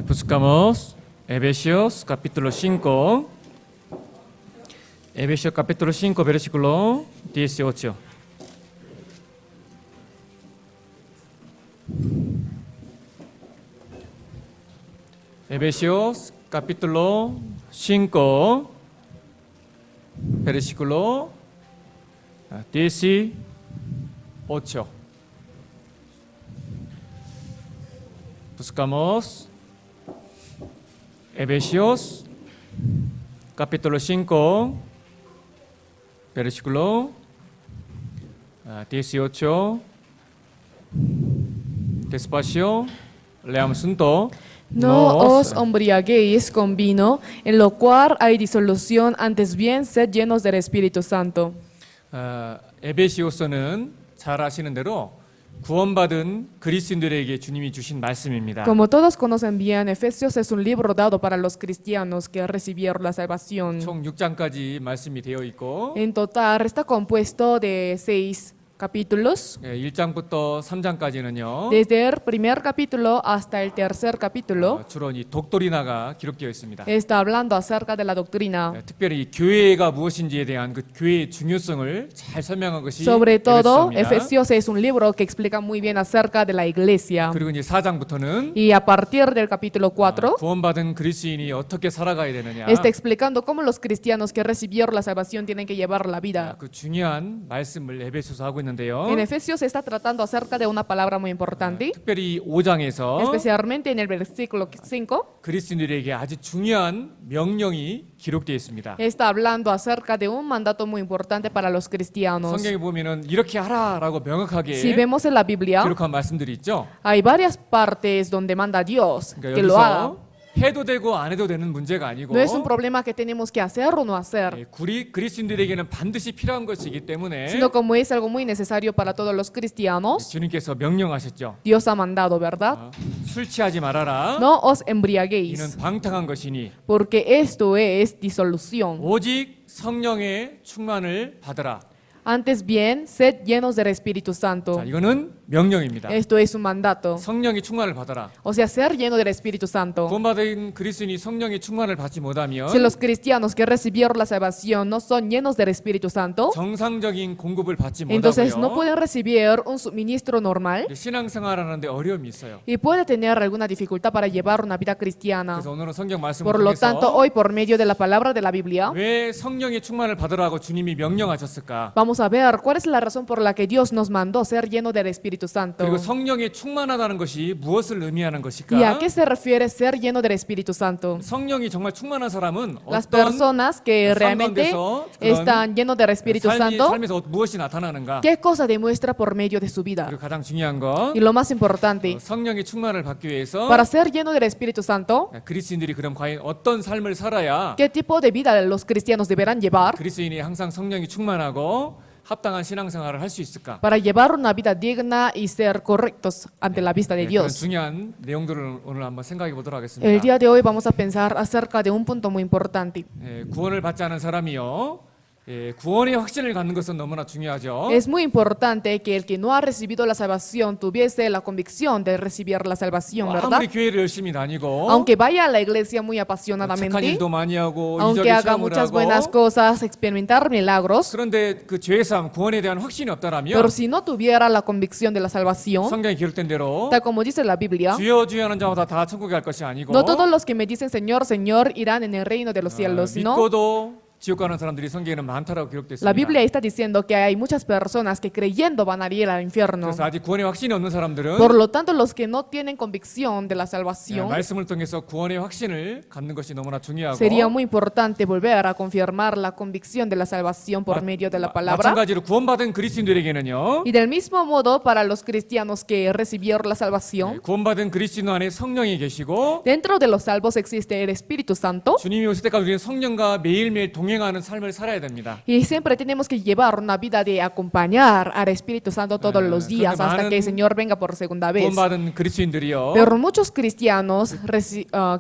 Buscamos Efesios capítulo 5. Efesios capítulo 5 versículo 18. Efesios capítulo 5 versículo 18. Buscamos Efesios capítulo 5 versículo 18. Despacio, leamos juntos. No os embriaguéis con vino, en lo cual hay disolución, antes bien sed llenos del Espíritu Santo. 에베시오서는 잘 아시는 대로 구원받은 그리스도인들에게 주님이 주신 말씀입니다. Como todos conocen bien, Efesios es un libro dado para los cristianos que recibieron la salvación. 총 6장까지 말씀이 되어 있고 En total está compuesto de 6 capítulos, 1장부터 3장까지는요. desde el primer capítulo hasta el tercer capítulo. 주로 이 독도리나가 기록되어 있습니다. Está hablando acerca de la doctrina. 특별히 이 교회가 무엇인지에 대한 그 교회의 중요성을 잘 설명한 것이 Sobre todo, 에베소서입니다. Efesios es un libro que explica muy bien acerca de la iglesia. 그리고 이제 4장부터는 Y a partir del capítulo 4, 구원받은 그리스도인이 어떻게 살아가야 되느냐. está explicando cómo los cristianos que recibieron la salvación tienen que llevar la vida. 그 중요한 말씀을 에베소서 하고 있는데요. En Efesios se está tratando acerca de una palabra muy importante, 특별히 5장에서 especialmente en el versículo 5, 그리스도인들에게 아주 중요한 명령이 기록되어 있습니다. está hablando acerca de un mandato muy importante para los cristianos. 성경에 보면은 이렇게 하라라고 명확하게 Si vemos en la Biblia, 기록한 말씀들이 있죠. hay varias partes donde manda Dios 그러니까 que lo haga. 여기서 해도 되고 안 해도 되는 문제가 아니고 No es un problema que tenemos que hacer o no hacer, 그리스도인들에게는 반드시 필요한 것이기 때문에 sino como es algo muy necesario para todos los cristianos, 주님께서 명령하셨죠. Dios ha mandado, ¿verdad? 술 취하지 말아라. No os 이는 embriaguéis, 방탕한 것이니 porque esto es disolución. 오직 성령의 충만을 받으라. Antes bien, sed llenos del Espíritu Santo. 자, 이거는 명령입니다. Esto es un mandato. 성령이 충만을 받아라. O sea, ser lleno del Espíritu Santo. 구원받은 그리스도인이 성령의 충만을 받지 못하면 Si los cristianos que recibieron la salvación no son llenos del Espíritu Santo, 정상적인 공급을 받지 entonces no 못하고요. pueden recibir un suministro normal 신앙생활하는데 어려움이 있어요. y puede tener alguna dificultad para llevar una vida cristiana. 그래서 오늘은 성경 말씀을 Por lo tanto, 통해서 hoy por medio de la palabra de la Biblia, 왜 성령의 충만을 받으라고 주님이 명령하셨을까? vamos a ver cuál es la razón por la que Dios nos mandó ser lleno del Espíritu Santo. 그리고 성령에 충만하다는 것이 무엇을 의미하는 것일까? ¿Y a qué se refiere ser lleno del Espíritu Santo? 성령이 정말 충만한 사람은 Las 어떤 personas que realmente 상황에서 그런 están llenos del Espíritu Santo, 삶에서 무엇이 나타나는가? ¿qué cosa demuestra por medio de su vida? 그리고 가장 중요한 건 Y lo más importante, 성령의 충만을 받기 위해서 para ser lleno del Espíritu Santo, 그리스도인들이 그럼 과연 어떤 삶을 살아야 ¿qué tipo de vida los cristianos deberán llevar 그리스도인이 항상 성령이 충만하고 합당한 신앙생활을 할 수 있을까? para llevar una vida digna y ser correctos ante la vista de 그런 Dios? 중요한 내용들을 오늘 한번 생각해 보도록 El 하겠습니다. día de hoy vamos a pensar acerca de un punto muy importante. 구원을 받지 않은 사람이요. 구원의 확신을 갖는 것은 너무나 중요하죠. Es muy importante que el que no ha recibido la salvación tuviese la convicción de recibir la salvación, ¿verdad? 아무리 교회를 열심히 다니고 Aunque vaya a la iglesia muy 착한 apasionadamente, 일도 많이 하고 aunque 이적의 haga 체험을 muchas 하고 buenas cosas, experimentar milagros, 그런데 그 죄사함 구원에 대한 확신이 없다라면 pero si no tuviera la convicción de la salvación, 성경에 기록된 대로 tal como dice la Biblia, 주여 주여 하는 자마다 다 천국에 갈 것이 아니고 no todos los que me dicen Señor, Señor irán en el reino de los cielos, ¿no? 믿고도 지옥 가는 사람들이 성경에는 많다라고 기록됐습니다. La Biblia está diciendo que hay muchas personas que creyendo van a ir al infierno. 그래서 아직 구원의 확신이 없는 사람들은 Por lo tanto, los que no tienen convicción de la salvación, 말씀을 통해서 구원의 확신을 갖는 것이 너무나 중요하고 sería muy importante volver a confirmar la convicción de la salvación por medio de la palabra. 마찬가지로 구원받은 그리스도인들에게는요. Y del mismo modo, para los cristianos que recibieron la salvación, 구원받은 그리스도 안에 성령이 계시고 dentro de los salvos existe el Espíritu Santo. 주님이 오실 때까지 우리는 성령과 매일매일 동행하는 동행하는 삶을 살아야 됩니다. Y siempre tenemos que llevar una vida de acompañar al Espíritu Santo todos los días 그런데 hasta que el 많은 Señor venga por segunda vez. 구원받은 그리스도인들이요. Pero muchos cristianos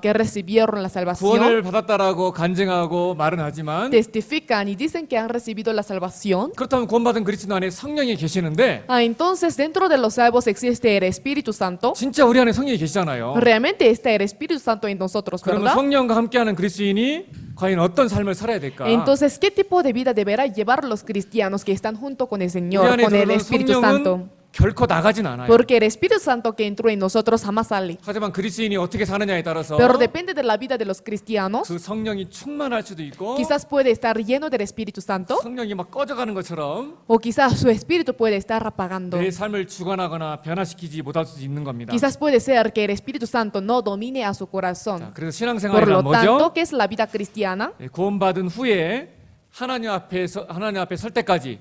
que recibieron la salvación 구원을 받았다라고 간증하고 말은 하지만 testifican y dicen que han recibido la salvación. 그렇다면 구원받은 그리스도 안에 성령이 계시는데 Entonces dentro de los salvos existe el Espíritu Santo. 진짜 우리 안에 성령이 계시잖아요. Realmente está el Espíritu Santo en nosotros, 그러면 ¿verdad? 성령과 함께하는 그리스도인이 과연 어떤 삶을 살아야 될까? Entonces, ¿qué tipo de vida deberá llevar los cristianos que están junto con el 우리 Señor, 안에 con el 들어오는 Espíritu Santo? 성령은 결코 나가진 않아요. Porque el Espíritu Santo que entró en nosotros jamás sale. 하지만 그리스도인이 어떻게 사느냐에 따라서 Pero depende de la vida de los cristianos. 그 성령이 충만할 수도 있고 Quizás puede estar lleno del Espíritu Santo 성령이 막 꺼져가는 것처럼 o quizás su espíritu puede estar apagando. 내 삶을 주관하거나 변화시키지 못할 수도 있는 겁니다. Quizás puede ser que el Espíritu Santo no domine a su 자, corazón. 그래서 Por 신앙생활이란 lo 뭐죠? tanto, ¿qué es la vida cristiana? 구원받은 후에 하나님 앞에 설 때까지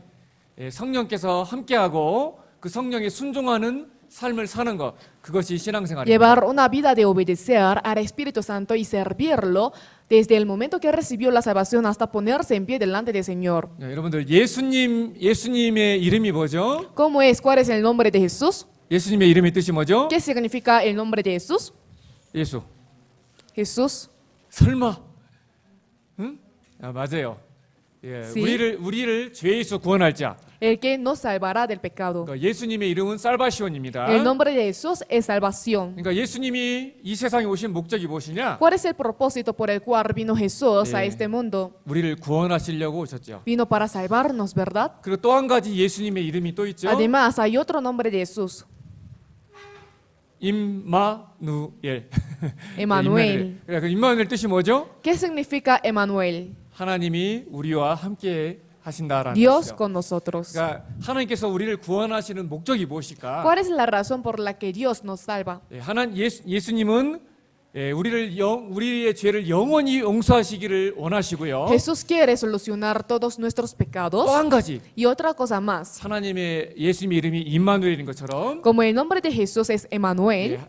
성령께서 함께하고 그 성령에 순종하는 삶을 사는 것, 그것이 신앙생활입니다. Llevar una vida de obedecer al Espíritu Santo y servirlo desde el momento que recibió la salvación hasta ponerse en pie delante del Señor. 여러분들 예수님의 이름이 뭐죠? ¿Cómo es? ¿Cuál es el nombre de Jesús? 예수님의 이름의 뜻이 뭐죠? ¿Qué significa el nombre de Jesús? 예수. Jesús. 설마? 응? 맞아요. 예, Sí. 우리를 죄에서 구원할 자. El que nos salvará del pecado. 그러니까 예수님의 이름은 살바시온입니다. El nombre de Jesús es salvación. 그러니까 예수님이 이 세상에 오신 목적이 무엇이냐? ¿Cuál es el propósito por el cual vino Jesús a Sí. este mundo? 우리를 구원하시려고 오셨죠. Vino para salvarnos, ¿verdad? 그리고 또 한 가지 예수님의 이름이 또 있죠. Además, hay otro nombre de Jesús, 임마누엘. Emmanuel. 그 임마누엘 뜻이 뭐죠? ¿Qué significa Emmanuel? 하나님이 우리와 함께 하신다라는 Dios 뜻이죠. con nosotros. 그러니까 하나님께서 우리를 구원하시는 목적이 무엇일까? ¿Cuál es la razón por la que Dios nos salva? 예수님은 우리의 죄를 영원히 용서하시기를 원하시고요. Jesús quiere solucionar todos nuestros pecados. 또 한 가지 Y otra cosa más, 하나님의 예수님의 이름이 임마누엘인 것처럼 como el nombre de Jesús es Emmanuel,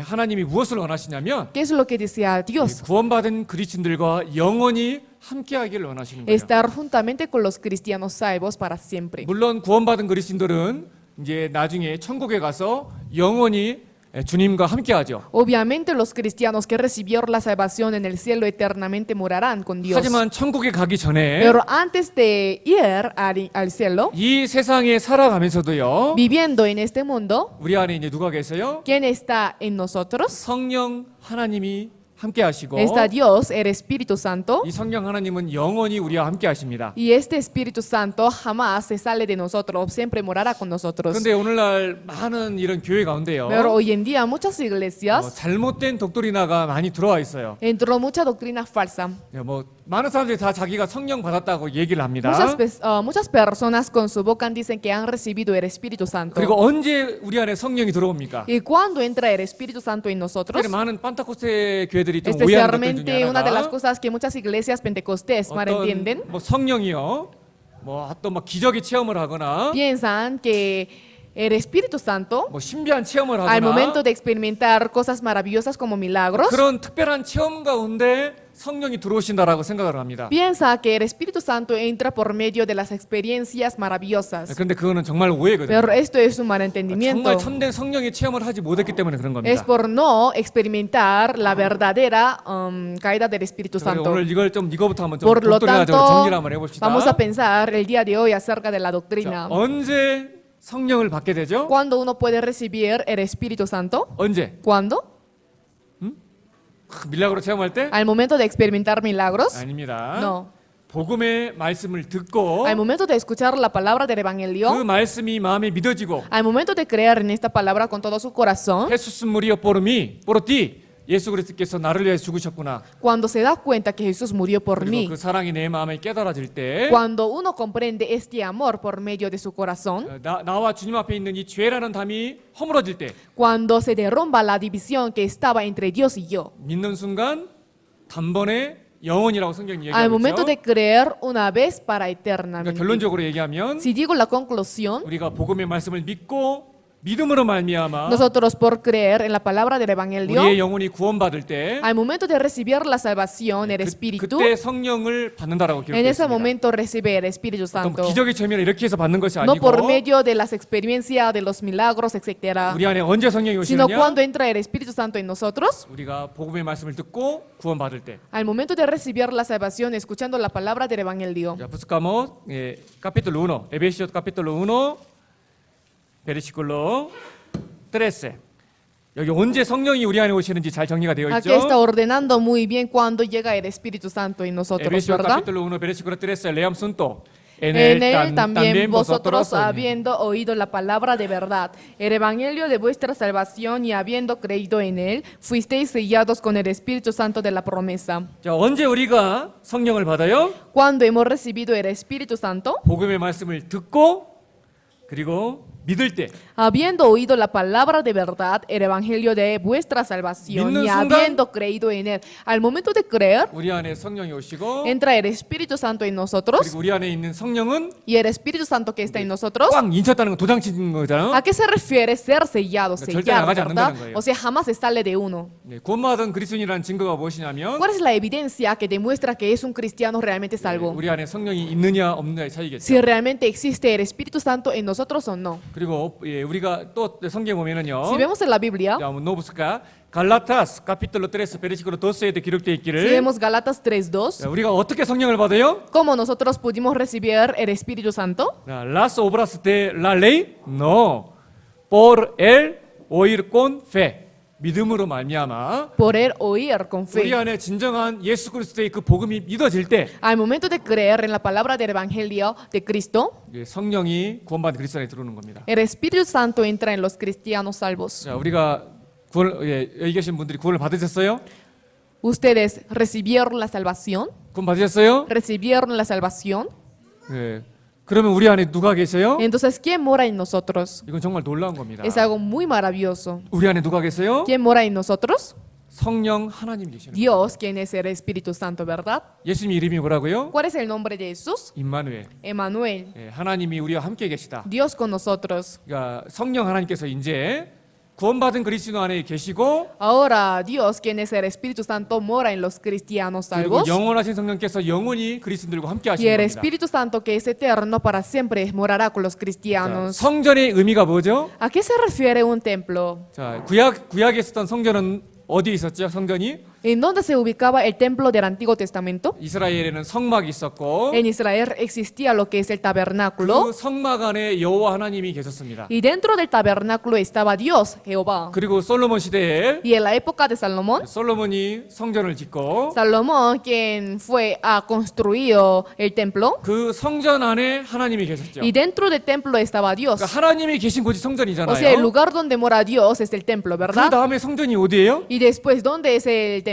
하나님이 무엇을 원하시냐면 ¿qué es lo que desea Dios? 구원받은 그리스도인들과 영원히 함께하기를 원하시는 거예요. Estar juntamente con los cristianos salvos para siempre. 물론 구원받은 그리스도인들은 이제 나중에 천국에 가서 영원히 주님과 함께하죠. Obviamente los cristianos que recibieron la salvación en el cielo eternamente morarán con Dios. 하지만 천국에 가기 전에 Pero antes de ir al cielo, 이 세상에 살아가면서도요. viviendo en este mundo, 우리 안에 이제 누가 계세요? ¿quién está en nosotros? 성령 하나님이 함께 하시고 Está Dios, el Espíritu Santo. 이 성령 하나님은 영원히 우리와 함께 하십니다. Y este Espíritu Santo jamás se sale de nosotros, siempre morará con nosotros. 그런데 오늘날 많은 이런 교회 가운데요. Pero hoy en día muchas iglesias 잘못된 독도리나가 많이 들어와 있어요. entró mucha doctrina falsa. 많은 사람들이 다 자기가 성령 받았다고 얘기를 합니다. Muchas personas con su boca dicen que han recibido el Espíritu Santo. 그리고 언제 우리 안에 성령이 들어옵니까? ¿Y cuándo entra el Espíritu Santo en nosotros? 많은 판타코스테 교회들이 좀 오해하는 것들 중에 Especialmente una de las 하나가 cosas que muchas iglesias pentecostés malentienden. 성령이요. 또 막 기적의 체험을 하거나 Piensan que el Espíritu Santo, 신비한 체험을 al 하거나 momento de experimentar cosas maravillosas como milagros, 그런 특별한 체험 가운데 성령이 들어오신다라고 생각을 합니다. piensa que el Espíritu Santo entra por medio de las experiencias maravillosas. 그런데 그거는 정말 오해거든요. Pero esto es un malentendimiento. 정말 참된 성령의 체험을 하지 못했기 때문에 그런 겁니다. Es por no experimentar la verdadera caída del Espíritu Santo. 오늘 이거부터 한번 좀 Por lo 독도리나적으로 tanto, 정리를 한번 해봅시다. vamos a pensar el día de hoy acerca de la doctrina. 언제 성령을 받게 되죠? ¿Cuándo uno puede recibir el Espíritu Santo? 언제? ¿Cuándo? 밀락으로 체험할 때? ¿Al momento de experimentar milagros? 아닙니다. No. 복음의 말씀을 듣고 Al momento de escuchar la palabra del 그 Evangelio, 말씀이 마음에 믿어지고 al momento de creer en esta palabra con todo su corazón, 헤수스 무리오 뽀르티 예수 그리스도께서 나를 위해 죽으셨구나. cuando se da cuenta que Jesús murió por 그리고 mí, 그 사랑이 내 마음에 깨달아질 때 cuando uno comprende este amor por medio de su corazón, 나와 주님 앞에 있는 이 죄라는 담이 허물어질 때 cuando se derrumba la división que estaba entre Dios y yo, 믿는 순간 단번에 영원이라고 성경이 al 얘기하고 momento de 있죠. creer una vez para 그러니까 eternamente. 결론적으로 얘기하면 Si digo la conclusión, 우리가 복음의 말씀을 믿고 믿음으로 말미암아 Nosotros por creer en la palabra del Evangelio, 우리의 영혼이 구원받을 때 al momento de recibir la salvación, el Espíritu, 그때 성령을 받는다라고 en 기록되어 ese 있습니다. momento recibe el Espíritu 어떤 Santo. 기적의 체면을 이렇게 해서 받는 것이 No por 아니고 medio de las experiencias, de los milagros, etc. 우리 안에 언제 성령이 Sino 오시느냐? cuando entra el Espíritu Santo en nosotros, 우리가 복음의 말씀을 듣고 구원받을 때. al momento de recibir la salvación, escuchando la palabra del Evangelio. 자, buscamos capítulo 1, Efesios capítulo 1, versículo 13. 여기 언제 성령이 우리 안에 오시는지 잘 정리가 되어 Aquí está 있죠? ordenando muy bien cuando llega el Espíritu Santo en nosotros, Efesios ¿verdad? capítulo 1, versículo 13. Leamos juntos. En él también vosotros, habiendo oído la palabra de verdad, el evangelio de vuestra salvación y habiendo creído en él, fuisteis sellados con el Espíritu Santo de la promesa. 자, 언제 우리가 성령을 받아요? Cuando hemos recibido el Espíritu Santo, 복음의 말씀을 듣고 그리고 믿을 때. habiendo oído la palabra de verdad, el evangelio de vuestra salvación 믿는 y 순간, habiendo creído en él, al momento de creer, 우리 안에 성령이 오시고 entra el Espíritu Santo en nosotros 그리고 우리 안에 있는 성령은 y el Espíritu Santo que está en nosotros. 꽉 인쳤다는 거 도장 찍는 거잖아요. ¿A qué se refiere ser sellado, 절대 sellar, 나가지 verdad? 않는다는 거예요. O sea, jamás se sale de uno. 네, 구원받은 그리스도인이라는 증거가 무엇이냐면 ¿Cuál es la evidencia que demuestra que es un cristiano realmente salvo? 우리 안에 성령이 있느냐 없느냐의 차이겠죠. Si realmente existe el Espíritu Santo en nosotros o no. 그리고 우리가 또 성경에 보면은요. Si vemos en la Biblia, 자, 한번 넣어볼까? 갈라타스 capítulo 13 versículo 12에 기록되어 si 있기를 vemos Galatas 3:2, 자, 우리가 어떻게 성령을 받아요? ¿cómo nosotros pudimos recibir el Espíritu Santo? 자, las obras de la ley? No. Por el oír con fe. 믿음으로 말미암아 Por el oír con 우리 fe. 안에 진정한 예수 그리스도의 그 복음이 믿어질 때 Al momento de creer en la palabra del Evangelio de Cristo, 성령이 구원받은 그리스도 안에 들어오는 겁니다. el Espíritu Santo entra en los cristianos salvos. 자, 우리가 여기 계신 분들이 구원을 받으셨어요? ¿Ustedes recibieron la salvación? 구원 받으셨어요? ¿Recibieron la salvación? 네. 그러면 우리 안에 누가 계세요? Entonces, ¿quién mora en nosotros? 이건 정말 놀라운 겁니다. Es algo muy maravilloso. 우리 안에 누가 계세요? ¿Quién mora en nosotros? 성령 하나님 계시는 거예요. Dios, quien es el Espíritu Santo, ¿verdad? 예수님 이름이 뭐라고요? ¿Cuál es el nombre de Jesús? 임마누엘. Emmanuel, 예, 하나님이 우리와 함께 계시다. Dios con nosotros. 그러니까 성령 하나님께서 이제 구원받은 그리스도 안에 계시고 Ahora Dios, quien es el Espíritu Santo, mora en los cristianos 그리고 salvos. 영원하신 성령께서 영원히 그리스도들과 함께 Y 하시는 el 겁니다. Espíritu Santo, que es eterno para siempre, morará con los 자, cristianos. 성전의 의미가 뭐죠? ¿A qué se refiere un templo? 자, 구약에 있었던 성전은 어디 있었죠? 성전이 ¿En dónde se ubicaba el templo del Antiguo Testamento? 이스라엘에는 성막이 있었고 En Israel existía lo que es el tabernáculo. 그 성막 안에 여호와 하나님이 계셨습니다. Y dentro del tabernáculo estaba Dios, Jehová. 그리고 솔로몬 시대에 Y en la época de Salomón, 솔로몬이 성전을 짓고 Salomón, quien fue a construir el templo, 그 성전 안에 하나님이 계셨죠. y dentro del templo estaba Dios. 그러니까 하나님이 계신 곳이 O sea, el 성전이잖아요. lugar donde mora Dios es el templo, 그 ¿verdad? 다음에 성전이 어디예요? Y después, ¿dónde es el templo?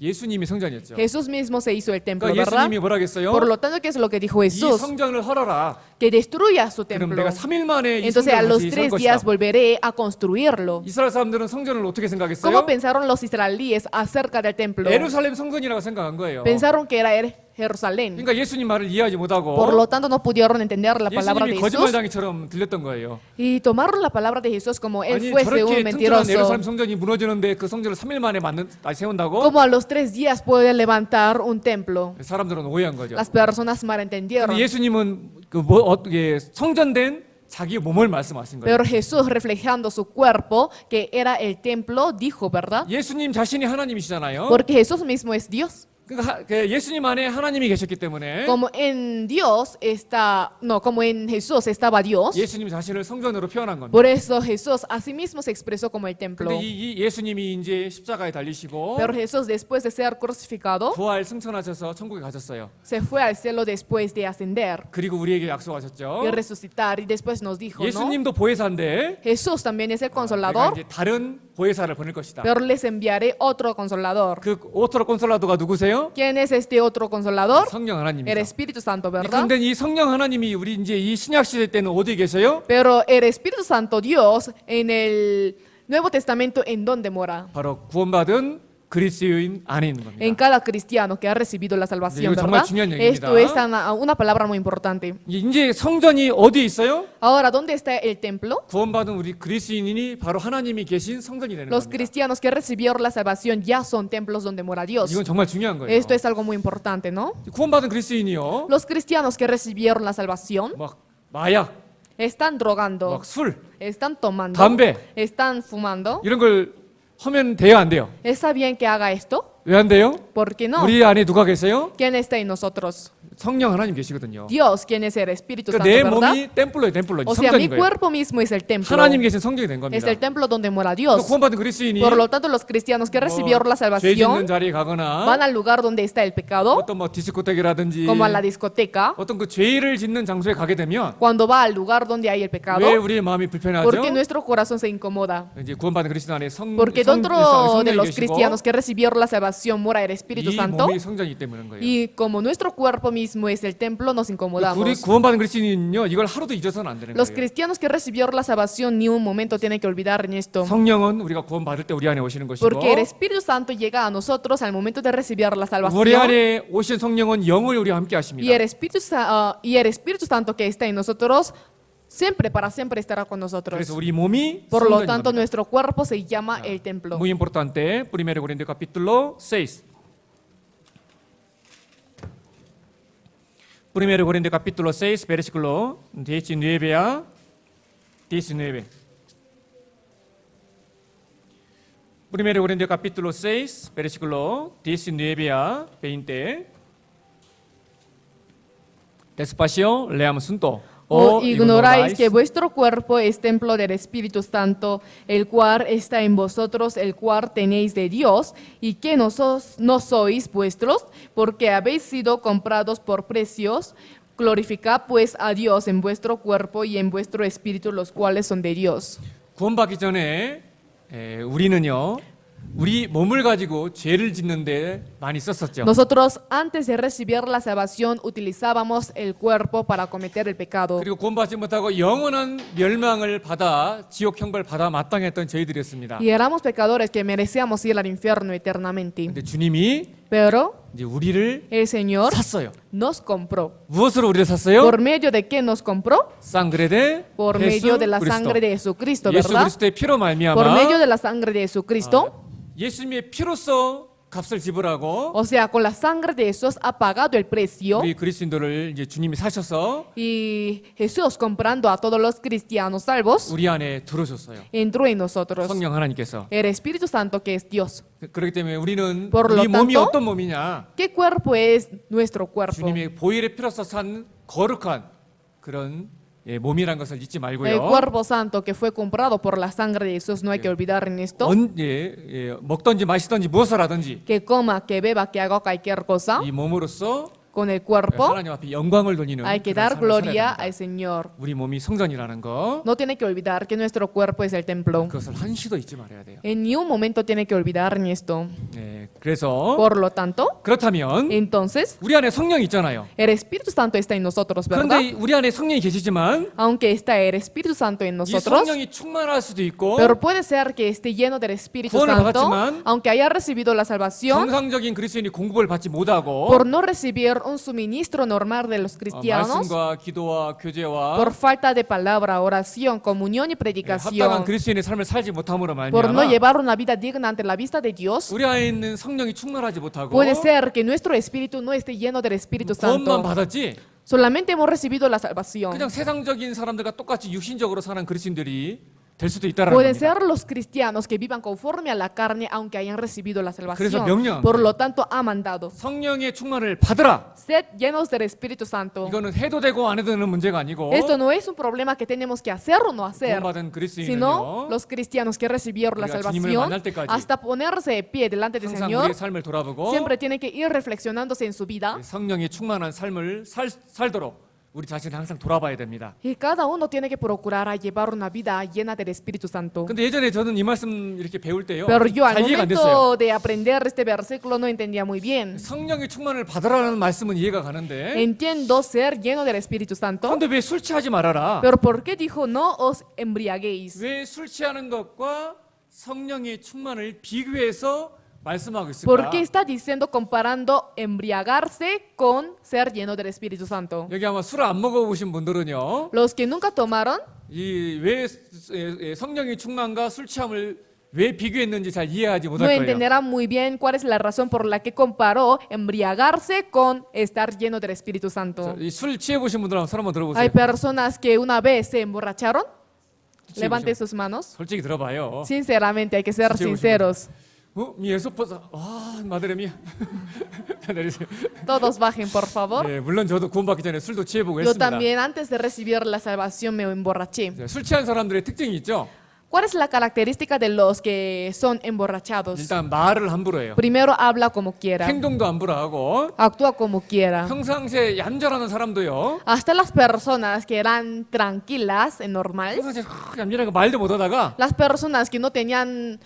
예수님이 성전이었죠. Jesús mismo se hizo el templo, 그러니까 ¿verdad? 예수님이 뭐라 했어요? Por lo tanto, ¿qué es lo que dijo 이 Jesús? 성전을 헐어라. Que destruya su 그럼 templo. 내가 3일 만에 이 Entonces, a 성전을 los 다시 설 3 것이다. días volveré a construirlo. 이스라엘 사람들은 성전을 어떻게 생각했어요? ¿Cómo pensaron los israelíes acerca del templo? 예루살렘 성전이라고 생각한 거예요. Pensaron que era Jerusalén. 그러니까 예수님 말을 이해하지 못하고 Por lo tanto, no pudieron entender la palabra de 예수님이 Jesús 거짓말장이처럼 들렸던 거예요. y tomaron la palabra de Jesús como él 아니 fuese un 저렇게 튼튼한 mentiroso. 예루살렘 성전이 무너지는데 그 성전을 3일 만에 다시 세운다고? Como a los 3 días puede levantar un templo. 사람들은 오해한 거죠. Las personas malentendieron. 근데 예수님은 어떻게 성전된 자기 몸을 말씀하신 거예요. Pero Jesús, reflejando su cuerpo, que era el templo, dijo, ¿verdad? 예수님 자신이 하나님이시잖아요. Porque Jesús mismo es Dios. 그러니까 예수님 안에 하나님이 계셨기 때문에 Como en Dios está, no, como en Jesús estaba Dios. 예수님 자신을 성전으로 표현한 겁니다. Por eso Jesús a sí mismo se expresó como el templo. 근데 이 예수님이 이제 십자가에 달리시고 Pero Jesús, después de ser crucificado, 부활 승천하셔서 천국에 가셨어요. se fue al cielo después de ascender 그리고 우리에게 약속하셨죠. y resucitar. Y después nos dijo, ¿no? 예수님도 보혜사인데 Jesús también es el 내가 consolador, 이제 다른 보혜사를 보낼 것이다. pero les enviaré otro consolador. 그 오토로 콘솔라도가 누구세요? ¿Quién es este otro consolador? 성령 El 하나님입니다. Espíritu Santo, ¿verdad? 그런데 이 성령 하나님이 우리 이제 이 신약 시대 때는 어디 계세요? Pero el Espíritu Santo, Dios, en el Nuevo Testamento, ¿en dónde mora? 바로 구원받은 그리스도인 안에 있는 en 겁니다. cada cristiano que ha recibido la salvación, 이거 정말 ¿verdad? 중요한 얘기입니다. Esto es una palabra muy importante. 이제 성전이 어디에 있어요? Ahora, ¿dónde está el templo? 구원받은 우리 그리스도인이 바로 하나님이 계신 성전이 되는 Los 겁니다. cristianos que recibieron la salvación ya son templos donde mora Dios. 이건 정말 중요한 거예요. Esto es algo muy importante, ¿no? 구원받은 그리스도인이요. Los cristianos que recibieron la salvación 막 마약, están drogando, 막 술, están tomando, 담배 están fumando. 이런 걸 하면 돼요, 안 돼요? ¿Está bien que haga esto? 왜 안 돼요? ¿Por qué no? 우리 안에 누가 계세요? ¿Quién está en nosotros? 성령 하나님 계시거든요. Dios, ¿quién es el Espíritu 그러니까 Santo, 내 verdad? 몸이 템플로예요, 템플로. O sea, mi 성전인 거예요. cuerpo mismo es el templo. 하나님 계신 성전이 된 Es 겁니다. el templo donde mora 그러니까 Dios. 구원받은 그리스도인이 Por lo tanto, los cristianos que recibieron la 죄 짓는 salvación 자리에 가거나 van al lugar donde está el pecado, 어떤 뭐 디스코텍이라든지 como a la discoteca. 어떤 그 죄를 짓는 장소에 가게 되면 Cuando va al lugar donde hay el pecado, 왜 우리의 마음이 불편하죠? porque nuestro corazón se incomoda. 이제 구원받은 그리스도 안에 Porque dentro de 성령이 los 계시고 cristianos que recibieron la salvación mora el Espíritu 이 Santo. 몸이 성전이기 때문인 거예요. Y como nuestro cuerpo mismo es el templo, nos 우리 incomodamos. 구원받은 그리스도인은요 이걸 하루도 잊어서는 안 되는 Los 거예요. cristianos que recibieron la salvación ni un momento tienen que olvidar en esto. 성령은 우리가 구원받을 때 우리 안에 오시는 것이고 Porque el Espíritu Santo llega a nosotros al momento de recibir la 우리 salvación. 안에 오신 성령은 영을 우리와 함께 Y 하십니다. el Espíritu Santo que está en nosotros siempre, para siempre estará con nosotros. 그래서 우리 몸이 Por lo 성전인 tanto, 겁니다. nuestro cuerpo se llama el templo. Muy importante, 1 Corintios capítulo 6. 1 Corintios capítulo 6, versículo 19 a 19. 1 Corintios capítulo 6, versículo 19 a 20. Despacio, leamos juntos. ¿O ignoráis que vuestro cuerpo es templo del Espíritu Santo, el cual está en vosotros, el cual tenéis de Dios, y que no sois vuestros, porque habéis sido comprados por precios? Glorificad pues a Dios en vuestro cuerpo y en vuestro espíritu, los cuales son de Dios. 구원받기 전에 우리는요 우리 몸을 가지고 죄를 짓는데 많이 썼었죠. Nosotros antes de recibir la salvación utilizábamos el cuerpo para cometer el pecado. 그리고 구원받지 못하고 영원한 멸망을 받아 지옥 형벌 받아 마땅했던 저희들이었습니다. Y éramos pecadores que merecíamos ir al infierno eternamente. 근데 주님이 Pero 이제 우리를 el Señor 샀어요. nos compró. 무엇으로 우리를 샀어요? ¿Por medio de qué nos compró? 쌍그레 데 Por medio de la sangre de Jesucristo, 예수 ¿verdad? 그리스도의 피로 Por 말미암아 medio de la sangre de Jesucristo. 예수님의 피로써 값을 지불하고 O sea, con la sangre de Jesús ha pagado el precio. 우리 그리스도인들을 이제 주님이 사셔서 Y Jesús, comprando a todos los cristianos salvos, 우리 안에 들어오셨어요. entró en nosotros. 성령 하나님께서. El Espíritu Santo que es Dios. 그렇기 때문에 우리는 Por lo 우리 몸이 tanto, 어떤 몸이냐? ¿Qué cuerpo es nuestro cuerpo? 주님의 보혈의 피로써 산 거룩한 그런 몸이란 것을 잊지 El 말고요. cuerpo santo que fue comprado por la sangre de Jesús, no hay que olvidar en esto. 먹든지 마시든지 무엇을 하든지 Que coma, que beba, que haga cualquier cosa, 이 몸으로써 con el cuerpo 하나님 앞에 영광을 돌리는 hay que 그런 dar 삶을 gloria 살아야 al 됩니다. Señor. 우리 몸이 성전이라는 거 No tiene que olvidar que nuestro cuerpo es el templo. 그것을 한시도 잊지 말아야 돼요. En ni un momento tiene que olvidar en esto. 그래서 Por lo tanto, 그렇다면 entonces, 우리 안에 성령이 있잖아요. el Espíritu Santo está en nosotros, ¿verdad? 그런데 우리 안에 성령이 계시지만 Aunque está el Espíritu Santo en 이 nosotros, 성령이 충만할 수도 있고 pero puede ser que esté lleno del Espíritu 구원을 Santo, 받았지만 aunque haya recibido la salvación, 정상적인 그리스도인이 공급을 받지 못하고 por no recibir un suministro normal de los cristianos, 말씀과 기도와 교제와 por falta de palabra, oración, comunión y 합당한 predicación, 그리스도인의 삶을 살지 못함으로 por no 말미암아 llevar una vida digna ante la vista de Dios, 우리 안에 있는 성령이 충만하지 못하고 puede ser que nuestro espíritu no esté lleno del Espíritu 구원만 Santo. 받았지 Solamente hemos recibido la salvación. 그냥 세상적인 사람들과 똑같이 육신적으로 사는 그리스도인들이 될 수도 있다라는 Pueden 겁니다. ser los cristianos que vivan conforme a la carne aunque hayan recibido la 그래서 salvación. 명령한 Por 거예요. lo tanto, ha mandado. 성령의 충만을 받으라. Sed llenos del Espíritu Santo. 이거는 해도 되고 안 해도 되는 문제가 아니고 Esto no es un problema que tenemos que hacer o no hacer, 구원받은 sino 그리스도인은요 los cristianos que recibieron la 우리가 주님을 salvación, 만날 때까지 hasta ponerse de pie delante del 항상 Señor, 우리의 삶을 돌아보고 siempre tienen que ir reflexionándose en su vida. 성령의 충만한 삶을 살도록 우리 자신을 항상 돌아봐야 됩니다. Y cada uno tiene que procurar a llevar una vida llena del Espíritu Santo. 근데 예전에 저는 이 말씀 이렇게 배울 때요 Pero yo al 잘 이해가 안 됐어요. momento de aprender este versículo no entendía muy bien. 성령의 충만을 받으라는 말씀은 이해가 가는데 Entiendo ser lleno del Espíritu Santo, 그런데 왜 술 취하지 말아라? pero ¿por qué dijo no os embriaguéis? 왜 술 취하는 것과 성령의 충만을 비교해서 말씀하고 있을까? ¿Por qué está diciendo comparando embriagarse con ser lleno del Espíritu Santo? 여기 아마 술 안 먹어보신 분들은요, Los que nunca tomaron 이 왜 성령의 충만과 술 취함을 왜 비교했는지 잘 이해하지 no 못할 거예요. entenderán muy bien cuál es la razón por la que comparó embriagarse con estar lleno del Espíritu Santo. 술 취해보신 분들 한번 손 한번 들어보세요. Hay personas que una vez se emborracharon. Sí, Levante sí. sus manos. 솔직히 들어봐요. Sinceramente, hay que ser Sí, sí, sinceros. Mi esposa, madre mía. 내리세요. Todos bajen, por favor. 네, 물론 저도 구원받기 전에 술도 취해보고 Yo 했습니다. también antes de recibir la salvación me emborraché. 술 취한 사람들의 특징이 있죠. ¿Cuál es la característica de los que son emborrachados? 일단 말을 함부로 해요. Primero habla como quiera, 행동도 함부로 하고 actúa como quiera. 평상시에 얌전하는 사람도요. Hasta las personas que eran tranquilas, normal, 평상시에 얌전하게 말도 못하다가 las personas que no tenían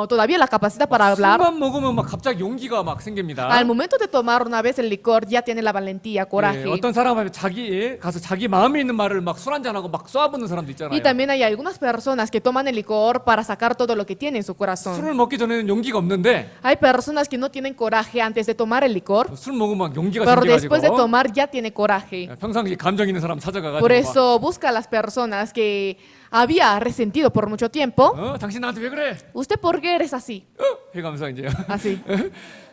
todavía la capacidad para hablar, 술만 먹으면 막 갑자기 용기가 막 생깁니다. al momento de tomar una vez el licor ya tiene la valentía, coraje. 예, 어떤 사람은 자기 마음에 있는 말을 막 술 한잔하고 막 쏘아붓는 사람도 있잖아요. Y también hay algunas personas que toman el licor para sacar todo lo que tiene en su corazón. 술을 먹기 전에는 용기가 없는데 Hay personas que no tienen coraje antes de tomar el licor, 술 먹으면 막 용기가 pero después de 생겨가지고 tomar ya tiene coraje. 평상시 감정 있는 사람 찾아가가지고 Por eso busca a las personas que había resentido por mucho tiempo. 당신 나한테 왜 그래? ¿Usted por qué eres así? 해가면서 이제 Así.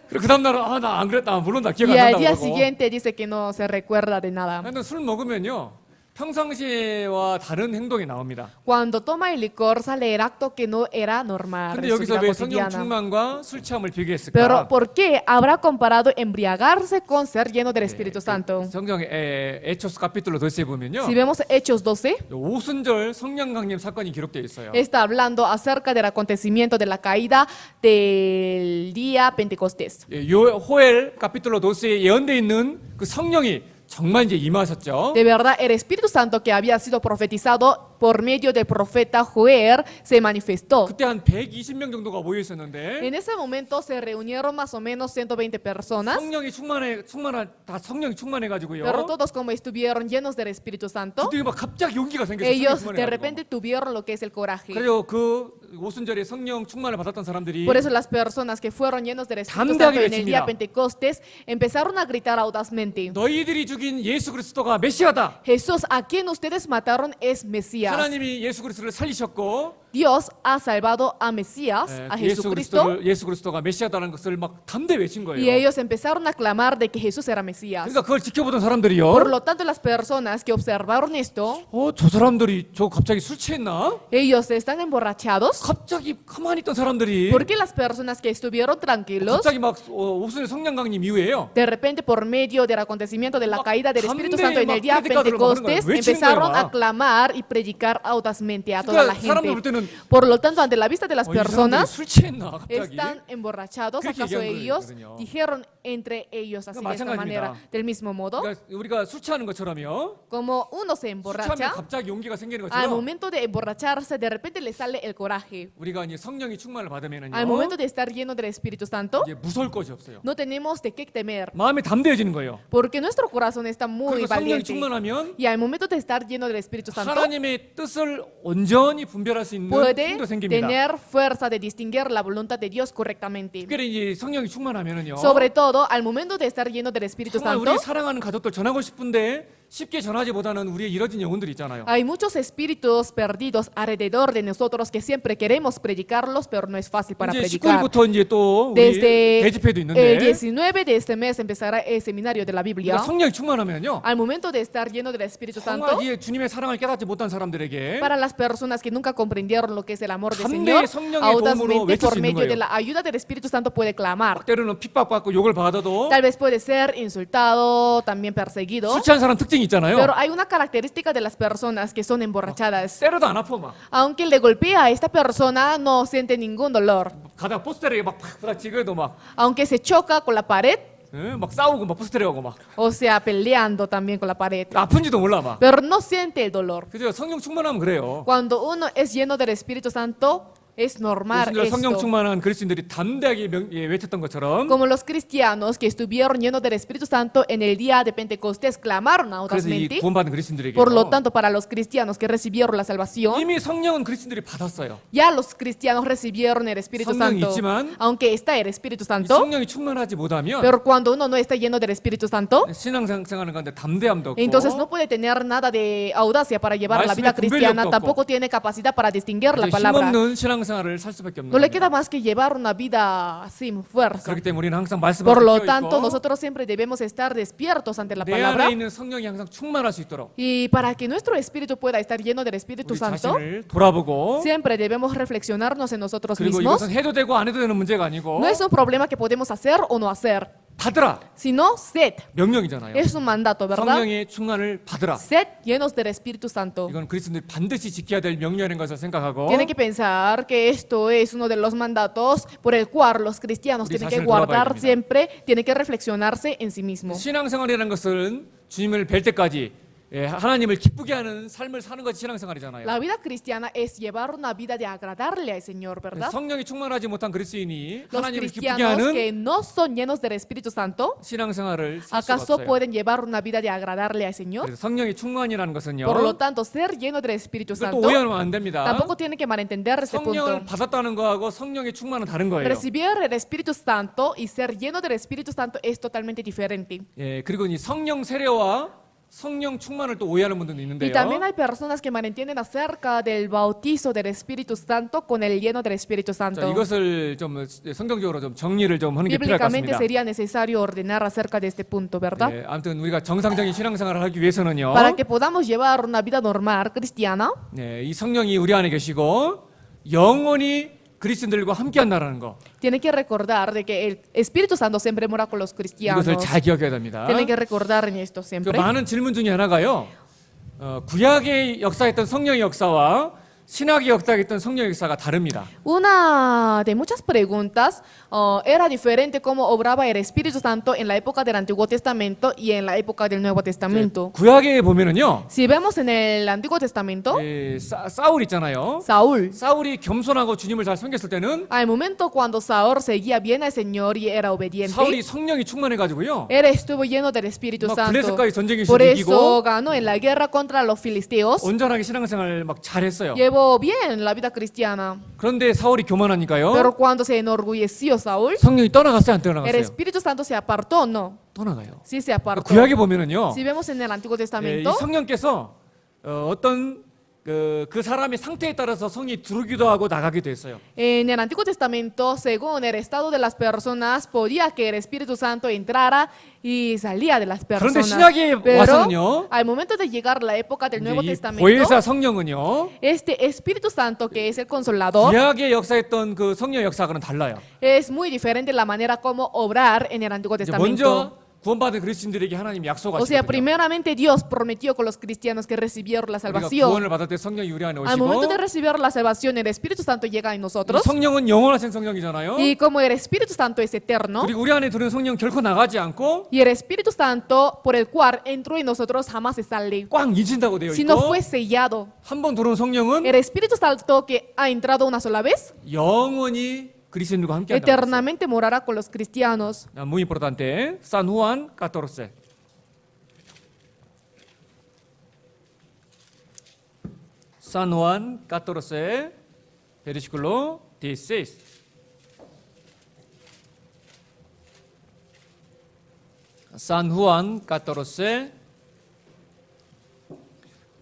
그리고 그 다음날은 나 안 그랬다 물론 나 기억 Y 안 al 난다고 día 그러고 siguiente dice que no se recuerda de nada. 근데 술 먹으면요 평상시와 다른 행동이 나옵니다. Cuando toma el licor sale el acto que no era normal 근데 en su 여기서 vida 왜 성령 cotidiana. 충만과 술 취함을 비교했을까? Pero ¿por qué habrá comparado embriagarse con ser lleno del Espíritu Santo? 성경 에초스 카피틀로 12에 보면요 Si vemos Hechos 12, 오순절 성령 강림 사건이 기록되어 있어요. está hablando acerca del acontecimiento de la caída del día Pentecostés. 호엘 카피틀로 12에 예언되어 있는 그 성령이 정말 이제 임하셨죠. De verdad, el Espíritu Santo que había sido profetizado por medio del profeta Joel se manifestó. 그때 한 120명 정도가 모여 있었는데 En ese momento se reunieron más o menos 120 personas, 성령이 충만해 가지고요. pero todos como estuvieron llenos del Espíritu Santo, 그때 막 갑자기 용기가 생겼어요. ellos de repente tuvieron lo que es el coraje. 그래요. 그 오순절에 성령 충만을 받았던 사람들이 Por eso las personas que fueron llenos del Espíritu 담대하게 Santo en el día 외칩니다. Pentecostés empezaron a gritar audazmente: 너희들이 죽인 예수 그리스도가 메시아다. Jesús, a quien ustedes mataron, es Mesías. 하나님이 예수 그리스도를 살리셨고 Dios ha salvado a Mesías, a Jesucristo, 예수 그리스도가 메시아다라는 것을 막 담대 외친 거예요. y ellos empezaron a clamar de que Jesús era Mesías. 그러니까 그걸 지켜보던 사람들이요. Por lo tanto, las personas que observaron esto, 저 사람들이 저 갑자기 술 취했나? ellos están emborrachados. 갑자기 가만히 있던 사람들이 ¿Por qué las personas que estuvieron tranquilos, 갑자기 막 오순절 성령 강림 이후에요. de repente por medio del acontecimiento de la 막 caída del Espíritu 담대히 Santo en 막 el día predica들을 막 하는 Pentecostés, 거예요. 외치는 empezaron 거예요, a 막. clamar y predicar audazmente a toda la 그러니까 사람들 볼 gente? 때는 Por lo tanto, ante la vista de las 이 사람들이 personas, 술 취했나 갑자기? están emborrachados. 그렇게 ¿Acaso 얘기한 ellos 거거든요. dijeron entre ellos así de esta 마찬가지입니다. manera? Del mismo modo, 그러니까 우리가 술 취하는 것처럼요. como uno se 술 취하면 emborracha, 갑자기 용기가 생기는 al 것처럼 momento de emborracharse, de repente le sale el coraje. 우리가 이제 성령이 충만을 받으면은요. Al momento de estar lleno del Espíritu Santo, 이제 무서울 것이 없어요. no tenemos de qué temer, 마음이 담대해지는 거예요. porque nuestro corazón está muy 그리고 성령이 valiente. 충만하면 Y al momento de estar lleno del Espíritu Santo, 하나님의 뜻을 온전히 분별할 수 있는 puede 힘도 생깁니다. tener fuerza de distinguir la voluntad de Dios correctamente. 특별히 이제 성령이 충만하면은요. Sobre todo, al momento de estar lleno del Espíritu 정말 Santo, 우리 사랑하는 가족들 전하고 싶은데 쉽게 전하지보다는 우리의 잃어진 영혼들 있잖아요. hay muchos espíritus perdidos alrededor de nosotros que siempre queremos predicarlos, pero no es fácil para 이제 predicar. 19일부터 이제 또 우리 Desde 대집회도 el 있는데 19 de este mes empezará el seminario de la Biblia. 그러니까 성령이 충만하면요. Al momento de estar lleno del Espíritu 정말 Santo, 이 주님의 사랑을 깨닫지 못한 사람들에게 para las personas que nunca comprendieron lo que es el amor del 담대히 Señor, 성령의 도움으로 audazmente 외칠 수 por 있는 medio de 거예요. la ayuda del Espíritu Santo puede clamar. 때로는 핍박받고 욕을 받아도 Tal vez puede ser insultado, también perseguido. 술 취한 사람 특징이 있잖아요. Pero hay una característica de las personas que son emborrachadas. 때려도 안 아파 막 Aunque le golpea a esta persona, no siente ningún dolor. 가다가 버스 때리게 막 부닥치고도 막 Aunque se choca con la pared, 막 싸우고 막 버스 때려가고 막 o sea, peleando también con la pared. 아픈지도 몰라 막 Pero no siente el dolor. 그죠? 성령 충만하면 그래요. Cuando uno es lleno del Espíritu Santo, Es normal 예수님들 성령 esto. 충만한 그리스도인들이 담대하게 외쳤던 것처럼 Como los cristianos que estuvieron llenos del Espíritu Santo en el día de Pentecostés clamaron 그래서 이 audazmente. 구원받은 그리스도인들에게 Por lo tanto, para los cristianos que recibieron la salvación, 이미 성령은 그리스도인들이 받았어요. ya los cristianos recibieron el Espíritu 성령이 Santo. 있지만 Aunque está el Espíritu 이 Santo, 성령이 충만하지 못하면 pero cuando uno no está lleno del Espíritu Santo, 신앙생활하는 가운데 담대함도 없고 entonces no puede tener nada de audacia para llevar la vida 말씀의 분별력도 cristiana, 없고. tampoco tiene capacidad para distinguir la 그래서 palabra. 힘없는 신앙생활을 살 수밖에 없는 No le 겁니다. queda más que llevar una vida sin fuerza. 그렇기 때문에 우리는 항상 말씀 Por 앞에 lo 끼어 tanto, 있고 nosotros siempre debemos estar despiertos ante la 내 palabra. 안에 있는 성령이 항상 충만할 수 있도록 Y para que nuestro espíritu pueda estar lleno del Espíritu 우리 Santo, 자신을 돌아보고 siempre debemos reflexionarnos en nosotros 그리고 mismos. 이것은 해도 되고 안 해도 되는 문제가 아니고 No es un problema que podemos hacer o no hacer, 받으라 sino sed. 명령이잖아요. Es un mandato, ¿verdad? 성령의 충만을 받으라. Sed llenos del Espíritu Santo. 이건 그리스도인들이 반드시 지켜야 될 명령인 것을 생각하고 Tienen que pensar que esto es uno de los mandatos por el cual los cristianos 우리 tienen que 자신을 돌아봐야 guardar 됩니다. siempre, tienen que reflexionarse en sí mismos. 신앙생활이라는 것은 주님을 뵐 때까지 하나님을 기쁘게 하는 삶을 사는 것이 신앙생활이잖아요. La vida cristiana es llevar una vida de agradarle al Señor, ¿verdad? 성령이 충만하지 못한 그리스도인이 Los 하나님을 기쁘게 cristianos 하는 que no son llenos del Espíritu Santo, 신앙생활을 살 수가 ¿acaso 없어요. pueden llevar una vida de agradarle al Señor? 그래서 성령이 충만이라는 것은요. Por lo tanto, ser lleno del Espíritu 이것도 Santo 오해하면 안 됩니다. tampoco tiene que malentender este 성령을 punto. 받았다는 거하고 성령의 충만은 다른 거예요. Recibir el Espíritu Santo y ser lleno del Espíritu Santo es totalmente diferente. 예, 그리고 이 성령 세례와 성령 충만을 또 오해하는 분들도 Y 있는데요. también hay personas que malentienden acerca del bautizo del Espíritu Santo con el lleno del Espíritu 자, Santo. 이것을 좀 성경적으로 좀 정리를 좀 하는 게 필요할 것 Bíblicamente 같습니다. sería necesario ordenar acerca de este punto, ¿verdad? 예, 아무튼 우리가 정상적인 신앙생활을 하기 위해서는요. Para que podamos llevar una vida normal cristiana, 예, 이 성령이 우리 안에 계시고 영원히 그리스도인들과 함께한다라는 거. tiene que recordar de que el Espíritu Santo siempre mora con los cristianos. 이것을 잘 기억해야 됩니다. Tienen que recordar en esto 그 siempre. 많은 질문 중에 하나가요. 구약의 역사했던 성령의 역사와 신학의 역사했던 성령의 역사가 다릅니다. Una de muchas preguntas era diferente cómo obraba el Espíritu Santo en la época del Antiguo Testamento y en la época del Nuevo Testamento. 구약에 보면은요. Si vemos en el Antiguo Testamento, 예, 사울 있잖아요. Saúl, 사울이 겸손하고 주님을 잘 섬겼을 때는 al momento cuando Saúl seguía bien al Señor y era obediente, 사울이 성령이 충만해가지고요. él estuvo lleno del Espíritu 막 Santo. 블레셋과의 전쟁에서 Por 이기고 eso ganó en la guerra contra los filisteos. 온전하게 신앙생활을 막 잘했어요. Llevó bien la vida cristiana. 그런데 사울이 교만하니까요. Pero cuando se enorgulleció Saúl, 성령이 떠나갔어요, 안 el 떠나갔어요? Espíritu Santo se apartó, no. 떠나가요. Sí se apartó. 구약에 보면은요. Si vemos en el Antiguo 예, 이 Testamento, 성령께서 어떤 그 사람의 상태에 따라서 성이 들어오기도 하고 나가기도 했어요. en el Antiguo Testamento, según el estado de las personas, podía que el Espíritu Santo entrara y salía de las 그런데 personas. 신약에 Pero 와서는요. al momento de llegar la época del Nuevo 이제 이 Testamento, 보혜사 성령은요. este Espíritu Santo que es el Consolador, 구약에 역사했던 그 성령 역사와는 달라요. es muy diferente la manera como obrar en el Antiguo 이제 Testamento. 먼저 구원받은 그리스도인들에게 하나님이 O sea, 약속하시거든요. primeramente Dios prometió con los cristianos que recibieron la 우리가 salvación. 구원을 받을 때 성령이 우리 안에 Al momento de 오시고 recibir la salvación, el Espíritu Santo llega en 이 nosotros. 성령은 영원하신 성령이잖아요. Y como el Espíritu Santo es eterno, 그리고 우리 안에 들어온 성령 결코 나가지 않고 y el Espíritu Santo por el cual entró en nosotros jamás se sale, 꽉 잊힌다고 되어 sino 있고 fue sellado. 한 번 들어온 성령은 El Espíritu Santo que ha entrado una sola vez, 영원히 그리스도인들과 함께한다. eternamente morará con los cristianos. Muy importante. San Juan 14. San Juan 14, versículo 16. San Juan 14,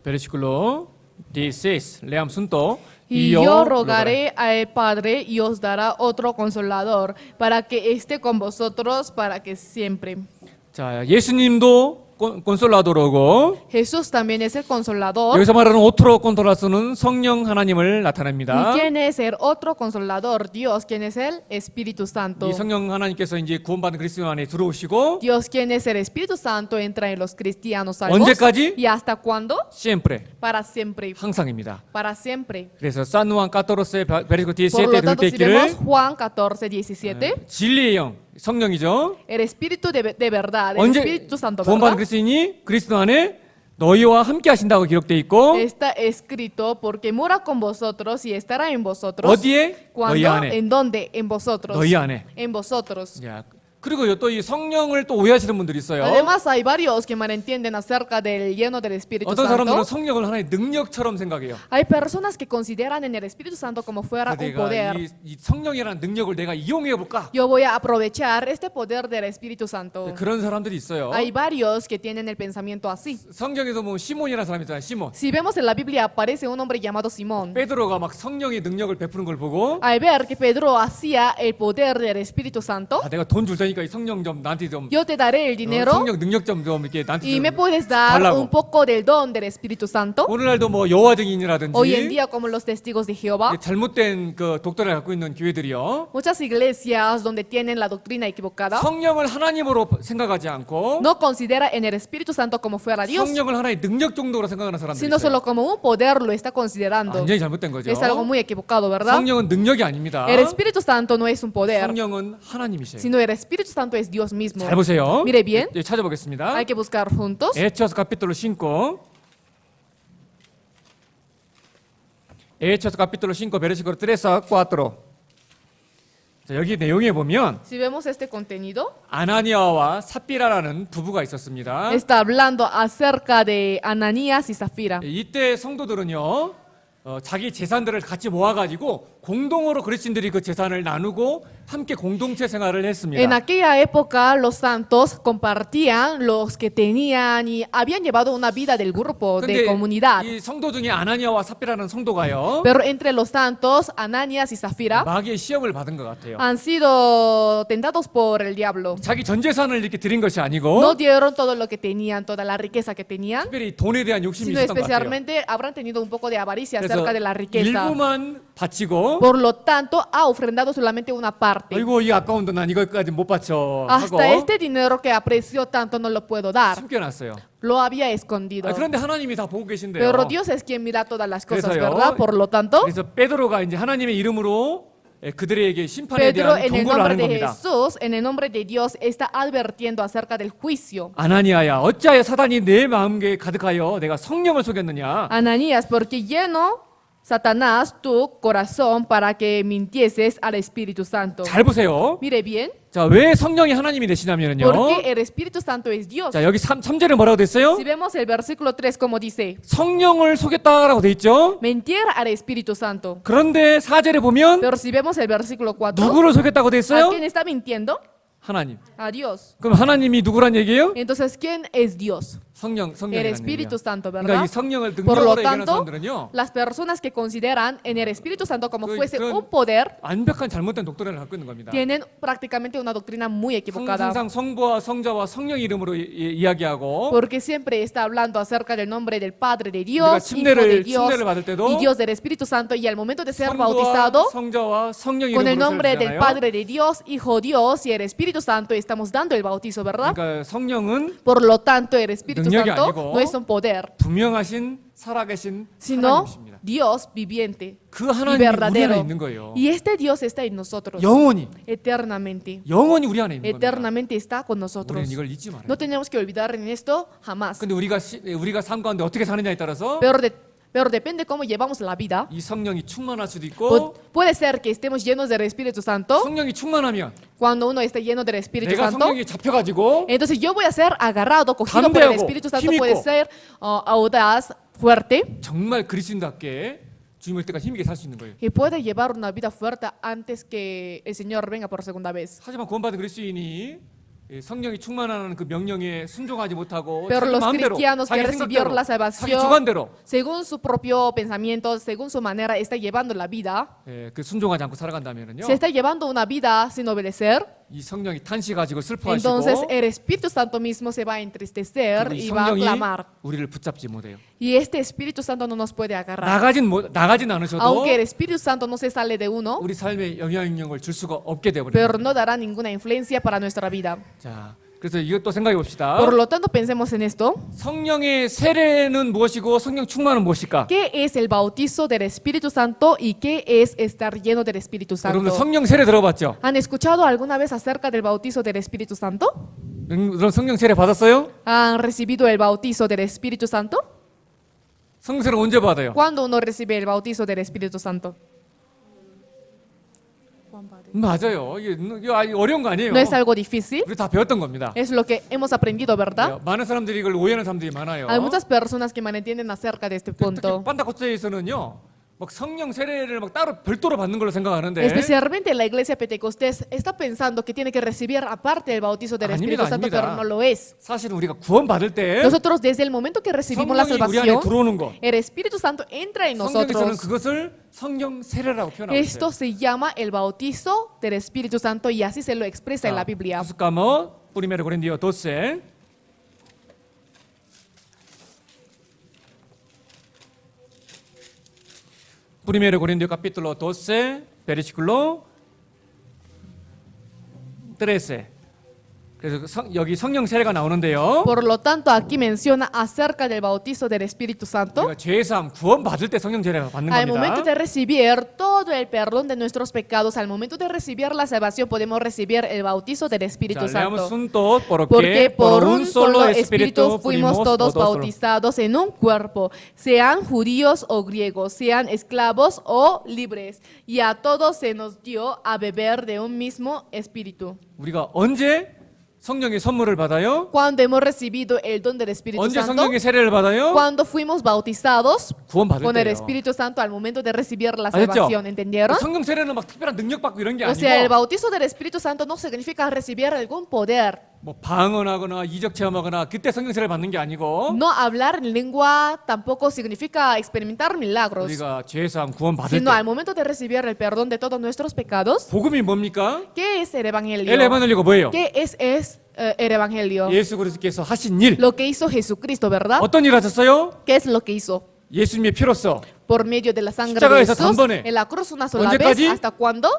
versículo 16. Leamos juntos. Y yo rogaré al Padre y os dará otro consolador para que esté con vosotros para que siempre. 자, 예수님도 콘솔라도로고 Jesús también es el consolador. 여기서 말하는 오트로 콘솔라스는 성령 하나님을 나타냅니다. ¿Y quién es el otro consolador? Dios, ¿quién es el Espíritu Santo? 이 성령 하나님께서 이제 구원받은 그리스도 안에 들어오시고 Dios, ¿quién es el Espíritu Santo? Entra en los cristianos salvos. 언제까지? ¿Y hasta cuándo? siempre Para siempre. 항상입니다. Para siempre. 그래서 산누안 까토로스의 베르시코 Por lo tanto, si 17때 vemos 있기를 Juan 14, 17, 진리의 영, 성령이죠. el Espíritu de verdad, el 언제 Espíritu Santo, 구원받은 ¿verdad? 그리스도인이 그리스도 안에 너희와 함께 하신다고 기록돼 있고 Está escrito porque mora con vosotros y estará en vosotros. 어디에? 너희 ¿Cuándo? 안에. ¿En dónde? En vosotros. 너희 안에. En vosotros. 야, 그리고 또 이 성령을 또 오해하시는 분들이 있어요. Además, hay varios que malentienden acerca del lleno del Espíritu 어떤 사람들은 Santo. 성령을 하나의 능력처럼 생각해요. Hay personas que consideran en el Espíritu Santo como fuera un 내가 poder. 이 성령이라는 능력을 내가 이용해 볼까? Yo voy a aprovechar este poder del Espíritu Santo. 그런 사람들이 있어요. Hay varios que tienen el pensamiento así. 성경에서 뭐 시몬이라는 사람이 있잖아요. 시몬. Si vemos en la Biblia aparece un hombre llamado Simón. 베드로가 막 성령의 능력을 베푸는 걸 보고 Al ver que Pedro hacía el poder del Espíritu Santo, 아, 내가 돈 줄 테니까 이 성령 좀 나한테 좀 yo te daré el dinero 성령 능력 좀 이렇게 나한테 y 좀 me puedes dar 달라고. un poco del don del Espíritu Santo. 오늘날도 뭐 여호와 증인이라든지 Hoy en día, como los testigos de Jehová, 잘못된 그 독도를 갖고 있는 교회들이요. muchas iglesias donde tienen la doctrina equivocada 성령을 하나님으로 생각하지 않고 no considera en el Espíritu Santo como fuera Dios, 성령을 하나의 능력 정도로 생각하는 사람들이 sino 있어요. solo como un poder lo está considerando. 완전히 잘못된 거죠. Es algo muy equivocado, ¿verdad? 성령은 능력이 아닙니다. El Espíritu Santo no es un poder, 성령은 하나님이세요. sino el Espíritu Santo es Dios mismo. 잘 보세요. Mire bien. 예, 찾아보겠습니다. Hay que buscar juntos. Hechos capítulo 5. Hechos capítulo 5 versículo 3 a 4. 자, 여기 내용에 보면 Si vemos este contenido, 아나니아와 삽비라라는 부부가 있었습니다. está hablando acerca de Ananías y Zafira. 이때 성도들은요, 자기 재산들을 같이 모아가지고 공동으로 그리스도인들이 그 재산을 나누고 함께 공동체 생활을 En 했습니다. aquella época los santos compartían los que tenían y habían llevado una vida del grupo, de 근데 comunidad. 이 성도 중에 아나니아와 삽비라는 성도가요, Pero entre los santos, Ananías y Zafira 마귀의 시험을 받은 것 같아요. han sido tentados por el diablo. 자기 전 재산을 이렇게 드린 것이 No 아니고 dieron todo lo que tenían, toda la riqueza que tenían, 특별히 돈에 대한 욕심이 sino 있었던 것 같아요. especialmente habrán tenido un poco de avaricia 그래서 acerca de la riqueza. 일부만 바치고 Por lo tanto, ha ofrendado solamente una parte. 아이고 이 아까운 돈 난 이거까지 못 바쳐 하고 Hasta este dinero que aprecio tanto no lo puedo dar. 숨겨놨어요. Lo había escondido. 그런데 하나님이 다 보고 계신데요. Pero Dios es quien mira todas las cosas, 그래서요. ¿verdad? Por lo tanto, 그래서 베드로가 이제 하나님의 이름으로 그들에게 심판에 Pedro 대한 en el 경고를 nombre 하는 de 겁니다. Jesús, en el nombre de Dios, está advirtiendo acerca del juicio. 아나니아야 어찌하여 사단이 내 마음에 가득하여 내가 성령을 속였느냐. Ananías, porque lleno Satanás tu corazón para que mintieses al Espíritu Santo. 잘 보세요. Mire bien, 자, 왜 성령이 하나님이 되시냐면요. porque el Espíritu Santo es Dios. 자, 여기 3절에 뭐라고 됐어요? Si vemos el versículo 3 como dice, 성령을 속였다라고 돼 있죠. mentir al Espíritu Santo. 그런데 4절에 보면 Pero si vemos el versículo 4, 누구를 속였다고 돼 ¿a 있어요? quién está mintiendo? 하나님. A Dios. 그럼 하나님이 누구란 얘기예요? Entonces, ¿quién es Dios? El 성령이라는 Espíritu 얘기예요. Santo, 그러니까 ¿verdad? 이 성령을 Por lo 능력으로 얘기하는 tanto, 사람들은요. las personas que consideran en el Espíritu Santo como 그- fuese 그런- un poder, 완벽한 잘못된 독도를 갖고 있는 겁니다. tienen prácticamente una doctrina muy equivocada. 항상 성부와 성자와 성령 이름으로 이야기하고 Porque siempre está hablando acerca del nombre del Padre de 우리가 Dios, Hijo de 침례를 Dios 받을 때도 y Dios del Espíritu Santo. Y al momento de ser 성부와 bautizado, 성자와 성령 con el 이름으로 nombre del 쓰잖아요. Padre de Dios, Hijo Dios y el Espíritu Santo, estamos dando el bautizo, ¿verdad? 그러니까 성령은 Por lo tanto, el Espíritu 능력이 Santo 아니고 no es un poder, 분명하신 살아계신 sino 하나님이십니다. Dios viviente 그 y 하나님이 우리 안에 verdadero. 있는 거예요. Y este Dios está en nosotros 영원히 eternamente. 영원히 우리 안에 있는 겁니다. Eternamente está con nosotros. 우리는 이걸 잊지 말아요. No tenemos que olvidar en esto jamás. 근데 우리가 삶 가운데 어떻게 사느냐에 따라서 Pero depende cómo llevamos la vida. 이 성령이 충만할 수도 있고 Puede ser que estemos llenos del Espíritu Santo. 성령이 충만하면 Cuando uno está lleno del Espíritu 내가 Santo, 성령이 잡혀가지고 entonces yo voy a ser agarrado, cogido por el 담대하고 Espíritu Santo. 힘있고. Puede ser audaz, fuerte, 정말 그리스도인답게 주님 올 때까지 힘있게 살 수 있는 거예요. y puede llevar una vida fuerte antes que el Señor venga por segunda vez. 하지만 구원받은 그리스도인이 성령이 충만하는 그 명령에 순종하지 못하고 Pero 자기 los 마음대로 cristianos que 자기 recibieron la 생각대로 자기 salvación, 주관대로 según su propio pensamiento, según su manera, está llevando la vida. 그 순종하지 않고 살아간다면요. Se está llevando una vida sin obedecer. 이 성령이 탄식하시고 슬퍼하시고 Entonces el Espíritu Santo mismo se va a entristecer 그리고 이 y va a 성령이 clamar. 우리를 붙잡지 못해요. Y este Espíritu Santo no nos puede agarrar. 나가진 않으셔도 Aunque el Espíritu Santo no se sale de uno, 우리 삶에 영향력을 줄 수가 없게 되어버려요. pero no dará ninguna influencia para nuestra vida. 자, 그래서 이것도 생각해 봅시다. Por lo tanto, pensemos en esto. 성령의 세례는 무엇이고 성령 충만은 무엇일까? ¿Qué es el bautizo del Espíritu Santo y qué es estar lleno del Espíritu 여러분들 Santo? 성령 세례 들어봤죠? ¿Han escuchado alguna vez acerca del bautizo del Espíritu Santo? 그런 성령 세례 받았어요? ¿Han recibido el bautizo del Espíritu Santo? 성령 세례 언제 받아요? ¿Cuándo uno recibe el bautizo del Espíritu Santo? 맞아요. 이게 어려운 거 아니에요. No es algo difícil, 우리 다 배웠던 겁니다. es lo que hemos aprendido, ¿verdad? 많은 사람들이 이걸 오해하는 사람들이 많아요. Hay muchas personas que malentienden acerca de este 특히 punto. 판타코스테에서는요, 막 성령 세례를 막 따로 별도로 받는 걸로 생각하는데 Especialmente la iglesia pentecostés está pensando que tiene que recibir aparte el bautizo del Espíritu 아닙니다, Santo, 아닙니다. pero no lo es. 사실은 우리가 구원 받을 때 Nosotros desde el momento que recibimos la 성령이 우리 안에 salvación, 들어오는 거, el Espíritu Santo entra en 성경에서는 nosotros. 그것을 성령 세례라고 표현하고 Esto 있어요. se llama el bautizo del Espíritu Santo y así se lo expresa en la Biblia. 부스카모 프리메로 고린디오 12. Primero Corintios capítulo 12, versículo 13. 그래서 여기 성령 세례가 나오는데요. Por lo tanto, aquí menciona acerca del bautizo del Espíritu Santo. 우리가 죄 사함 구원 받을 때 성령 세례를 받는 Al momento 겁니다. de recibir todo el perdón de nuestros pecados, al momento de recibir la salvación, podemos recibir el bautizo del Espíritu 자, leamos Santo. un tot Porque por un solo espíritu Espíritu fuimos todos bautizados en un cuerpo, sean judíos o griegos, sean esclavos o libres, y a todos se nos dio a beber de un mismo Espíritu. 우리가 언제 성령의 선물을 받아요? Cuando hemos recibido el don del Espíritu 언제 Santo, 성령의 세례를 받아요? cuando fuimos bautizados 구원 받을 con el 때요. Espíritu Santo al momento de recibir la 알겠죠? salvación, ¿entendieron? 성령 세례는 막 특별한 능력 받고 이런 게 O sea, el 아니고 bautizo del Espíritu Santo no significa recibir algún poder. 뭐 방언하거나 이적 체험하거나 그때 성령 세례를 받는 게 아니고 No hablar en lengua tampoco significa experimentar milagros, 우리가 죄 사함 구원 받을 sino 때 al momento de recibir el perdón de todos nuestros pecados. 복음이 뭡니까? ¿Qué es el Evangelio? 엘 에반헬리가 뭐예요? ¿Qué es el Evangelio? 예수 그리스도께서 하신 일. Lo que hizo Jesucristo, ¿verdad? 어떤 일 하셨어요? ¿Qué es lo que hizo? 예수님의 피로써 Por medio de la sangre de 십자가에서 Jesús, 단번에. en la cruz una sola 언제까지? vez, ¿hasta cuándo?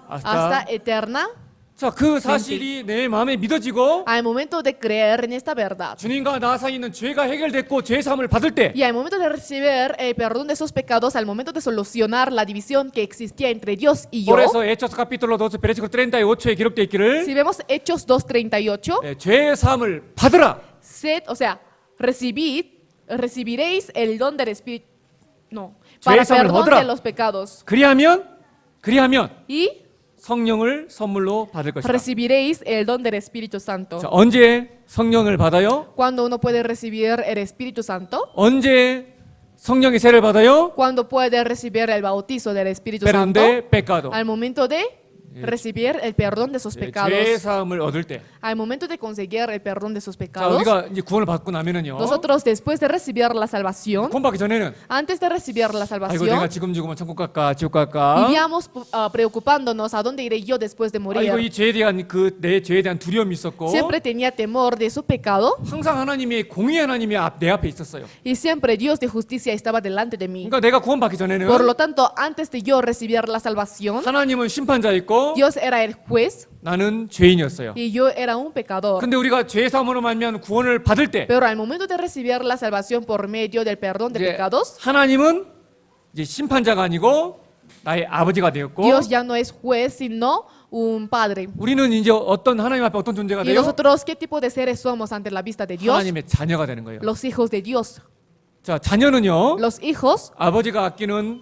Hasta 아스타. eterna. 자, 그 사실이 내 마음에 믿어지고 Al momento de creer en esta verdad 주님과 나 사이 있는 죄가 해결됐고 죄 사함을 받을 때 y al momento de recibir el perdón de sus pecados, al momento de solucionar la división que existía entre Dios y yo, 그래서 에초스 카피톨로 12 베르시클 38에 기록되어 있기를 si vemos Hechos 2:38, 죄 사함을 받으라. sed, o sea, recibiréis el don del Espíritu, no, para 죄사함을 perdón 얻으라. de los pecados 그리하면 y 성령을 선물로 받을 것이다. recibiréis el don del Espíritu Santo. 자, 언제 성령을 받아요? ¿Cuándo uno puede recibir el Espíritu Santo? 언제 성령의 세례를 받아요? ¿Cuándo puede recibir el bautizo del Espíritu Perdón Santo? de pecado. Al momento de recibir el perdón de sus pecados. 죄 사함을 얻을 때. Al momento de conseguir el perdón de sus 자, pecados, 우리가 이제 구원을 받고 나면은요. nosotros después de recibir la salvación, 구원받기 전에는 antes de recibir la 아이고 내가 salvación, 지금 죽으면 천국 갈까 지옥 갈까? vivíamos preocupándonos a dónde iré yo después de 아이고 morir. 이 죄에 대한 그 내 죄에 대한 두려움이 있었고 Siempre tenía temor de su pecado 항상 하나님의 공의 하나님이 내 앞에 있었어요. y siempre Dios de justicia estaba delante de mí. 그러니까 내가 구원받기 전에는 Por lo tanto, antes de yo recibir la salvación, 하나님은 심판자였고 Dios era el juez 나는 죄인이었어요. y yo era un pecador. 근데 우리가 죄 사함으로 말미암아 구원을 받을 때 Pero al momento de recibir la salvación por medio del perdón de 이제 pecados, 하나님은 이제 심판자가 아니고 나의 아버지가 되었고 Dios ya no es juez, sino un padre. 우리는 이제 어떤 하나님 앞에 어떤 존재가 ¿Y 돼요? nosotros qué tipo de seres somos ante la vista de Dios? 하나님의 자녀가 되는 거예요. Los hijos de Dios. 자, 자녀는요. Los hijos, 아버지가 아끼는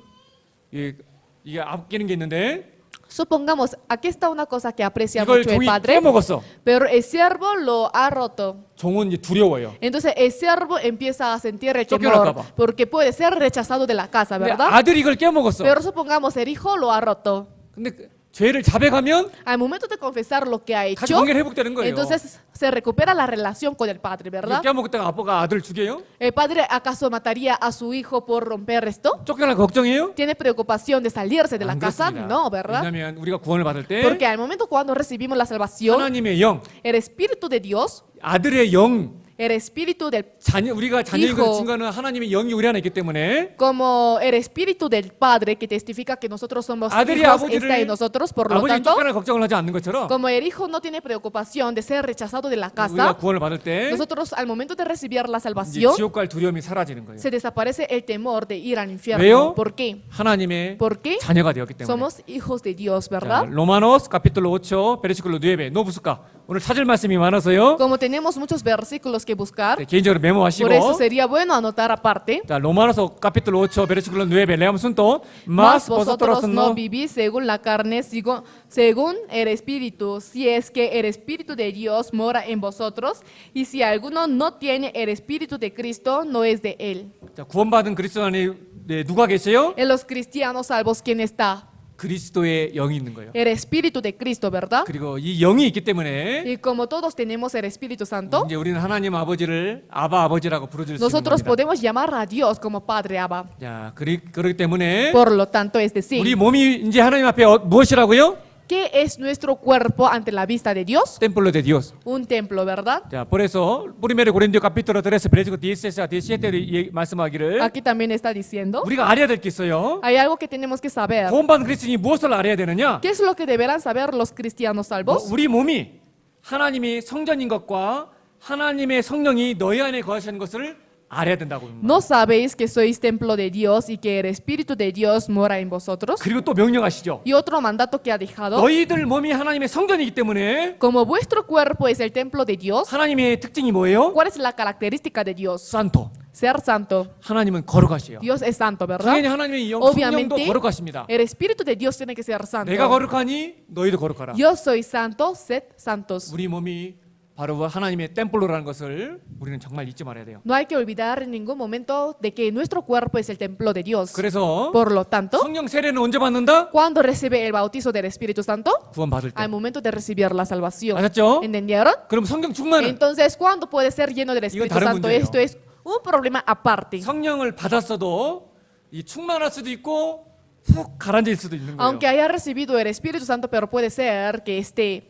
이게 아끼는 게 있는데 supongamos, aquí está una cosa que aprecia 이걸 mucho el 종이 padre, 깨먹었어. pero el siervo lo ha roto. 종은 이제 두려워요. Entonces el siervo empieza a sentir el 쫓겨날까 temor 봐. porque puede ser rechazado de la casa, 근데 ¿verdad? 아들이 이걸 깨먹었어. Pero supongamos el hijo lo ha roto. 근데 죄를 자백하면 Al momento de confesar lo que ha 같이 hecho, 관계를 회복되는 거예요. entonces se recupera la relación con el padre, 이거 ¿verdad? 깨먹었다가 아빠가 아들 죽여요? ¿El padre acaso mataría a su hijo por romper esto? 쫓겨날 걱정이에요? ¿Tiene preocupación de salirse de la 안 casa? 그렇습니다. No, ¿verdad? 왜냐하면 우리가 구원을 받을 때 Porque al momento cuando recibimos la salvación, 하나님의 영, el Espíritu de Dios, 아들의 영, el espíritu del 우리가 자녀인 Hijo. 것 증거는 하나님의 영이 우리 안에 있기 때문에 como el espíritu del Padre que testifica que nosotros somos 아들이 hijos 아버지를 está en nosotros, por lo 아버지 tanto, 쫓겨날 걱정을 하지 않는 것처럼 como el hijo no tiene preocupación de ser rechazado de la 우리가 casa, 구원을 받을 때 nosotros al momento de recibir la 이제 salvación 지옥 갈 두려움이 사라지는 거예요. se desaparece el temor de ir al infierno. 왜요? ¿Por qué? 하나님의 Porque 자녀가 되었기 때문에. somos hijos de Dios, 자, ¿verdad? 로마노스 카피톨로 5초 베르시클로 9 노부스카 오늘 찾을 말씀이 많아서요. Como tenemos muchos versículos que buscar, 네, 개인적으로 메모하시고 por eso sería bueno anotar aparte. 자, 로마노스 카피톨로 5 베르시클로 9 레암 순도 Mas más vosotros vosotros no no vivís según la carne, según el Espíritu, si es que el Espíritu de Dios mora en vosotros, y si alguno no tiene el Espíritu de Cristo, no es de él. 자, 구원받은 그리스도 안에 네, 누가 계세요? En los cristianos salvos, ¿quién está? 그리스도의 영이 있는 거예요. El Espíritu de Cristo, ¿verdad? 그리고 이 영이 있기 때문에 Y como todos tenemos el Espíritu Santo, 이제 우리는 하나님 아버지를 아바 아버지라고 부르줄 수 있는 nosotros 겁니다. podemos llamar a Dios como Padre Abba. 자, 그렇기 때문에 Por lo tanto, es 우리 decir, 몸이 이제 하나님 앞에 무엇이라고요? ¿qué es nuestro cuerpo ante la vista de Dios? 템플로 데 디오스. Un templo, ¿verdad? 자, 그래서 프리메르 고린도 카피톨로 3 베레시코 17 말씀하기를 Aquí también está diciendo, 우리가 알아야 될 게 있어요. hay algo que tenemos que saber. 구원받은 그리스도인이 무엇을 알아야 되느냐? ¿Qué es lo que deberán saber los cristianos salvos? 우리 몸이 하나님이 성전인 것과 하나님의 성령이 너희 안에 거하시는 것을 알아야 된다고. ¿No sabéis que sois templo de Dios y que el Espíritu de Dios mora en vosotros? 그리고 또 명령하시죠. Y otro mandato que ha dejado, 너희들 몸이 하나님의 성전이기 때문에 como vuestro cuerpo es el templo de Dios, 하나님의 특징이 뭐예요? ¿cuál es la característica de Dios? 산토. Ser santo. 하나님은 거룩하시요. Dios es santo, ¿verdad? 당연히 하나님의 영 성령도 Obviamente, 거룩하십니다. el Espíritu de Dios tiene que ser santo. 내가 거룩하니 너희도 거룩하라. Yo soy santo, sed santos. 우리 몸이 바로 하나님의 템플로라는 것을 우리는 정말 잊지 말아야 돼요. No hay que olvidar en ningún momento de que nuestro cuerpo es el templo de Dios. 그래서 Por lo tanto, 성령 세례는 언제 받는다? ¿cuándo recibe el bautizo del Espíritu Santo? 구원 받을 때. Al momento de recibir la salvación. 아셨죠? ¿Entendieron? 그럼 성령 충만은 Entonces, ¿cuándo puede ser lleno del Espíritu 다른 Santo? 문제예요. Esto es un problema aparte. 성령을 받았어도 이 충만할 수도 있고 푹 가라앉을 수도 있는 거예요. Aunque haya recibido el Espíritu Santo, pero puede ser que esté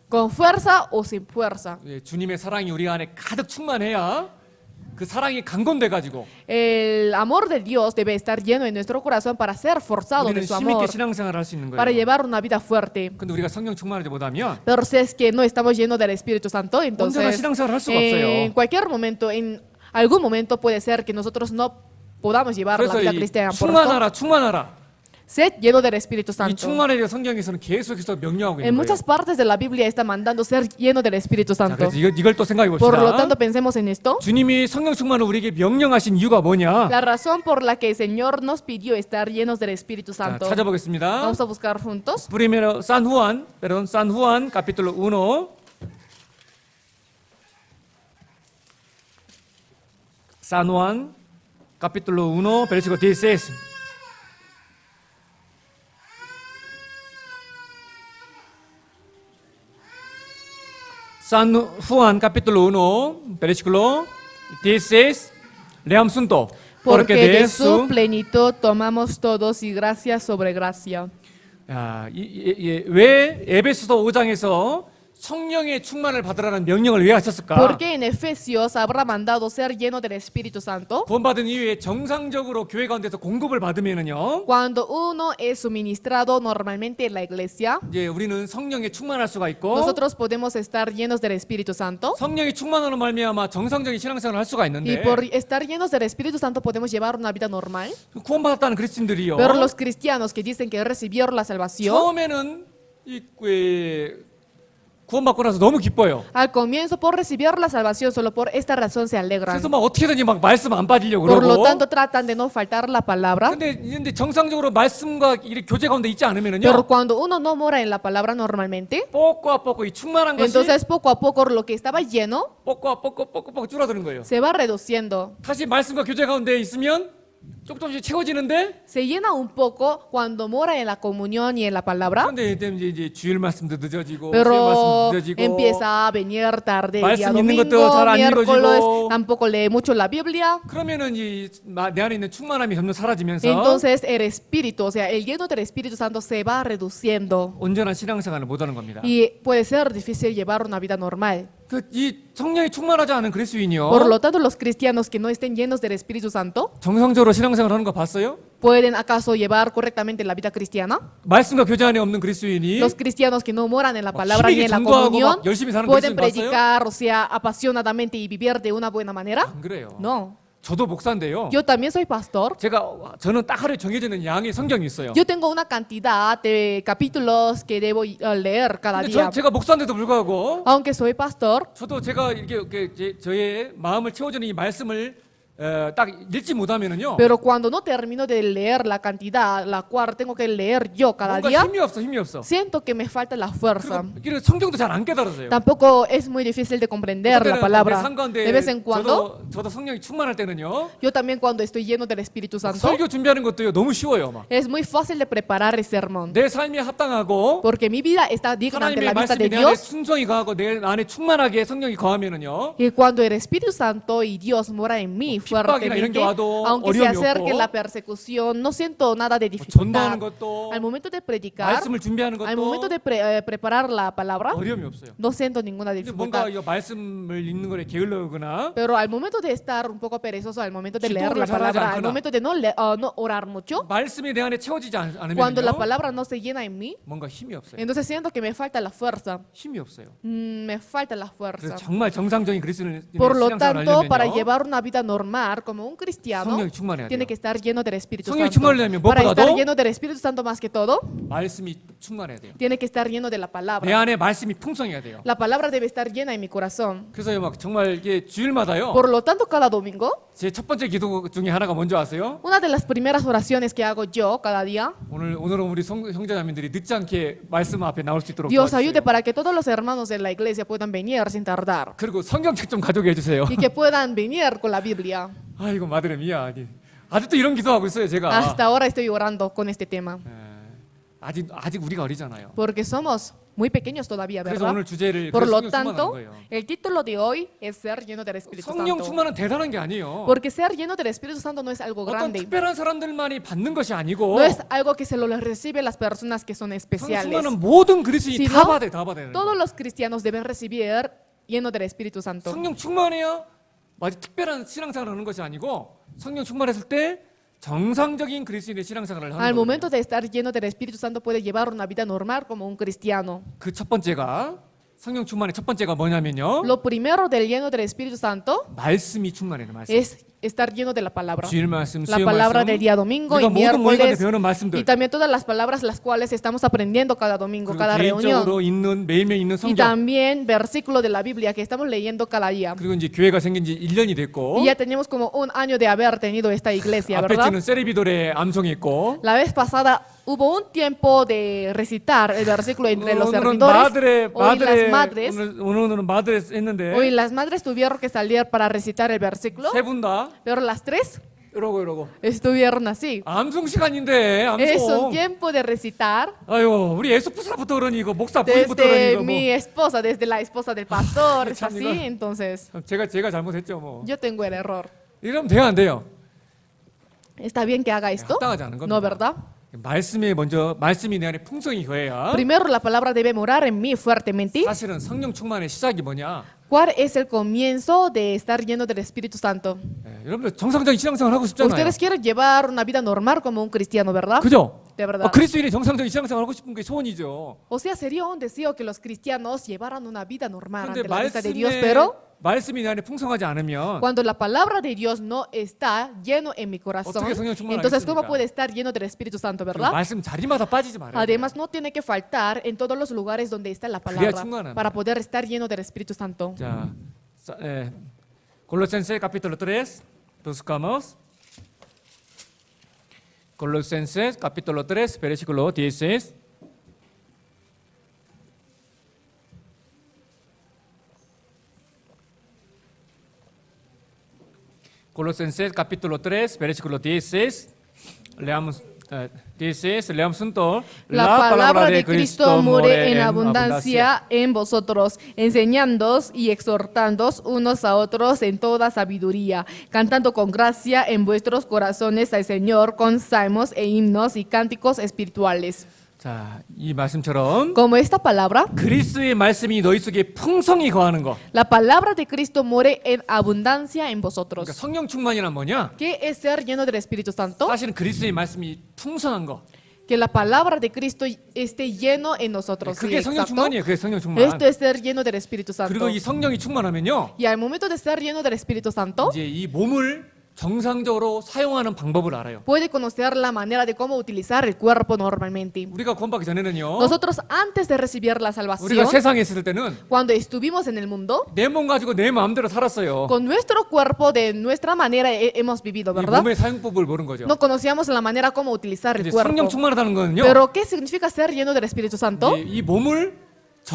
con fuerza o sin fuerza. 예, 주님의 사랑이 우리 안에 가득 충만해야 그 사랑이 강건돼 가지고 El amor de Dios debe estar lleno en nuestro corazón para ser forzado de 우리는 su 힘있게 amor, 신앙생활을 할 수 있는 para 거예요. llevar una vida fuerte. 근데 우리가 성령 충만하지 못하면 Pero si es que no estamos llenos del Espíritu Santo, 언제나 entonces 신앙생활을 할 수가 en 없어요. cualquier momento, en algún momento puede ser que nosotros no podamos llevar la 그래서 vida 이 cristiana. Por esto, 충만하라. sed lleno del Espíritu 이 Santo. 충만에 대해 성경에서는 계속해서 명령하고 En 있는 muchas 거예요. partes de la Biblia está mandando ser lleno del Espíritu 자, Santo. 그래서 이걸 또 생각해 Por lo 봅시다. tanto, pensemos en esto. 주님이 성령 충만을 우리에게 명령하신 이유가 뭐냐? La razón por la que el Señor nos pidió estar llenos del Espíritu 자, Santo. 찾아보겠습니다. Vamos a buscar juntos. Primero San Juan, perdón, San Juan capítulo 1. San Juan capítulo 1, versículo 16. San Juan capítulo 1, versículo 16. Leamos juntos. Porque de su plenitud tomamos todos y gracia sobre gracia. 야, 왜 에베소서 5장에서 성령의 충만을 받으라는 명령을 왜 하셨을까? Porque en Efesios habrá mandado ser lleno del Espíritu Santo. 구원받은 이후에 정상적으로 교회 가운데서 공급을 받으면은요, Cuando uno es suministrado normalmente en la iglesia, 이제 우리는 성령에 충만할 수가 있고, nosotros podemos estar llenos del Espíritu Santo. 성령이 충만하는 말미암아 정상적인 신앙생활을 할 수가 Y 있는데, por estar llenos del Espíritu Santo podemos llevar una vida normal. 구원받았다는 그리스도인들이요, Pero los cristianos que dicen que recibieron la salvación, 처음에는 구원받고 나서 너무 기뻐요. al comienzo por recibir la salvación, solo por esta razón se alegran. 그래서 막 어떻게든지 막 말씀 안 빠지려고 Por lo 그러고. tanto tratan de no faltar la palabra. 근데 정상적으로 말씀과 이 교제 가운데 있지 않으면은요, Pero cuando uno no mora en la palabra normalmente, 뽀꼬 이 충만한 것이 entonces poco a poco lo que estaba lleno 뽀꼬 줄어드는 거예요. se va reduciendo. 다시 말씀과 교제 가운데 있으면 조금씩 채워지는데 se llena un poco cuando mora en la comunión y en la palabra, 그런데 이제 주일 말씀도 늦어지고 수요 pero 말씀도 늦어지고 empieza a venir tarde el día 말씀 읽는 것도 domingo, 잘안 miércoles, 읽어지고. tampoco lee mucho la Biblia. 그러면은 내 안에 있는 충만함이 점점 사라지면서 Entonces el espíritu, o sea, el lleno del Espíritu Santo se va reduciendo 온전한 신앙생활을 못 하는 겁니다. y puede ser difícil llevar una vida normal. 이 성령이 충만하지 않은 그리스도인이요. Por lo tanto, los cristianos que no estén llenos del Espíritu Santo, 정상적으로 신앙생활 하는 거 봤어요? ¿pueden acaso llevar correctamente la vida cristiana? 말씀과 교제 안에 없는 그리스도인이 Los cristianos que no moran en la palabra 힘있게 y en la 전도하고 comunión 막 열심히 사는 pueden 그리스도인 봤어요? predicar, o sea, apasionadamente y vivir de una buena manera. 안 그래요. No. 저도 목사인데요. Yo también soy pastor. 저는 딱 하루에 정해지는 양의 성경이 있어요. Yo tengo una cantidad de capítulos que debo leer cada 근데 día. 제가 목사인데도 불구하고 Aunque soy pastor, 저도 제가 이렇게 저의 마음을 채워주는 이 말씀을 딱 읽지 못하면은요. pero cuando no termino de leer la cantidad, la cual tengo que leer yo cada 뭔가 día, 힘이 없어. siento que me falta la fuerza. 그리고 성경도 잘 안 깨달아져요. Tampoco es muy difícil de comprender la palabra. De vez en cuando, 저도 성령이 충만할 때는요. yo también cuando estoy lleno del Espíritu Santo, 설교 준비하는 것도요 너무 쉬워요. 막. es muy fácil de preparar el sermón. 내 삶에 합당하고 Porque mi vida está digna ante 하나님의 la vista 말씀이 de 내 안에 Dios. 순종이 가고 내 안에 충만하게 성령이 거하면은요. Y cuando el Espíritu Santo y Dios mora en mí 핍박이나 이런 게 fuertemente, 와도 aunque se 어려움이 acerque 없고, la persecución, no siento nada de 전도하는 dificultad. 것도 Al momento de predicar, 말씀을 준비하는 al momento 것도 de preparar la palabra, 어려움이 없어요. no siento ninguna 근데 뭔가 dificultad. 이 말씀을 읽는 거에 게을러거나 Pero al momento de estar un poco perezoso, al momento de leer 기도를 la 잘하지 palabra, al 않거나, momento de no orar mucho, 말씀이 내 안에 채워지지 cuando la 않으면요 palabra no se llena en mí, 뭔가 힘이 없어요. entonces siento que me falta la fuerza. 힘이 없어요. Me falta la 그래서 fuerza. 정말 정상적인 그리스도인의 Por lo 신앙생활을 tanto, para 하려면요 llevar una vida normal como un cristiano, 성령이 충만해야 tiene 돼요. que estar lleno del Espíritu 성령이 Santo. 충만하려면 Para estar 무엇보다도 lleno del Espíritu Santo más que todo, 말씀이 충만해야 돼요. tiene que estar lleno de la 내 palabra. 안에 말씀이 풍성해야 돼요. La palabra debe estar llena en mi corazón. 그래서 막 정말 이게 주일마다요. Por lo tanto, cada domingo, 제 첫 번째 기도 중에 하나가 뭔지 아세요? una de las primeras oraciones que hago yo cada día, 오늘은 우리 형제자매들이 늦지 않게 말씀 앞에 나올 수 있도록 Dios ayude 도와주세요. para que todos los hermanos de la iglesia puedan venir sin tardar 그리고 성경책 좀 가져오게 해주세요. y que puedan venir con la Biblia. 아이고 마드레미야. 아직도 이런 기도하고 있어요 제가. Hasta ahora estoy orando con este tema, 아직 우리가 어리잖아요. porque somos muy pequeños todavía, 그래서 ¿verdad? 오늘 주제를 Por 그래서 lo 성령 충만하는 tanto, 거예요. el título de hoy es ser lleno del Espíritu 성령 Santo. 충만은 대단한 게 아니에요. Porque ser lleno del Espíritu Santo no es algo 어떤 grande. 특별한 사람들만이 받는 것이 아니고 No es algo que se lo reciben las personas que son 성령 especiales. 충만은 모든 그리스도인이 sino 다 받아야 되는 Todos 거예요. los cristianos deben recibir lleno del Espíritu Santo. 성령 충만해야 마치 특별한 신앙생활을 하는 것이 아니고 성령 충만했을 때 정상적인 그리스도인의 신앙생활을 Al 하는 momento 거예요. de estar lleno del Espíritu Santo puede llevar una vida normal como un cristiano. 그 첫 번째가 성령 충만의 첫 번째가 뭐냐면요. Lo primero del lleno del Espíritu Santo 말씀이 충만해요. 말씀. es estar lleno de la palabra. 주일 말씀, La 수요 palabra 말씀. del día domingo y 우리가 모든 모임관에 miércoles 배우는 말씀들. y también todas las palabras las cuales estamos aprendiendo cada domingo, 그리고 cada reunión. 개인적으로 읽는 매일매일 읽는 Y 성경. también versículo de la Biblia que estamos leyendo cada día. 그리고 이제 교회가 생긴 지 1년이 됐고 Y ya tenemos como un año de haber tenido esta iglesia, 앞에 ¿verdad? 치는 세레비돌의 암송했고 La vez pasada hubo un tiempo de recitar el versículo entre los 오늘은 servidores. Hoy las madres, 오늘은 마드레 했는데 hoy las madres tuvieron que salir para recitar el versículo, 세 분 다 pero las tres 이러고 estuvieron así. 암송 시간인데 Es un 암송. tiempo de recitar 아유 우리 에스프사부터 그러니 이거 목사 부인부터 그러니 desde 이거 뭐 mi esposa, desde la esposa del pastor, es 참 así. 이거- Entonces, 제가 잘못했죠 뭐. yo tengo el error. 이러면 돼요 안 돼요? ¿Está bien que haga esto? 합당하지 않은 겁니다. No, ¿verdad? 말씀이 내 안에 풍성히 거해야 Primero la palabra debe morar en mí fuertemente. 사실은 성령 충만의 시작이 뭐냐? ¿Cuál es el comienzo de estar lleno del Espíritu Santo? 여러분들 정상적인 신앙생활 하고 싶잖아요. Ustedes quieren llevar una vida normal como un cristiano, ¿verdad? 그죠? De verdad. 그리스도인이 정상적인 신앙생활 하고 싶은 게 소원이죠. O sea, sería un deseo que los cristianos llevaran una vida normal 그런데 ante la vista de Dios, pero 말씀이 내 안에 풍성하지 않으면 cuando la palabra de Dios no está lleno en mi corazón, 어떻게 성령 충만을 entonces ¿cómo 하겠습니까? puede estar lleno del Espíritu Santo, 그 verdad? 말씀 자리마다 빠지지 말아요. Además, no tiene que faltar en todos los lugares donde está la 그래야 palabra 충만합니다. para poder estar lleno del Espíritu Santo. 자, Colosenses capítulo 3, buscamos. Colosenses capítulo 3, versículo 16. Colosenses capítulo 3, versículo 16. Leamos 16, leamos juntos. La palabra de Cristo more en abundancia en vosotros, enseñándoos y exhortándoos unos a otros en toda sabiduría, cantando con gracia en vuestros corazones al Señor con salmos e himnos y cánticos espirituales. 자, 이 말씀처럼 Como esta palabra, 그리스도의 말씀이 너희 속에 풍성히 거하는 거. la palabra de Cristo more en abundancia en vosotros. 그러니까 성령 충만이란 뭐냐? ¿Qué es ser lleno del Espíritu Santo? 사실은 그리스도의 말씀이 풍성한 거. Que la palabra de Cristo esté lleno en nosotros. Sí, 그게 성령 exacto. 충만이에요. 그게 성령 충만. Esto es ser lleno del Espíritu Santo. 그리고 이 성령이 충만하면요. Y al momento de ser lleno del Espíritu Santo, 이제 이 몸을 정상적으로 사용하는 방법을 알아요. puede conocer la manera de cómo utilizar el cuerpo normalmente. 우리가 구원받기 전에는요. Nosotros antes de recibir la 우리가 salvación, 세상에 있을 때는 cuando estuvimos en el mundo, 내 몸 가지고 내 마음대로 살았어요. con nuestro cuerpo de nuestra manera hemos vivido, 이 ¿verdad? 몸의 사용법을 모르는 거죠. No conocíamos la manera cómo utilizar el 이제 cuerpo. 성령 충만하다는 거는요. Pero ¿qué significa ser lleno del Espíritu Santo? 이 몸을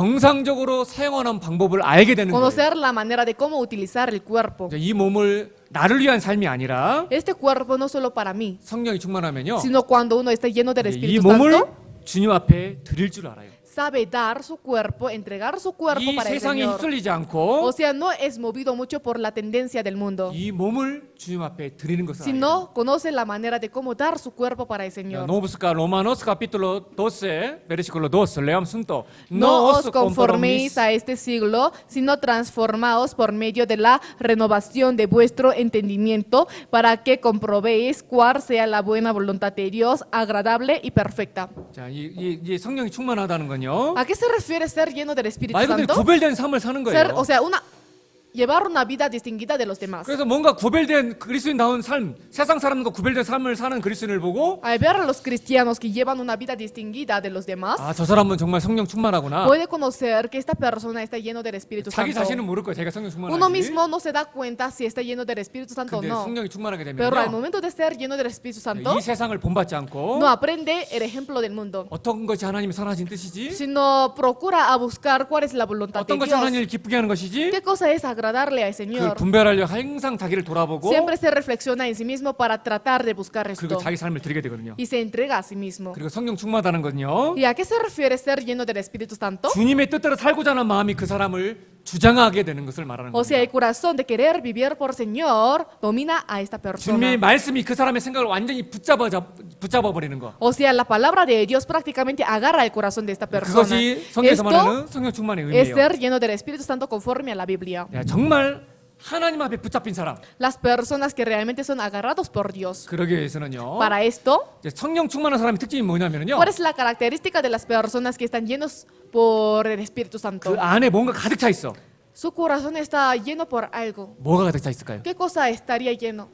정상적으로 사용하는 방법을 알게 되는 거예요. Conocer la manera de cómo utilizar el cuerpo. 이제 이 몸을 나를 위한 삶이 아니라 Este cuerpo no solo para mí, 성령이 충만하면요. sino cuando uno está lleno del 이제 이 Espíritu 몸을 Santo, 주님 앞에 드릴 줄 알아요. sabe dar su cuerpo, entregar su cuerpo 이 para el 세상에 Señor. 휩쓸리지 O 않고 sea, no es movido mucho por la tendencia del mundo, 이 몸을 주님 앞에 드리는 것을 알아요. sino conoce la manera de cómo dar su cuerpo para el Señor. No busca Romanos capítulo 12, versículo 2. Leamos juntos. No os conforméis a este siglo, sino transformaos por medio de la renovación de vuestro entendimiento, para que comprobéis cuál sea la buena voluntad de Dios, agradable y perfecta. 자, 이 성령이 충만하다는 건요. ¿A qué se refiere ser lleno del Espíritu 말 그대로 Santo? 구별된 삶을 사는 Ser, 거예요. o sea, llevar una vida distinguida de los demás. 그래서 뭔가 구별된 그리스도인다운 삶, 세상 사람과 구별된 삶을 사는 그리스도인을 보고 Al ver a los cristianos que llevan una vida distinguida de los demás, 아, 저 사람은 정말 성령 충만하구나. puede conocer que esta persona está lleno del Espíritu 자기 Santo. 자신은 모를 거예요. 자기가 성령 Uno 충만한지. mismo no se da cuenta si está lleno del Espíritu Santo o 근데 no. 성령이 충만하게 Pero al 되면요. momento de ser lleno del Espíritu Santo, 이 세상을 본받지 않고 no aprende el ejemplo del mundo, 어떤 것이 하나님의 선하신 뜻이지? sino procura a buscar cuál es la voluntad de 어떤 것이 Dios. 하나님을 기쁘게 하는 것이지? ¿Qué cosa es agradarle al 그 Señor? 분별하려 항상 자기를 돌아보고 Siempre se reflexiona en sí mismo para tratar de buscar 그리고 esto 자기 삶을 드리게 되거든요. y se entrega a sí mismo. 그리고 성령 충만하다는 건요. ¿Y a qué se refiere ser lleno del Espíritu Santo? 주님의 뜻대로 살고자 하는 마음이 그 사람을 주장하게 되는 것을 말하는 O sea, 겁니다. el corazón de querer vivir por Señor domina a esta 주님의 persona. 말씀이 그 사람의 생각을 완전히 붙잡아 버리는 거. O sea, la palabra de Dios prácticamente agarra el corazón de esta persona. 그것이 성경에서 Esto 말하는 성령 충만의 es 의미예요. ser lleno del Espíritu Santo conforme a la Biblia. 야, 정말 하나님 앞에 붙잡힌 사람. Las personas que realmente son agarrados por Dios. 그러기 위해서는요. Para esto, 이제 성령 충만한 사람의 특징이 뭐냐면요. ¿cuál es la característica de las personas que están llenos por el Espíritu Santo? 그 안에 뭔가 가득 차 있어. Su corazón está lleno por algo. 뭐가 가득 차 있을까요? ¿Qué cosa estaría lleno?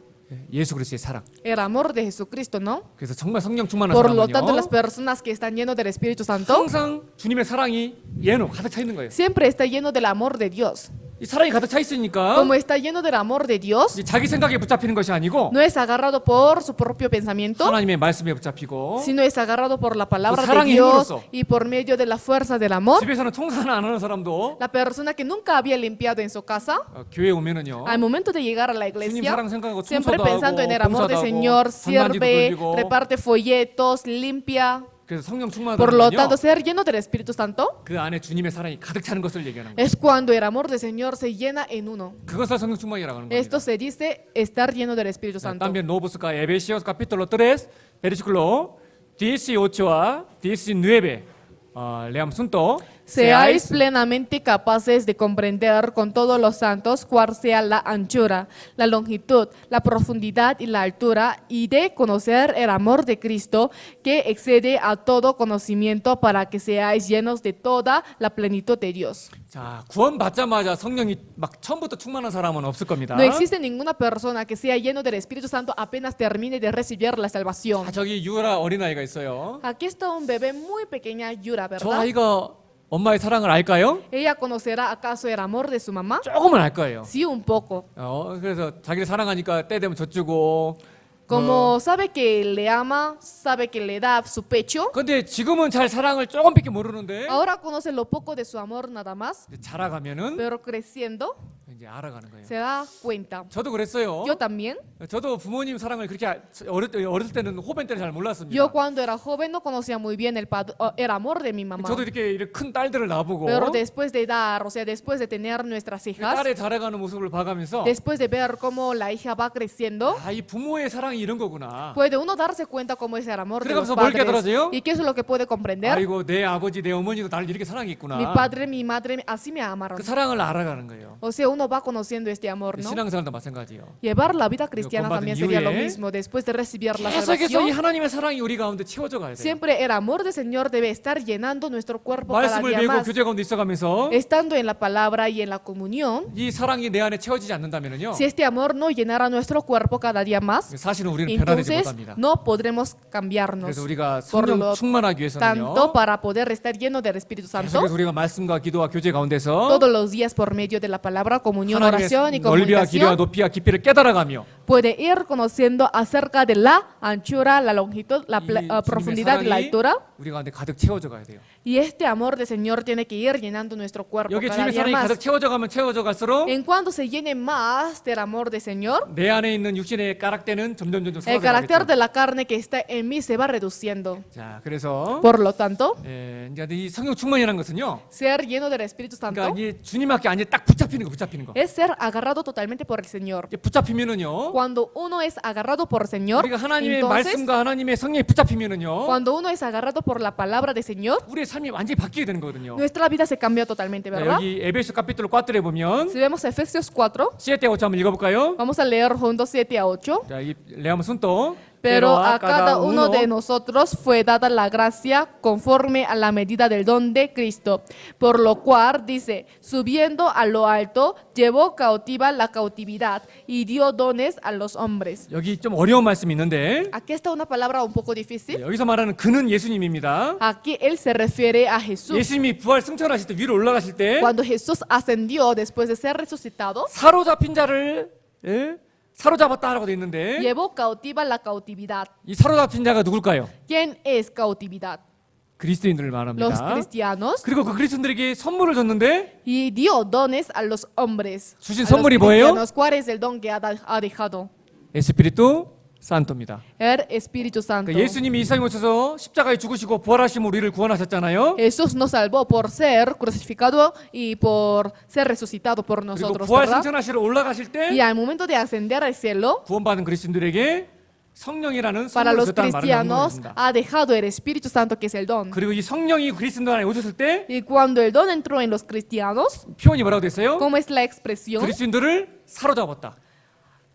예수 그리스도의 사랑. El amor de Jesucristo, ¿no? 그래서 정말 성령 충만한 Por lo tanto, las 사람은요. personas que están llenos del Espíritu Santo 항상 주님의 사랑이 얘는 가득 차 있는 거예요. siempre está lleno del amor de Dios. 이 사랑이 가득 차 있으니까 Como está lleno del amor de Dios, 이제 자기 생각에 붙잡히는 것이 아니고 no es agarrado por su propio pensamiento, 하나님의 말씀에 붙잡히고 sino es agarrado por la palabra 그 de 사랑의 Dios 힘으로써. y por medio de la fuerza del amor. 집에서는 청소는 안 하는 사람도 La persona que nunca había limpiado en su casa, 교회 오면은요. al momento de llegar a la 주님 iglesia, 사랑 생각하고 siempre 청소도 pensando 하고 en el amor del 봉사도 Señor, 하고 전단지도 sirve, 돌리고 reparte folletos, limpia. 그래서 성령 Por lo 충만하다는요. tanto, ser lleno del Espíritu Santo 그 안에 주님의 사랑이 가득 차는 것을 얘기하는 거예요. es cuando el amor del Señor se llena en uno. 그것을 성령 충만이라고 하는 Esto 겁니다. se dice estar lleno del Espíritu Santo. También no busca Efesios capítulo 3 versículo 18와 19. Leamos juntos. Seáis plenamente capaces de comprender con todos los santos cuál sea la anchura, la longitud, la profundidad y la altura, y de conocer el amor de Cristo que excede a todo conocimiento, para que seáis llenos de toda la plenitud de Dios. 자, 구원받자마자 성령이 막 처음부터 충만한 사람은 없을 겁니다. No existe ninguna persona que sea lleno del Espíritu Santo apenas termine de recibir la salvación. 아, 저기 유라 어린아이가 있어요. Aquí está un bebé muy pequeña, Yura, 저 ¿verdad? 아이가 엄마의 사랑을 알까요? ¿Ella conocerá acaso el amor de su mamá? 조금은 알 거예요. Sí, un poco. 그래서 자기를 사랑하니까 때 되면 젖주고. Como sabe que le ama, sabe que le da su pecho. 근데 지금은 잘 사랑을 조금밖에 모르는데 Ahora conoce lo poco de su amor nada más, 자라가면은 pero creciendo 이제 알아가는 거예요. se da cuenta. 저도 그랬어요. Yo también. 저도 부모님 사랑을 그렇게 어렸을 때는 호벤 때는 잘 몰랐습니다. Yo cuando era joven no conocía muy bien el amor de mi mamá. 저도 이렇게 큰 딸들을 낳아보고 Pero después de dar, o sea, después de tener nuestras hijas, 딸의 자라가는 모습을 봐가면서 después de ver cómo la hija va creciendo, 이 부모의 사랑이 이런 거구나. puede uno darse cuenta cómo es el amor de los 그러면서 뭘 padres. 깨달아져요? ¿Y qué es lo que puede comprender? 아이고 내 아버지 내 어머니도 나를 이렇게 사랑했구나. Mi padre, mi madre, así me amaron. 그 사랑을 알아가는 거예요. O sea, uno va conociendo este amor, ¿no? 신앙생활도 마찬가지예요. Llevar la vida cristiana comparten también sería lo 이후에 mismo. Después de recibir la 계속해서 이 salvación, 하나님의 사랑이 우리 가운데 채워져 가야 돼요. siempre el amor del Señor debe estar llenando nuestro cuerpo cada 말씀을 día 배우고 más. 교제 가운데 있어가면서 Estando en la palabra y en la comunión, 이 사랑이 내 안에 채워지지 않는다면요, si este amor no llenara nuestro cuerpo cada día más, 사실은 우리는 변화되지 entonces 못합니다. no podremos cambiarnos. 그래서 우리가 Por 성령 lo 충만하기 위해서는요, tanto, para poder estar lleno del Espíritu Santo, 계속해서 우리가 말씀과 기도와 교제 가운데서 todos los días por medio de la palabra, comunión, oración y 하나님의 넓이와 길이와 comunicación, 높이와 깊이를 깨달아가며 puede ir conociendo acerca de la anchura, la longitud, la 이 profundidad y la 주님의 altura. 사랑이 우리 가운데 가득 채워져 가야 돼요. Y este amor del Señor tiene que ir llenando nuestro cuerpo 여기 cada 주님의 día 사랑이 가득 más. 채워져 가면 채워져 갈수록 En cuanto se llene más del amor del Señor, 내 안에 있는 육신의 까락대는 점점 el 사라져 carácter 가겠죠. de la carne que está en mí se va reduciendo. 자, 그래서 Por lo tanto, 이제 이 성령 충만이라는 것은요, ser lleno del Espíritu Santo 그러니까 이 주님밖에 아니 딱 붙잡히는 거. es ser agarrado totalmente por el Señor. 이게 붙잡히면은요, Cuando uno es agarrado por el Señor, 우리가 하나님의 entonces, 말씀과 하나님의 성령에 붙잡히면은요, cuando uno es agarrado por la palabra del Señor, 우리의 삶이 완전히 바뀌게 되는 거거든요. nuestra vida se cambia totalmente, 자, ¿verdad? 여기 에베소 카피톨 4에 보면 Si vemos Efesios 4, 7대 8 한번 읽어볼까요? vamos a leer juntos 7 a 8. 자, leamos juntos. Pero a cada uno de nosotros fue dada la gracia conforme a la medida del don de Cristo. Por lo cual, dice, subiendo a lo alto, llevó cautiva la cautividad y dio dones a los hombres. 여기 좀 어려운 말씀이 있는데, Aquí está una palabra un poco difícil. 여기서 말하는 그는 예수님입니다. Aquí él se refiere a Jesús. 예수님이 부활 승천하실 때 위로 올라가실 때 Cuando Jesús ascendió después de ser resucitado, 사로잡힌 자를 사로잡았다라고 돼 있는데, llevó cautiva la cautividad. 이 사로잡힌 자가 누굴까요? ¿Quién es cautividad? 그리스도인들을 Los 말합니다. cristianos. 그리고 그 그리스도인들에게 선물을 줬는데 Y dio dones a los hombres. 주신 A los 선물이 뭐예요? cristianos. ¿Cuál es el don que ha dejado? 에스피리투 산토입니다. El Espíritu Santo. 그러니까 예수님이 이 세상에 오셔서 십자가에 죽으시고 부활하심으로 우리를 구원하셨잖아요. Jesús nos salvó por ser crucificado y por ser resucitado por 그리고 nosotros, 부활 ¿verdad? 승천하시러 올라가실 Y 때 al momento de ascender al cielo, 구원받은 그리스도인들에게 성령이라는 para 선물을 los 줬다는 말을 cristianos 남깁니다. ha dejado el Espíritu Santo, que es el don. 그리고 이 성령이 그리스도 안에 오셨을 때 Y cuando el don entró en los cristianos, 표현이 뭐라고 됐어요? ¿cómo es la expresión? 그리스도인들을 사로잡았다.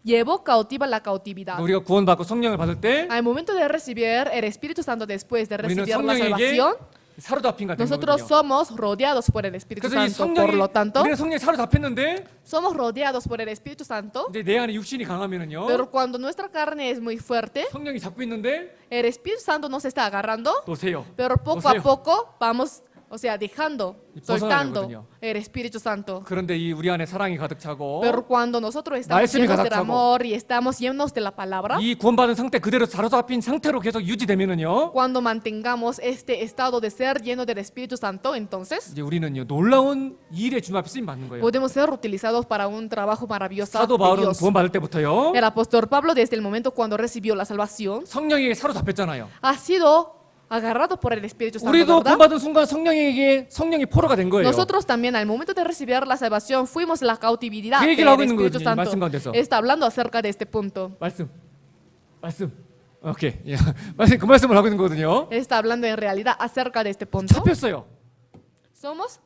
Llevó cautiva la cautividad. 우리가 구원받고 성령을 받을 때 Al momento de recibir el Espíritu Santo después de 우리는 recibir la 성령에게 salvación, 사로잡힌가 된 nosotros 거거든요. somos rodeados por el Espíritu 그래서 이 Santo. Por 성령이 lo tanto, 우리는 성령에 사로잡혔는데 somos rodeados por el Espíritu Santo. 이제 내 안에 육신이 강하면은요, Pero cuando nuestra carne es muy fuerte, 성령이 잡고 있는데 el Espíritu Santo nos está agarrando, 놓으세요. pero poco 놓으세요. a poco vamos, o sea, dejando, Y 벗어나거든요. soltando el Espíritu Santo. 그런데 이 우리 안에 사랑이 가득 차고 Pero cuando nosotros estamos 말씀이 llenos 가득 del 차고 amor y estamos llenos de la palabra, 이 구원받은 상태 그대로 사로잡힌 상태로 계속 유지되면은요, cuando mantengamos este estado de ser lleno del Espíritu Santo, entonces 이제 우리는요 놀라운 일에 주님 앞에 쓰임 받는 거예요. podemos ser utilizados para un trabajo maravilloso 사도 de 바울은 Dios. 구원받을 때부터요 El apóstol Pablo, desde el momento cuando recibió la salvación, 성령에게 사로잡혔잖아요. ha sido agarrado por el Espíritu Santo, 우리도 ¿verdad? 구원받은 순간 성령이 포로가 된 거예요. Nosotros también al momento de recibir la salvación fuimos la cautividad 그 del 얘기를 하고 있는 Espíritu 거거든요, 이 Santo. 말씀 가운데서. Está hablando acerca de este punto. 말씀. 오케이. 야, 그 말씀을 하고 있는 거거든요. Está hablando en realidad acerca de este punto. 잡혔어요. Somos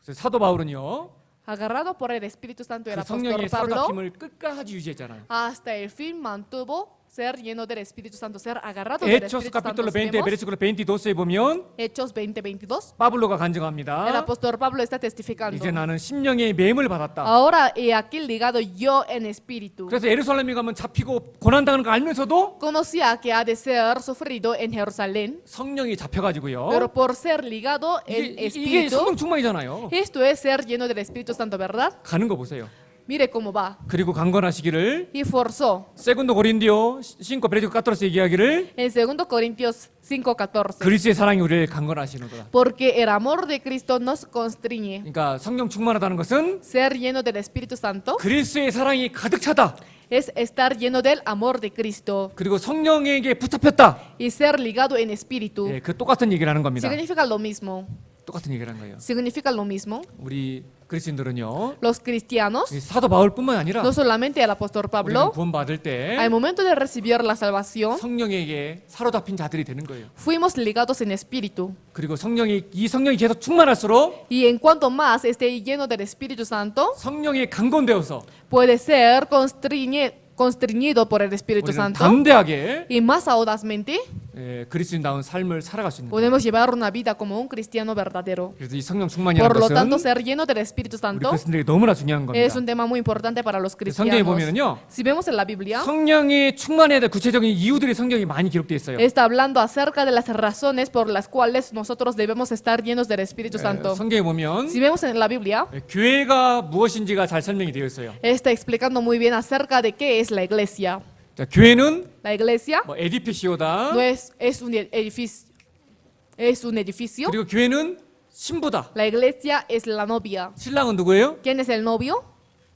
그래서 사도 바울은요, agarrados por el Espíritu Santo. El 그 apóstol 성령의 Pablo 사로잡힘을 끝까지 유지했잖아요. hasta el fin mantuvo ser lleno del Espíritu Santo, ser agarrado del 에초스 Espíritu Santo. 카피톨로 Si 20 vemos 베르시클로 22에 보면 Hechos 20:22. 파블로가 El 간증합니다. apóstol Pablo está testificando. 이제 나는 심령의 매임을 받았다. Ahora he aquí ligado yo en espíritu. 그래서 예루살렘에 가면 잡히고 고난당하는 거 알면서도 Conocía que ha de ser sufrido en Jerusalén, 성령이 잡혀가지고요. pero por ser ligado en 이게 espíritu, 성령 충만이잖아요. esto es ser lleno del Espíritu Santo, ¿verdad? 가는 거 보세요. Mire cómo va. 그리고 강건하시기를 Y forzó. 세군도 고린디오 5 베레디오 까토로스 얘기하기를 En 2 Corintios 5:14. 그리스도의 사랑이 우리를 강건하시노도다. Porque el amor de Cristo nos constriñe. 그러니까 성령 충만하다는 것은 Ser lleno del Espíritu Santo 그리스도의 사랑이 가득 차다. es estar lleno del amor de Cristo 그리고 성령에게 붙잡혔다. y ser ligado en espíritu. 예, 그 똑같은 얘기를 하는 겁니다. Significa lo mismo. 똑같은 얘기를 하는 거예요. Significa lo mismo. 우리 그리스도인들은요. Los cristianos, 이 사도 바울뿐만 아니라 no solamente el apóstol 우리는 Pablo, 구원받을 때 al momento de recibir la salvación, 성령에게 사로잡힌 자들이 되는 거예요. fuimos ligados en espíritu. 그리고 이 성령이 계속 충만할수록 Y en cuanto más esté lleno del Espíritu Santo, 성령이 강건되어서 puede ser constriñido por el Espíritu 우리는 Santo 담대하게 y más audazmente 그리스도인다운 삶을 살아갈 수 있는 거예요. podemos llevar una vida como un cristiano verdadero. 그래서 이 성령 충만이라는 Por lo 것은 tanto, ser lleno del Espíritu 우리 Santo 그리스도인들에게 너무나 중요한 겁니다. es un tema muy importante para los 성경에 cristianos. 보면은요. Si vemos en la Biblia, 성령이 충만해야 될 구체적인 이유들이 성경에 많이 기록되어 있어요. está hablando acerca de las razones por las cuales nosotros debemos estar llenos del Espíritu Santo. 성경에 보면 Si vemos en la Biblia, 교회가 무엇인지가 잘 설명이 되어 있어요. está explicando muy bien acerca de qué es la iglesia. 자, 교회는 La iglesia 뭐 에디피시오다. no es un edificio, es un edificio. 그리고 교회는 신부다. La iglesia es la novia. 신랑은 누구예요? ¿Quién es el novio?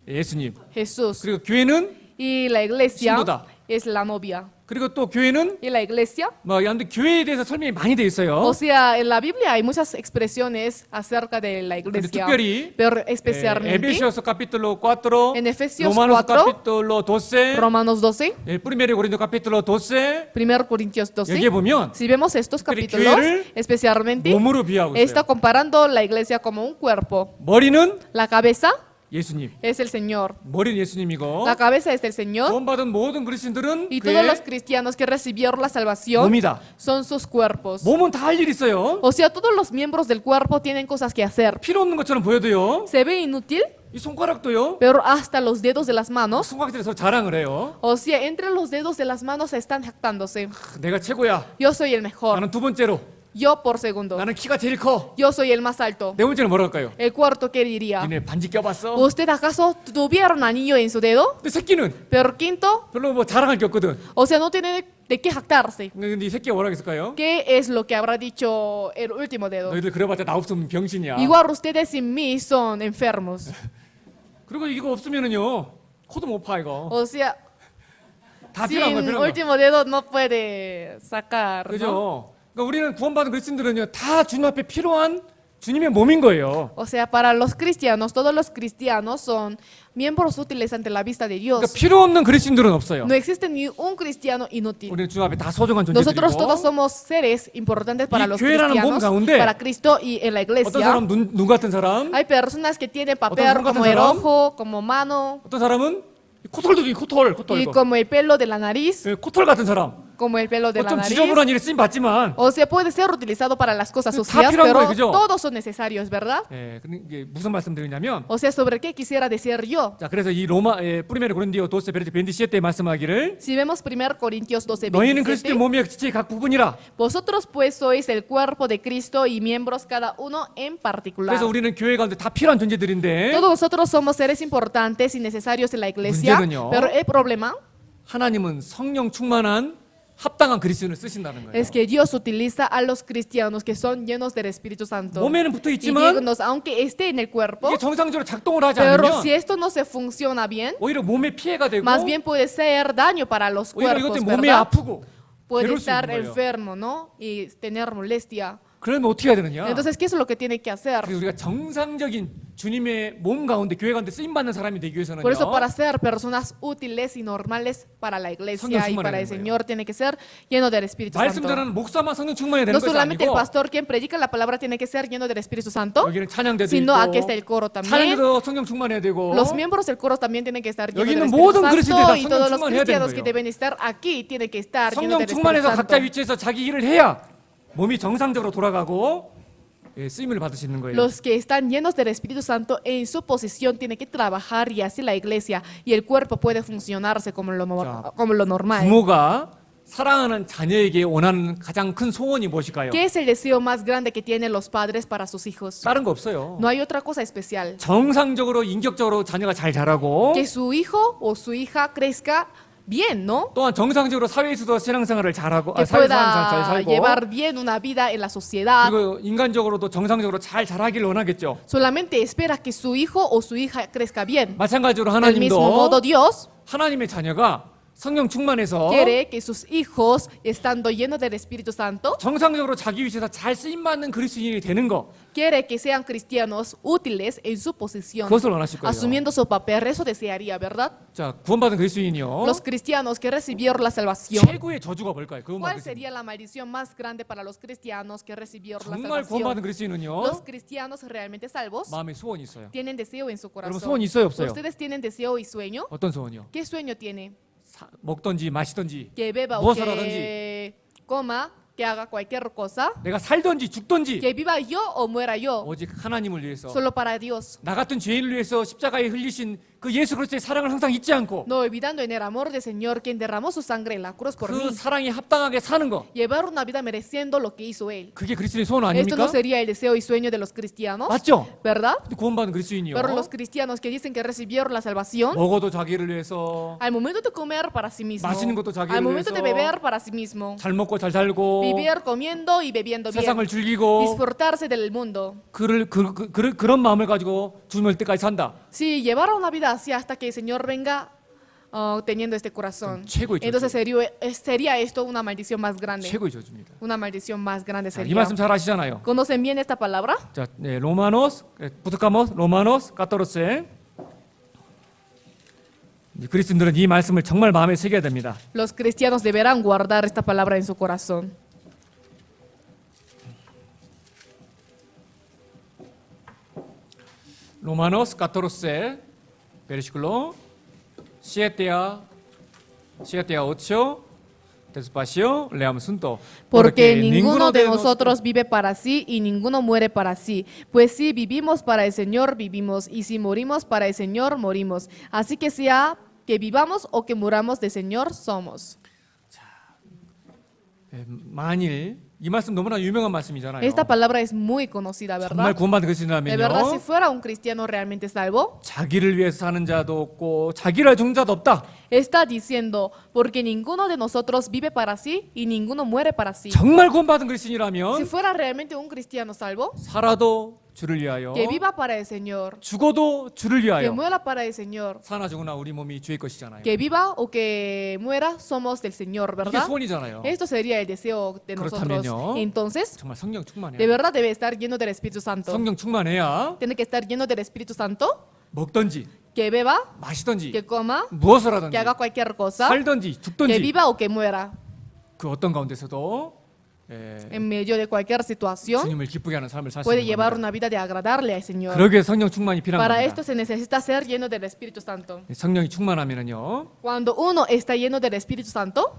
예수님. Jesús. 그리고 교회는 Y la iglesia 신부다. es la novia. 그리고 또 교회는 Y la iglesia, 뭐 아무튼 교회에 대해서 설명이 많이 되어 있어요. o sea, en la Biblia hay muchas expresiones acerca de la iglesia, 특별히 pero especialmente 에베소서 capítulo 4, En Efesios 로마노서 4, capítulo 12, Romanos 12, 프리메리 고린도 capítulo 12 1 Corintios 12. 여기에 보면 Si vemos estos 특별히 capítulos, 교회를 especialmente 몸으로 비하고 está 있어요. comparando la iglesia como un cuerpo. 머리는 La cabeza 예수님. es el Señor. 머리는 예수님이고 La cabeza es el Señor. 구원받은 모든 그리스도인들은 Y todos los 그의 cristianos que recibieron la salvación 몸이다. son sus cuerpos. 몸은 다 할 일 있어요. O sea, todos los miembros del cuerpo tienen cosas que hacer. 필요 없는 것처럼 보여도요. Se ve inútil, 이 손가락도요. pero hasta los dedos de las manos, 손가락들이 서로 자랑을 해요. o sea, entre los dedos de las manos están jactándose. 내가 최고야. Yo soy el mejor. 나는 두 번째로. Yo por segundo. 나는 키가 제일 커. Yo soy el más alto. 네 번째는 뭐라 할까요? El cuarto, ¿qué diría? 니네 반지 껴봤어? ¿Usted acaso tuvieron anillo en su dedo? 근데 새끼는 Pero quinto, 별로 뭐 자랑할 게 없거든. o sea, no tiene de qué jactarse. 근데 이 새끼가 뭐라 했을까요? ¿Qué es lo que habrá dicho el último dedo? 너희들 그래봤자 나 없으면 병신이야. Igual ustedes sin mí son enfermos. 그리고 이거 없으면은요 코도 못 파 이거. O sea, 다 필요한 거야 sin 필요한 거. último dedo no puede sacar, ¿no? 그죠? 그러니까 우리는 구원받은 그리스도인들은요 다 주님 앞에 필요한 주님의 몸인 거예요. O sea, para los cristianos, todos los cristianos son miembros útiles ante la vista de 그러니까 Dios. 필요 없는 그리스도인들은 없어요. No existe ni un cristiano inútil. 우리는 주님 앞에 다 소중한 Nosotros todos 존재들이고 somos seres importantes para 이 los 교회라는 몸 cristianos, 가운데 para Cristo y en la 어떤 iglesia. 사람 눈 같은 사람, Hay personas que tienen papel ¿Otro como 같은 el 사람? ojo, como mano 어떤 사람은 코털도 이 코털 y 이거. como el pelo de la nariz, 예, 코털 같은 사람. como el pelo de la 좀 nariz. 지저분한 일에 쓰임 받지만 O sea, puede ser utilizado para las cosas 다 sucias, 필요한 pero 거예요, 그죠? todos son necesarios, ¿verdad? 예, 근데 이게 무슨 말씀드리냐면 O sea, ¿sobre qué quisiera decir yo? 자 그래서 이 프리메르 고린디오 도스 베르티 벤디시에 때 말씀하기를 Si vemos 1 Corintios 12, 너희는 그리스도의 27, 몸이여 지체의 각 부분이라. vosotros pues sois el cuerpo de Cristo y miembros cada uno en particular. 그래서 우리는 교회 가운데 다 필요한 존재들인데 Todos nosotros somos seres importantes y necesarios en la iglesia, 문제는요. pero el problema 하나님은 성령 충만한 합당한 그리스도인을 쓰신다는 거예요. es que Dios utiliza a los cristianos que son llenos del Espíritu Santo. 몸에는 붙어 Y 있지만 díganos, aunque esté en el cuerpo, 이게 정상적으로 작동을 하지 pero 않으면 si esto no se funciona bien, 오히려 몸에 피해가 되고 más bien puede ser daño para los 오히려 이것 cuerpos, 때문에 몸이 ¿verdad? 아프고 Puede 괴로울 수 estar 있는 거예요. enfermo, ¿no? Y tener molestia. 그러면 어떻게 해야 되느냐? Entonces, ¿qué es lo que tiene que hacer? 그래서 우리가 정상적인 주님의 몸 가운데 교회 가운데 쓰임 받는 사람이 되기 위해서는요. Por eso, para ser personas útiles y normales para la iglesia y 성령 para el 충만해야 되는 Señor, tiene que ser lleno del Espíritu 말씀 Santo. 전하는 목사만 성령 충만해야 되는 No 것이 solamente el 아니고 pastor quien predica la palabra tiene que ser lleno del Espíritu Santo, 여기는 찬양대도 sino 있고 aquí está el coro también. 찬양대도 성령 충만해야 되고 Los miembros del coro también tienen que estar llenos 여기 del 있는 Espíritu 모든 그리스도인들이 다 Santo y 성령 todos los 충만해야 되는 cristianos que 거예요. deben estar aquí tienen que estar llenos 성령 del Espíritu 충만해서 각자 Santo. 위치에서 자기 일을 해야 몸이 정상적으로 돌아가고 쓰임을 받을 수 있는 거예요. Los que están llenos del Espíritu Santo en su posición tienen que trabajar y así la iglesia y el cuerpo puede funcionarse como lo normal. 부모가 사랑하는 자녀에게 원하는 가장 큰 소원이 무엇일까요? ¿Qué es el deseo más grande que tienen los padres para sus hijos? 다른 거 없어요. No hay otra cosa especial. 정상적으로 인격적으로 자녀가 잘 자라고 Que su hijo o su hija crezca bien, ¿no? 또한 정상적으로 사회에서도 신앙생활을 잘하고 Que 사회생활 잘 pueda 살고 llevar bien una vida en la sociedad. 그리고 인간적으로도 정상적으로 잘 자라길 원하겠죠. Solamente espera que su hijo o su hija crezca bien. 마찬가지로 Del mismo modo, 하나님도 Dios 하나님의 자녀가 성령 충만해서 quiere que sus hijos, estando llenos del Espíritu Santo, 정상적으로 자기 위치에서 잘 쓰임받는 그리스도인이 되는 거 quiere que sean cristianos útiles en su posición, 그것을 원하실 거예요. asumiendo su papel. Eso desearía, ¿verdad? 자, 구원받은 그리스도인이요. Los cristianos que recibieron la salvación. 최고의 저주가 뭘까요? ¿Cuál 구원받은 그리스도인. sería la maldición más grande para los cristianos que recibieron la 정말 구원받은 salvación? 그리스도인은요. Los cristianos realmente salvos 마음에 소원이 있어요. tienen deseo en su 여러분 corazón. 소원 있어요, 없어요? ¿Ustedes tienen deseo y sueño? 어떤 소원이요? ¿Qué sueño tiene? 먹던지 마시던지 Que beba o 무엇을 que coma, que haga cualquier cosa, 내가 살던지 죽던지 que viva yo o muera yo, 오직 하나님을 위해서 solo para Dios. 나 같은 죄인을 위해서 십자가에 흘리신 그 예수 그리스도의 사랑을 항상 잊지 않고 No olvidando en el amor del Señor quien derramó su sangre en la cruz por 그 mí. 사랑에 합당하게 사는 거 Llevar una vida mereciendo lo que hizo Él. 그게 그리스도의 소원 Esto no 아닙니까? sería el deseo y sueño de los cristianos, 맞죠? ¿verdad? 근데 구원받은 그리스도인이요. Pero los cristianos que dicen que recibieron la salvación, 먹어도 자기를 위해서 al momento de comer para sí mismo, 마시는 것도 자기를 al momento de 위해서, beber para sí mismo, 잘 먹고 잘 살고 vivir comiendo y bebiendo bien, 세상을 즐기고 disfrutarse del mundo. 그런 마음을 가지고 주님을 때까지 산다. Si llevar una vida así hasta que el Señor venga teniendo este corazón, 최고의 entonces 저주. sería esto una maldición más grande. 최고의 저주입니다. Una maldición más grande 자, 이 sería. 말씀 잘 아시잖아요. ¿Conocen bien esta palabra? 자, 네, 로마노스, 부트카모스, 로마노스, 까토로스. 그리스도인들은 이 말씀을 정말 마음에 새겨야 됩니다. Los cristianos deberán guardar esta palabra en su corazón. 로마노스, 까토로스, 베르시클로, 시에테아 8, despacio, leamos juntos. Porque ninguno de nosotros vive para sí y ninguno muere para sí. Pues si vivimos para el Señor, vivimos. Y si morimos para el Señor, morimos. Así que sea que vivamos o que muramos, del Señor somos. 만일 이 말씀 너무나 유명한 말씀이잖아요. Esta palabra es muy conocida, 정말 ¿verdad? 구원받은 De verdad, si 그리스도인이라면요. fuera un cristiano realmente salvo, 자기를 위해서 사는 자도 없고 자기를 준 자도 없다. está diciendo, porque ninguno de nosotros vive para sí y ninguno muere para sí. 정말 구원받은 Si 그리스도인이라면 fuera realmente un cristiano salvo, 살아도 주를 위하여 que viva para el Señor, 죽어도 주를 que 위하여 muera para el Señor, 사나 죽으나 우리 몸이 주의 것이잖아요. que viva o que muera, somos del Señor, 이게 ¿verdad? 소원이잖아요. Esto sería el deseo de nosotros. 그렇다면요. Entonces, 정말 성령 de 충만해야 verdad debe estar lleno del Espíritu Santo. 성령 충만해야 Tiene que estar lleno del Espíritu Santo, 먹던지 que beba, 마시던지 que coma, 무엇을 que 하든지 haga cualquier cosa, 살던지 que 죽던지 viva o que muera. 그 어떤 가운데서도 En medio de cualquier situación, 주님을 기쁘게 하는 삶을 살 수 puede 있는 llevar 겁니다. una vida de agradarle al Señor. 그러기 위해 성령 충만이 필요한 Para 겁니다. esto se necesita ser lleno del Espíritu Santo. 성령이 충만하면은요 Cuando uno está lleno del Espíritu Santo,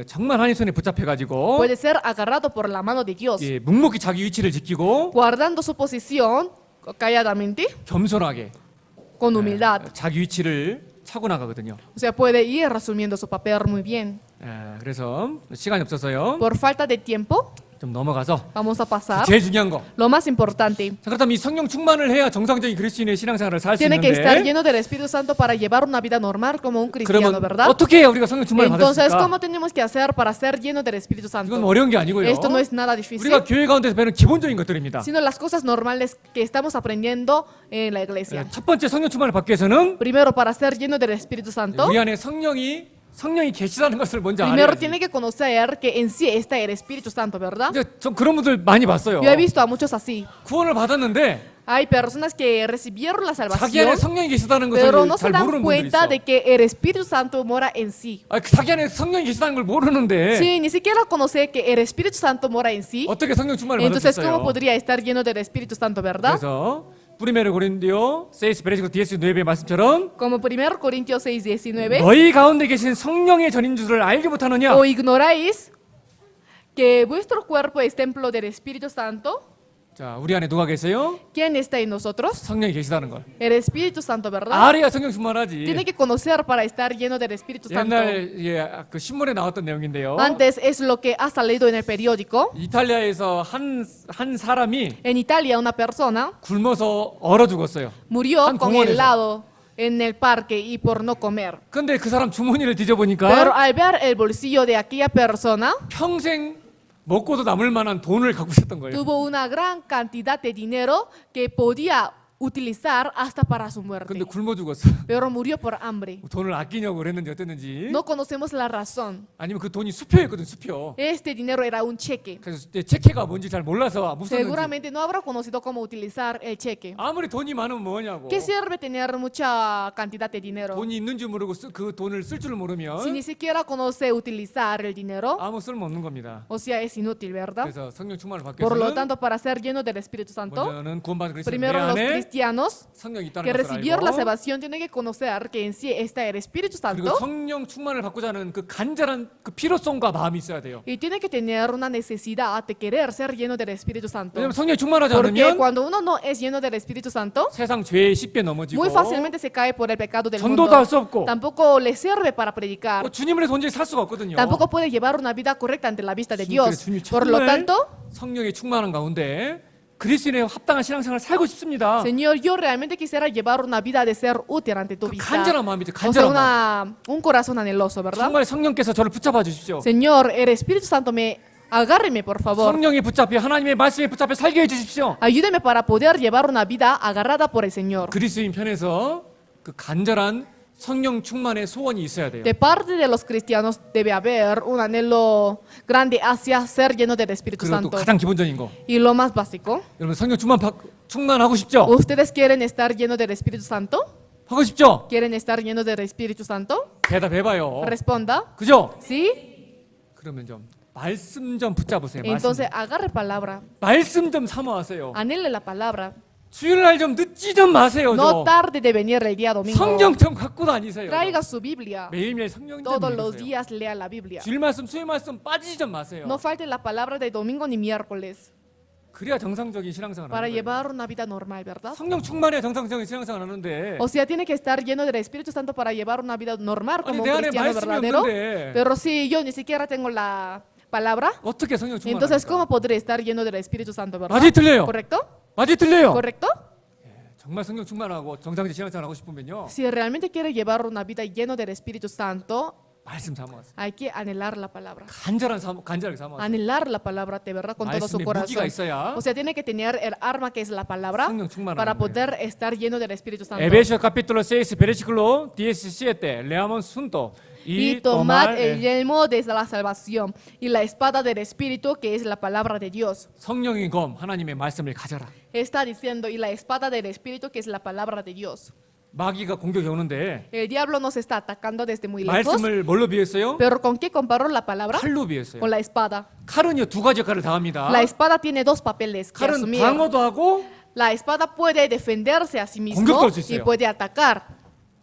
정말 하나님 손에 붙잡혀가지고 puede ser agarrado por la mano de Dios, 예, 묵묵히 자기 위치를 지키고 guardando su posición calladamente, 겸손하게 con humildad. 자기 위치를 차고 나가거든요. O sea, puede ir asumiendo su papel muy bien. 그래서 시간이 없어서요 Por falta de tiempo, 좀 넘어가서 vamos a pasar. 제일 중요한 거. Lo más importante, 자, 그렇다면 이 성령 충만을 해야 정상적인 그리스도인의 신앙생활을 살 수 tiene que estar 있는데 lleno del Espíritu Santo para llevar una vida normal como un cristiano, 그러면 ¿verdad? 어떻게 해야 우리가 성령 충만을 Entonces, 받았을까? ¿cómo tenemos que hacer para ser lleno del Espíritu 이건 Santo? 어려운 게 아니고요. Esto no es nada difícil, 우리가 교회 가운데서 배우는 기본적인 것들입니다. sino las cosas normales que estamos aprendiendo en la iglesia. 첫 번째 성령 충만을 받기 위해서는 Primero, para ser lleno del Espíritu Santo, 우리 안에 성령이 계시다는 것을 먼저 primero 알아야지. tiene que conocer que en sí está el Espíritu Santo, ¿verdad? 이제 전 그런 분들 많이 봤어요. Yo he visto a muchos así. 구원을 받았는데 Hay personas que recibieron la 자기 안에 salvación, 성령이 계시다는 것을 pero no se 잘 dan 모르는 분들이 cuenta 있어. de que el Espíritu Santo mora en sí. 자기 안에 성령이 계시다는 걸 모르는데 Sí, ni siquiera conoce que el Espíritu Santo mora en sí. 어떻게 성령 충만을 Entonces, ¿cómo 받았어요? podría estar lleno del Espíritu Santo, verdad? 그래서 프리메르 고린디오 6 베르시클 19의 말씀처럼 Como 1 Corintios 6:19, 너희 가운데 계신 성령의 전인 줄을 알지 못하느냐? ¿o ignoráis que vuestro cuerpo es templo del Espíritu Santo? 자, 우리 안에 누가 계세요? ¿Quién está en nosotros? 성령이 계시다는 걸. El Espíritu Santo, ¿verdad? 알아야 성령 충만하지. Tiene que conocer para estar lleno del Espíritu Santo. 옛날 그 신문에 나왔던 내용인데요. Antes es lo que ha salido en el periódico. 이탈리아에서 한 사람이 En Italia, una persona 굶어서 얼어 죽었어요. murió Han con 공원에서. helado en el parque y por no comer. 근데 그 사람 주머니를 Pero 뒤져보니까 al ver el bolsillo de aquella persona, 평생 먹고도 남을 만한 돈을 갖고 있었던 거예요. tuvo una gran cantidad de dinero que podía utilizar hasta para su muerte. 근데 굶어 죽었어. Pero murió por hambre. 돈을 아끼냐고 그랬는지 어땠는지. No conocemos la razón. 아니면 그 돈이 수표였거든, 수표. Este dinero era un cheque. 그래서 체크가 뭔지 잘 몰라서 못 썼는지. Seguramente no habrá conocido cómo utilizar el cheque. 아무리 돈이 많으면 뭐냐고. ¿Qué sirve tener mucha cantidad de dinero? 돈이 있는 줄 모르고 그 돈을 쓸 줄을 모르면 Si ni siquiera conoce utilizar el dinero, 아무 쓸모 없는 겁니다. o sea, es inútil, ¿verdad? 그래서 성령 충만을 받기 Por lo 위해서는 tanto, para ser lleno del Espíritu Santo, 먼저는 구원받은 그리스도 내 primero los 안에 cristianos 성령이 que 있다는 것을 recibieron la 알고 salvación tienen que conocer que en sí está el Espíritu 그리고 Santo 성령 충만을 받고자 하는 그 간절한 그 필요성과 마음이 있어야 돼요. y tiene que tener una necesidad de querer ser lleno del Espíritu Santo. 왜냐면 성령이 충만하지 Porque 않으면 cuando uno no es lleno del Espíritu Santo, 세상 죄에 쉽게 넘어지고 muy fácilmente se cae por el pecado del 전도도 mundo. 할 수 없고 Tampoco le sirve para predicar. 주님을 위해서 온전히 살 수가 없거든요. Tampoco puede llevar una vida correcta ante la vista de 그래서 Dios. 주님이 Por lo 정말 tanto, 성령이 충만한 가운데 그리스도인의 합당한 신앙생활을 살고 싶습니다. Señor, yo realmente quisiera llevar una vida de ser útil ante tu 그 vista. 간절한 마음이죠. O sea, 간절한 마음. un corazón anheloso, ¿verdad? 정말 성령께서 저를 붙잡아 주십시오. Señor, el Espíritu Santo agárreme, por favor. 성령이 붙잡혀 하나님의 말씀에 붙잡혀 살게 해주십시오. Ayúdeme para poder llevar una vida agarrada por el Señor. 그리스도인 편에서 그 간절한 성령 충만의 소원이 있어야 돼요. De parte de los cristianos debe haber un anhelo grande hacia ser lleno del Espíritu 그리고 또 Santo. 가장 기본적인 거. Y lo más básico, 여러분 성령 충만하고 싶죠? ¿ustedes quieren estar lleno del Espíritu Santo? 하고 싶죠? ¿Quieren estar llenos del Espíritu Santo? 대답해봐요. Responda, 그죠? ¿sí? 그러면 좀 말씀 좀 붙잡으세요. Entonces agarre palabra, 말씀 좀 사모하세요. anhele la palabra. 주일날 좀 늦지 좀 마세요. No 좀. tarde de venir el día domingo. 성경 좀 갖고 다니세요. Traiga su Biblia. 매일매일 성경 좀 Todos los 읽으세요. días lea la Biblia. 주일 말씀, 수요 말씀 빠지지 좀 마세요. No falte la palabra de domingo ni miércoles 그래야 정상적인 신앙생활 para 하는 거예요. llevar una vida normal, ¿verdad? 성령 충만해야 정상적인 신앙생활 하는데 O sea, tiene que estar lleno del Espíritu Santo para llevar una vida normal 아니 como 내 un 안에 cristiano 말씀이 verdadero. 없는데 Pero si yo ni siquiera tengo la palabra, 어떻게 성령 entonces 충만합니까? ¿cómo podré estar lleno del Espíritu Santo, verdad? 맞이 틀려요. ¿Correcto? 맞이 틀려요. ¿Correcto? 정말 성령 충만하고 정상적인 신앙생활 하고 싶으면요. Si realmente quiere llevar una vida lleno del Espíritu Santo, 말씀 사모하세요. hay que anhelar la palabra. 간절하게 사모하세요. Anhelar la palabra de verdad con todo su 말씀에 무기가 corazón. 있어야 O sea, tiene que tener el arma que es la palabra 성령 충만하는 para 거예요. poder estar lleno del Espíritu Santo. 에베소 capítulo 6 versículo 17 leamos juntos. Y tomad el yelmo de la salvación y la espada del Espíritu que es la palabra de Dios. 성령의 검 하나님의 말씀을 가져라. Está diciendo, y la espada del Espíritu que es la palabra de Dios. 마귀가 공격이 오는데 El diablo nos está atacando desde muy lejos. 말씀을 뭘로 비했어요? Pero ¿con qué comparó la palabra? 칼로 비했어요. Con la espada. 칼은요 두 가지 역할을 다합니다. La espada tiene dos papeles que 칼은 asumir. 방어도 하고 La espada puede defenderse a sí mismo 공격도 할수 y 있어요. puede atacar.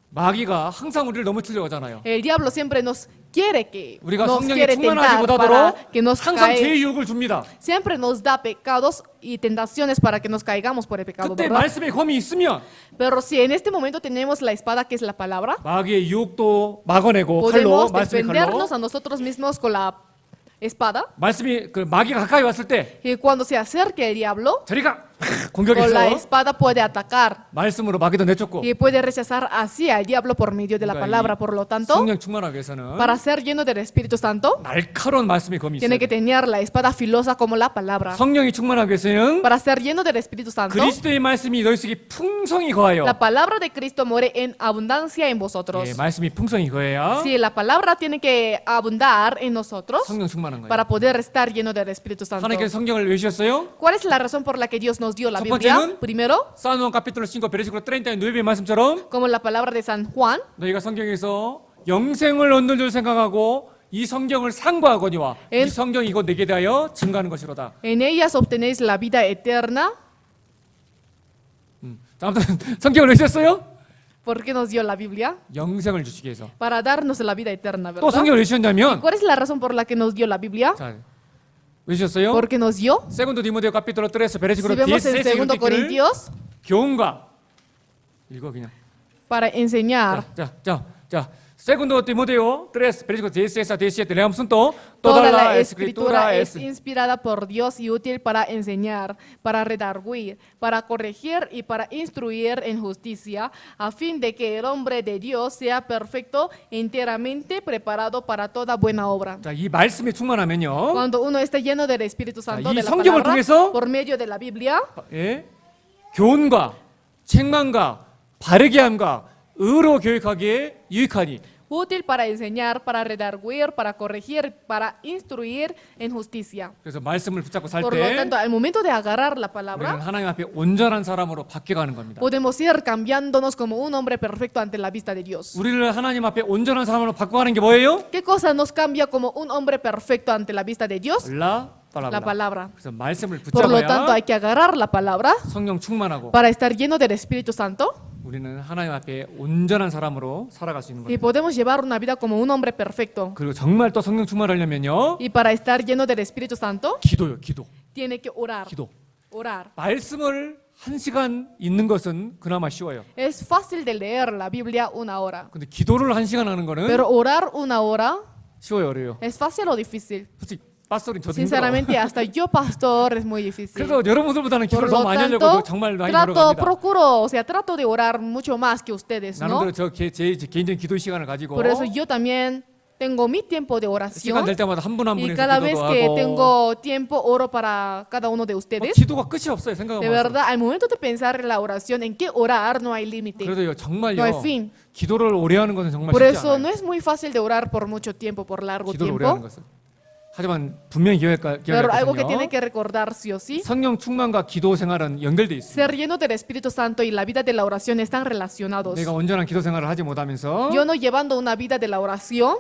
마귀가 항상 우리를 넘어뜨려고 하잖아요. El diablo siempre nos quiere que 우리가 nos 성령이 quiere tentar 충만하지 para 못하도록 que nos 항상 cae. 죄의 유혹을 줍니다. Siempre nos da pecados y tentaciones para que nos caigamos por el pecado, 그때 ¿verdad? 말씀의 검이 있으면 Pero si en este momento tenemos la espada que es la palabra, 마귀의 유혹도 막아내고 칼로 podemos 말씀의 칼로 defendernos a nosotros mismos con la espada. 말씀이 그 마귀가 가까이 왔을 때 Y cuando se acerque el diablo, 저리가 con la 공격해서 espada puede atacar 말씀으로 마귀도 내쫓고 y puede rechazar así al diablo por medio de la 그러니까 palabra. 이 Por lo tanto, 성령 충만하기 위해서는 para ser lleno del Espíritu Santo, 날카로운 말씀의 검이 있어야 tiene que 돼. tener la espada filosa como la palabra. 성령이 충만하기 위해서는 Para ser lleno del Espíritu Santo, 그리스도의 말씀이 너희 속에 풍성히 거하여 la palabra de Cristo more en abundancia en vosotros. 예, 말씀이 풍성히 거해야 Si la palabra tiene que abundar en nosotros 성령 충만한 거예요. para poder estar lleno del Espíritu Santo. 하나님께서 성경을 왜 주셨어요? ¿Cuál es la razón por la que Dios nos dio la 첫 Biblia? 번째는 Primero, 사도행 capítulo 5 versículo 39의 말씀처럼 como la palabra de San Juan, 너희가 성경에서 영생을 얻는 줄 생각하고 이 성경을 상고하거니와 이 성경이 곧 내게 대하여 증거하는 것이로다. en ellas obtenéis la vida eterna. 자, 아무튼 성경을 왜 주셨어요? ¿Por qué nos dio la Biblia? 영생을 주시기 위해서. Para darnos la vida eterna, 또 ¿verdad? 성경을 왜 주셨냐면 ¿Cuál es la razón por la que nos dio la Biblia? 자, 왜 주셨어요? Porque nos dio. 세군도 디모데오 카피톨로 3 Si 베르시크로 vemos en 16 2 Corintios, 교훈과 읽어 그냥. para enseñar. 자. Segundo Timoteo 3, versículo 16 a 17. Leamos juntos. Toda la escritura es inspirada por Dios y útil para enseñar, para redarguir, para corregir y para instruir en justicia, a fin de que el hombre de Dios sea perfecto, enteramente preparado para toda buena obra. 자, 이 말씀에 충만하면요. Cuando uno está lleno del Espíritu Santo, 이 de la 성경을 palabra, 통해서 por medio de la Biblia, 예? 교훈과 책망과 바르게 함과 의로 교육하기에 유익하니. útil para enseñar, para redarguir, para corregir, para instruir en justicia. 그래서 말씀을 붙잡고 살 Por lo 때 tanto, al momento de agarrar la 우리는 palabra, 하나님 앞에 온전한 사람으로 바뀌어가는 겁니다. podemos ir cambiándonos como un hombre perfecto ante la vista de Dios. 우리를 하나님 앞에 온전한 사람으로 바꿔가는 게 뭐예요? ¿Qué cosa nos cambia como un hombre perfecto ante la vista de Dios? La La palabra. 그래서 말씀을 Por lo tanto, 붙잡아야 hay que agarrar la palabra 성령 충만하고 para estar lleno del Espíritu Santo 우리는 하나님 앞에 온전한 사람으로 살아갈 수 있는 y 겁니다. podemos llevar una vida como un hombre perfecto. 그리고 정말 또 성령 충만하려면요. Y para estar lleno del Espíritu Santo, 기도요, 기도. tiene que orar. 기도. Orar. 말씀을 1시간 읽는 것은 그나마 쉬워요. Es fácil de leer la Biblia una hora, 근데 기도를 1시간 하는 거는 pero orar una hora 쉬워요, 어려요. es fácil o difícil. 솔직히 빠소리 저도 힘들어. Sinceramente, hasta yo, pastor, es muy difícil. 그래서 여러분들보다는 Por 기도를 lo 너무 많이 하려고 tanto, 정말 많이 trato, 노력합니다. procuro, o sea, trato de orar mucho más que ustedes, ¿no? 나름대로 제 개인적인 기도 시간을 가지고 Por eso yo también tengo mi tiempo de 시간 oración 될 때마다 한 분 한 y 분에서 cada vez 기도도 que 하고 tengo tiempo oro para cada uno de 막 ustedes. 기도가 끝이 없어요. 생각하면 De verdad, al momento de pensar en la oración, en qué orar, no hay límite. 그래도요 No hay 정말요 fin. 기도를 오래 하는 것은 정말 Por 쉽지 eso 않아요. no es muy fácil de orar por mucho tiempo, por largo 기도를 오래 하는 tiempo. 것은. 하지만 분명히 기억할 Pero algo que tiene 것은요. que recordar sí o sí, 성령 충만과 기도 생활은 연결돼 있습니다. ser lleno del Espíritu Santo y la vida de la oración están relacionados. 내가 온전한 기도 생활을 하지 못하면서 Yo no llevando una vida de la oración,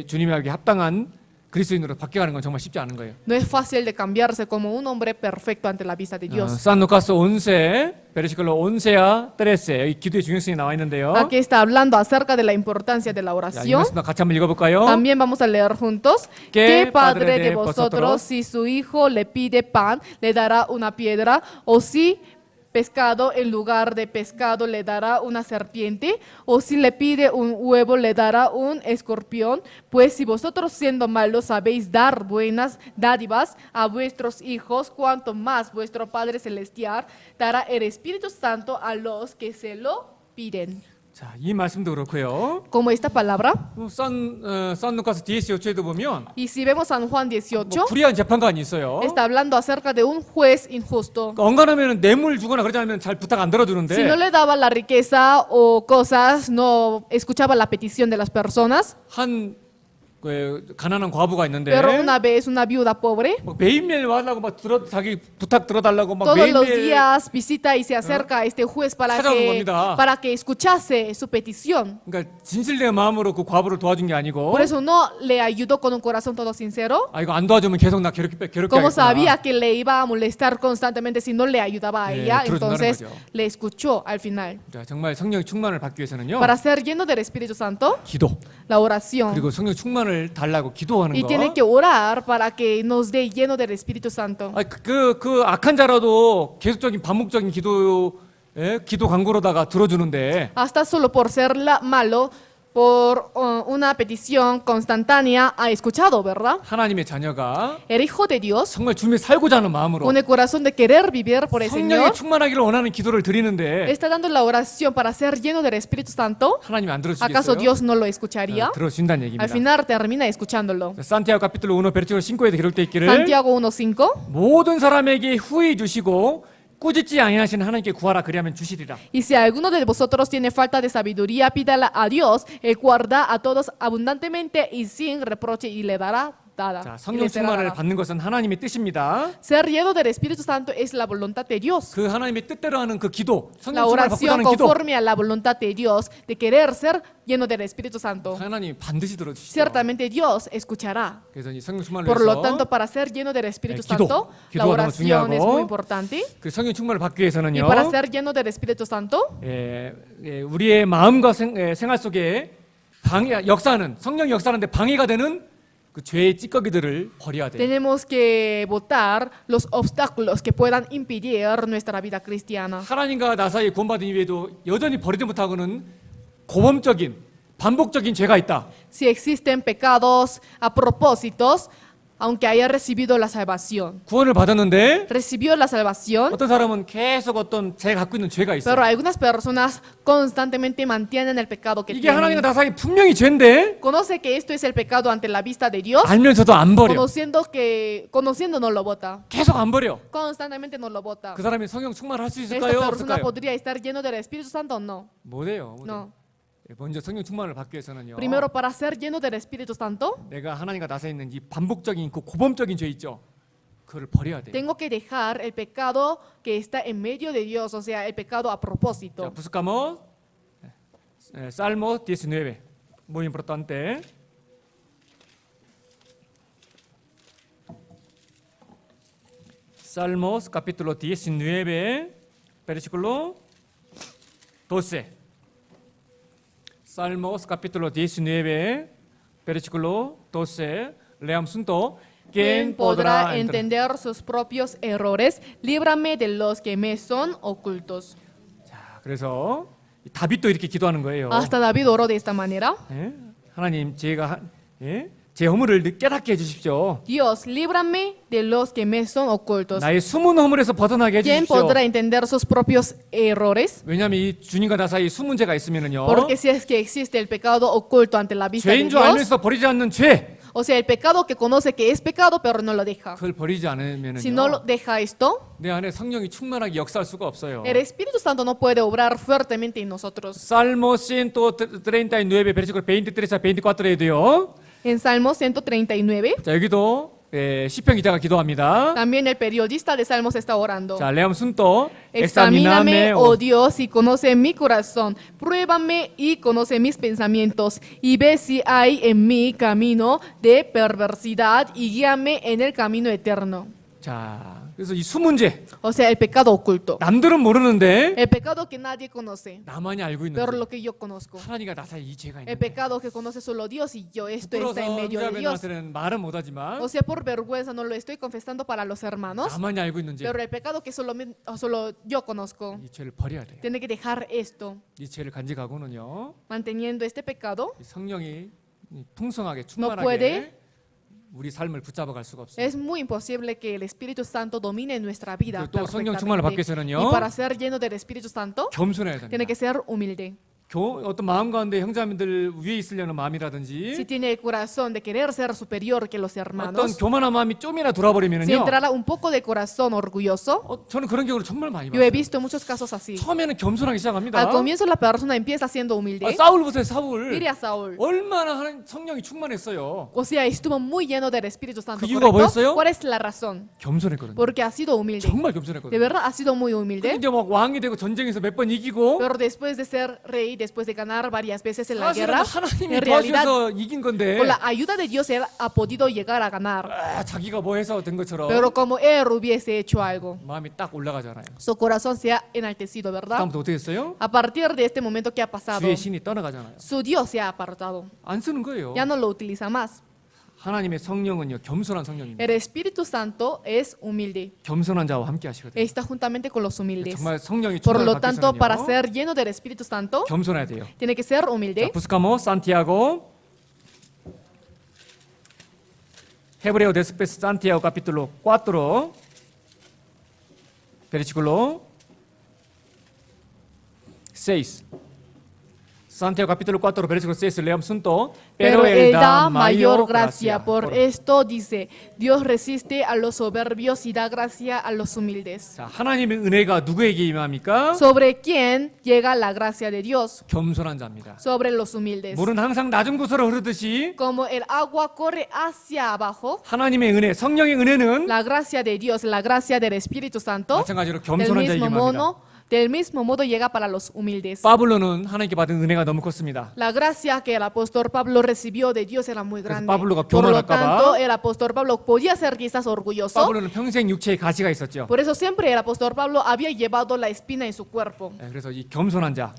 주님에게 합당한 그리스도인으로 바뀌어가는 건 정말 쉽지 않은 거예요. no es fácil de cambiarse como un hombre perfecto ante la vista de Dios. 산 루카스 11 베르시클로 11야 13 여기 기도의 중요성이 나와 있는데요. Aquí está hablando acerca de la importancia de la 자, 이 oración. 말씀 같이 한번 읽어볼까요? También vamos a leer juntos. ¿Qué ¿Qué padre padre de de vosotros, vosotros, si su hijo le pide pan, le dará una piedra? ¿O si pescado en lugar de pescado le dará una serpiente? ¿O si le pide un huevo le dará un escorpión? Pues si vosotros siendo malos sabéis dar buenas dádivas a vuestros hijos, cuanto más vuestro Padre Celestial dará el Espíritu Santo a los que se lo piden. 자, 이 말씀도 그렇고요. Como esta palabra. 산 루카스 DSO체에도 보면 Y si vemos San Juan 18, 뭐 불의한 재판관이 있어요. está hablando acerca de un juez injusto. 그러니까 언간하면 뇌물 주거나 그러지 않으면 잘 부탁 안 들어주는데 Si no le daba la riqueza o cosas, no escuchaba la petición de las personas. 한 가난한 과부가 있는데 Pero una vez una viuda pobre, 막 매일매일 와달라고 막 자기 부탁 들어달라고 막 todos los 매일매일 días visita y se acerca a este juez 찾아오는 겁니다. para que escuchase su petición. 그러니까 진실된 마음으로 그 과부를 도와준 게 아니고 Por eso no le ayudó con un corazón todo sincero. 아 이거 안 도와주면 계속 나 괴롭게 Como 하겠구나. sabía que le iba a molestar constantemente si no le ayudaba a 예, ella, 들어준다는 entonces 거죠. le escuchó al final. 자, 정말 성령의 충만을 받기 위해서는요. Para ser lleno del Espíritu Santo, 기도 la oración. 그리고 성령 충만을 달라고 기도하는 Y 거. tiene que orar para que nos dé lleno del Espíritu Santo. 아, 그 악한 자라도 계속적인 반복적인 기도 광고로다가 들어주는데 Hasta solo por ser malo, por una petición constantánea, ha escuchado, ¿verdad? 하나님의 자녀가 El Hijo de Dios, 정말 주님이 살고자 하는 마음으로 con el corazón de querer vivir por el 성령이 Señor, 충만하기를 원하는 기도를 드리는데 está dando la oración para ser lleno del Espíritu Santo. 하나님이 안 ¿Acaso 들어주시겠어요? Dios no lo escucharía? 들어주신다는 Al 얘기입니다. final termina escuchándolo. 산티아고 카피톨 1 베르시클로 5에도 기록되어 있기를 Santiago 1:5. 모든 사람에게 후히 주시고 꾸짖지 아니하시는 하나님께 구하라 그리하면 주시리라. Y si alguno de vosotros tiene falta de sabiduría, pídala a Dios, el cual da a todos abundantemente y sin reproche, y le dará dada. 자, Y 성령 le será 충만을 dada. 받는 것은 하나님의 뜻입니다. Ser lleno del Espíritu Santo es la voluntad de Dios. 그 하나님의 뜻대로 하는 그 기도, La 성령 충만을 받고자 oración 하는 기도 conforme a la voluntad de Dios, de querer ser lleno del Espíritu Santo. 하나님이 반드시 들어주시죠. Ciertamente Dios escuchará. 그래서 이 성령 충만을 Por lo 위해서 tanto, para ser lleno del Espíritu 기도, Santo, la 기도가 너무 oración es 중요하고, muy importante. 그 성령 충만을 받기 Y 위해서는요. para ser lleno del Espíritu Santo, 우리의 마음과 생활 속에 역사하는 성령 역사하는데 방해가 되는 그 죄의 찌꺼기들을 버려야 돼요. Tenemos que botar los obstáculos que puedan impedir nuestra vida cristiana. 하나님과 나 사이에 구원받은 이후에도 여전히 버리지 못하고는 고범적인 반복적인 죄가 있다. Si existen pecados a propósitos, aunque haya recibido la salvación. 구원을 받았는데 Recibió la salvación, 어떤 사람은 계속 어떤 자기가 갖고 있는 죄가 있어. pero algunas personas constantemente mantienen el pecado que 이게 하나님과 tienen. 나 사이에 분명히 죄인데 Conoce que esto es el pecado ante la vista de Dios, 알면서도 안 버려. conociendo no lo bota. 계속 안 버려. Constantemente no lo bota. 그 사람이 성령 충만을 할 수 Esta 있을까요? persona 없을까요? podría estar lleno del Espíritu Santo o no. 못해요. No. 먼저 성령 충만을 받기 위해서는요. Primero, para ser lleno del Espíritu Santo, 내가 하나님과 나 사이에 있는 이 반복적인 그 고범적인 죄 있죠. 그걸 버려야 돼. tengo que dejar el pecado que está en medio de Dios, o sea, el pecado a 자, propósito. buscamos Salmo 19. Muy importante. Salmos capítulo 19, versículo 12. Salmos capítulo 19, versículo 12. Leamos juntos. ¿Quién podrá entender sus propios errores? Líbrame de los que me son ocultos. 자, 그래서 이 다윗도 이렇게 기도하는 거예요. Hasta David oró de esta manera. 예? 하나님, 제 허물을 깨닫게 해주십시오. Dios, líbrame de los que me son ocultos. 나의 숨은 허물에서 벗어나게 ¿Quién 해주십시오. podrá entender sus propios errores? 왜냐하면 이 주님과 나 사이 숨은 죄가 있으면은요. Porque si es que existe el pecado oculto ante la vista de 죄인 줄 Dios, 알면서 버리지 않는 죄, o sea, el pecado que conoce que es pecado pero no lo deja. 그걸 버리지 Si no lo 않으면은요. deja esto, 내 안에 성령이 충만하게 역사할 수가 없어요. el Espíritu Santo no puede obrar fuertemente en nosotros. Salmo 139, versículo 23 a 24에도요. En Salmo 139, 자, 여기도 시편 기자가 기도합니다. también el periodista de Salmos está orando. 자, 레암 순도 Examíname, oh Dios, y conoce mi corazón. Pruébame y conoce mis pensamientos. Y ve si hay en mí camino de perversidad y guíame en el camino eterno. 자, 그래서 이 숨은 죄, O sea, el pecado oculto. 남들은 모르는데 El pecado que nadie conoce, 나만이 알고 있는 pero 죄. lo que yo conozco. 하나님과 나 사이 이 죄가 El 있는데 pecado que conoce solo Dios y yo, esto está en 부끄러워서 medio de Dios. 형제자매들한테는 말은 못하지만 O sea, por vergüenza no lo estoy confesando para los hermanos, 나만이 알고 있는 죄, pero el pecado que solo yo conozco. 이 죄를 버려야 돼요. Tiene que dejar esto. 이 죄를 간직하고는요, Manteniendo este pecado, 이 성령이 풍성하게 no 충만하게 puede. 우리 삶을 붙잡아 갈 수가 없어요. Es muy imposible que el Espíritu Santo domine nuestra vida 또 성령 충만을 받기 perfectamente. 위해서는요, Y para ser lleno del Espíritu Santo, 겸손해야 tiene 됩니다. que ser humilde. 어떤 마음 가운데 형제자매들 위에 있으려는 Si 마음이라든지 tiene el corazón de querer ser superior que los 어떤 hermanos, 교만한 마음이 좀이나 si 돌아버리면은요, entrara un poco de corazón orgulloso, 저는 그런 경우를 정말 많이 yo he 봤어요. visto muchos casos así. 처음에는 겸손하기 시작합니다. Al comienzo la persona empieza siendo humilde. 사울 보세요, 사울. Mire a Saúl. 얼마나 하나님 성령이 충만했어요. O sea, estuvo muy lleno del Espíritu Santo. 그 이유가 ¿Correcto? 뭐였어요? ¿Cuál es la razón? 겸손했거든요. Porque ha sido humilde. 정말 De 겸손했거든요. verdad ha sido muy humilde. 이제 막 왕이 되고 전쟁에서 몇 번 이기고 Pero después de ser rey, después de ganar varias veces en la 사실은 guerra, 하나님이 en realidad 도와주셔서 이긴 건데 con la ayuda de Dios él ha podido llegar a ganar. 자기가 뭐 해서 된 것처럼 Pero como él hubiese hecho algo, 마음이 딱 올라가잖아요. su corazón se ha enaltecido, ¿verdad? 다음부터 어떻게 했어요? A partir de este momento que ha pasado, 주의 신이 떠나가잖아요. su Dios se ha apartado. 안 쓰는 거예요. Ya no lo utiliza más. 하나님의 성령은요 겸손한 성령입니다. El Espíritu Santo es humilde. 겸손한 자와 함께 하시거든요. Está juntamente con los humildes. 정말 성령이 Por 충만을 lo 받기 tanto, para 위해서는요 ser lleno del Espíritu Santo, 겸손해야 돼요. tiene que ser 자, humilde. buscamos Santiago. Hebreo después Santiago capítulo 4 versículo 6. Santiago capítulo 4 versículo 6 leamos juntos. Pero Él da mayor gracia. Por esto dice, Dios resiste a los soberbios y da gracia a los humildes. 자, 하나님의 은혜가 누구에게 임합니까? ¿Sobre quién llega la gracia de Dios? 겸손한 자입니다. Sobre los humildes. 물은 항상 낮은 곳으로 흐르듯이 Como el agua corre hacia abajo, 하나님의 은혜, 성령의 은혜는 la gracia de Dios, la gracia del Espíritu Santo, 마찬가지로 겸손한 자에게 임합니다. del mismo modo llega para los humildes. 바블로는 하나님께 받은 은혜가 너무 컸습니다. La gracia que el apóstol Pablo recibió de Dios era muy grande. Pablo가 Por lo 교만할까 봐. tanto, el apóstol Pablo podía ser quizás orgulloso. 바블로는 평생 육체에 가시가 있었죠. Por eso siempre el apóstol Pablo había llevado la espina en su cuerpo. 네, 그래서 이 겸손한 자,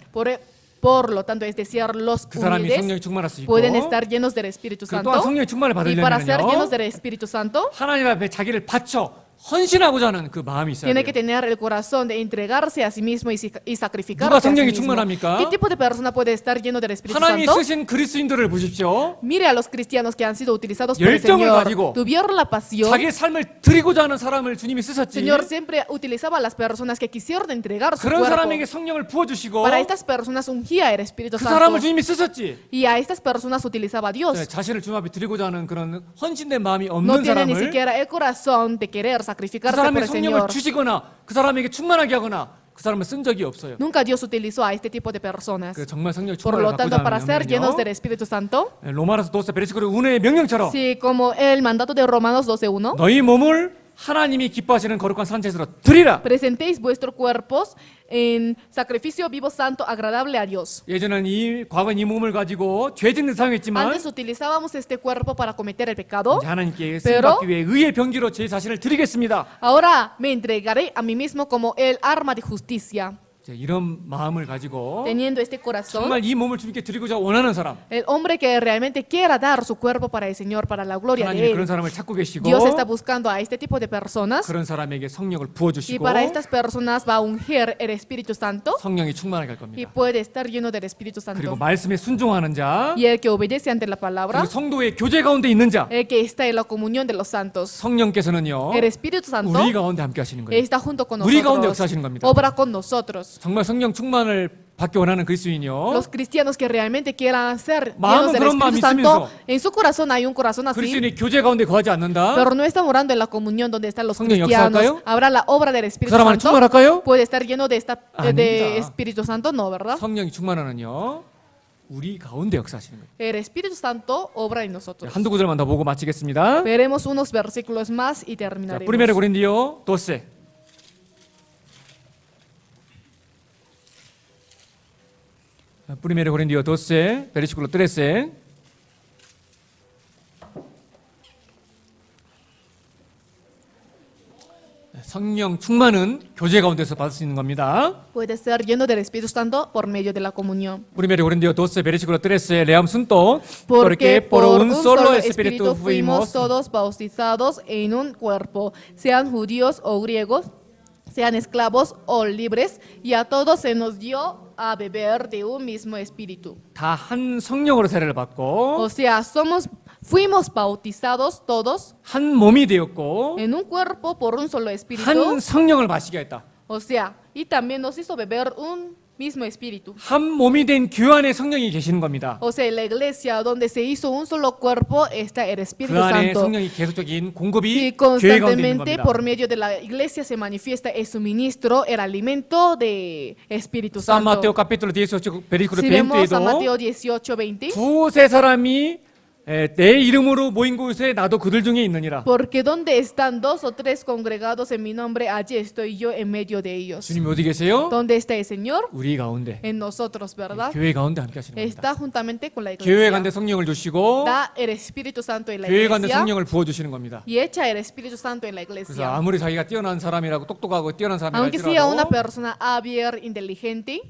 Por lo tanto, es decir, los 그 사람이 성령이 humildes 충만할 수 있고 pueden estar llenos del Espíritu 그 또한 Santo. 성령의 충만을 Y para ser llenos 받으려면요 del Espíritu Santo, 하나님 앞에 자기를 바쳐 헌신하고자 하는 그 마음이 있어야 tiene que 돼요. tener el corazón de entregarse a sí mismo y 누가 sacrificarse a sí 성령이 mismo. 충만합니까? ¿Qué tipo de persona puede estar lleno del Espíritu 하나님이 Santo? 쓰신 그리스도인들을 보십시오. Mire a los cristianos que han sido utilizados por el 열정을 Señor. 가지고 Tuvieron la pasión. 자기의 삶을 드리고자 하는 사람을 주님이 쓰셨지. Señor siempre utilizaba a las personas que quisieron entregar su 그런 cuerpo. 사람에게 성령을 부어주시고 Para estas personas ungía el Espíritu 그 Santo. 사람을 주님이 쓰셨지. Y a estas personas utilizaba Dios. 자신을 주님 앞에 드리고자 하는 그런 헌신된 마음이 No 없는 tiene ni 사람을 siquiera el corazón de querer 그 sacrificarse por 사람의 el 성령을 Señor. 주시거나 그 사람에게 충만하게 하거나 그 사람을 쓴 적이 없어요. Nunca Dios utilizó a este tipo de personas. 그 정말 성령 Por 충만을 lo tanto, 받고자 para ser 하는 llenos del 명령은요. Espíritu Santo, 로마서 12 베르시크로 은혜의 명령처럼 sí, como el mandato de Romanos 12:1, 너희 몸을 하나님이 기뻐하시는 거룩한 산제사로 드리라. presentéis vuestros cuerpos en sacrificio vivo, santo, agradable a Dios. 예전엔 과거엔 이 몸을 가지고 죄 짓는 사용했지만 Antes utilizábamos este cuerpo para cometer el pecado. 이제 하나님께 Pero- 쓰임받기 위해 의의 병기로 제 자신을 드리겠습니다. Ahora me entregaré a mí mismo como el arma de justicia. 이제 이런 마음을 가지고 Teniendo este corazón, 정말 이 몸을 주님께 드리고자 원하는 사람, el hombre que realmente quiera dar su cuerpo para el Señor, para la gloria de 하나님이 그런 Él. 사람을 찾고 계시고 Dios está buscando a este tipo de personas 그런 사람에게 성령을 y 부어주시고 para estas personas va a ungir el Espíritu Santo 성령이 충만하게 할 y 겁니다. puede estar lleno del Espíritu 그리고 Santo. 말씀에 순종하는 자, Y el que obedece ante la palabra, 그리고 성도의 교제 가운데 있는 자, el que está en la comunión de los santos. 성령께서는요 El Espíritu Santo 우리 가운데 함께 하시는 거예요. está junto con 우리 가운데 nosotros, 역사하시는 겁니다. obra con nosotros. 정말 성령 충만을 받기 원하는 그리스도인이요. Los cristianos que realmente quieran ser 마음은 llenos del 그런 마음이 Espíritu Santo, 있으면서 en su corazón hay un corazón así, 그리스도인의 교제 가운데 거하지 않는다. pero no está morando en la comunión donde están los 성령 cristianos. 역사할까요? ¿Habrá la obra del 그 Espíritu 사람 안에 Santo? 충만할까요? ¿Puede estar lleno de 아닙니다. Espíritu Santo? No, ¿verdad? 성령이 충만하는요 우리 가운데 역사하시는 거예요. El Espíritu Santo obra en nosotros. 한두 구절만 더 보고 마치겠습니다. Veremos unos versículos más y 자, terminaremos. 프리메르 고린디오 12. Primero Corintios 12, versículo 13. 성령 충만은 교제 가운데서 받을 수 있는 겁니다. Puede ser lleno del Espíritu Santo por medio de la comunión. Primero Corintios 12, versículo 13. Leamos juntos. Porque por un solo Espíritu Espíritu fuimos todos bautizados en un cuerpo, sean judíos o griegos, sean esclavos o libres, y a todos se nos dio a beber de un mismo espíritu. 다 한 성령으로 세례를 받고 O sea, fuimos bautizados todos 한 몸이 되었고 en un cuerpo por un solo espíritu. 한 성령을 마시게 했다. O sea, y también nos hizo beber un mismo espíritu. 한 몸이 된 교회 안에 성령이 계시는 겁니다. O sea, en la iglesia donde se hizo un solo cuerpo está el Espíritu 그 안에 Santo. 성령이 계속적인 Y 공급이 교회 가운데 있는 constantemente 겁니다. por medio de la iglesia se manifiesta el suministro, el alimento de Espíritu San Mateo Santo. capítulo 18 versículo Si vemos a 20에도 Mateo 18:20, 두세 사람이 내 이름으로 모인 곳에 나도 그들 중에 있느니라. porque donde están dos o tres congregados en mi nombre, allí estoy yo en medio de ellos. 주님 어디 계세요? ¿Dónde está el Señor? 우리 가운데. En nosotros, ¿verdad? 교회 가운데 함께 하시는 겁니다. Está juntamente con la 교회 가운데 iglesia. 성령을 주시고 Da el Espíritu Santo en la 교회 가운데 iglesia 성령을 부어 주시는 겁니다. y echa el Espíritu Santo en la 그래서 iglesia. 아무리 자기가 뛰어난 사람이라고 똑똑하고 뛰어난 사람이라 Aunque sea una 할지라도 persona hábil, inteligente,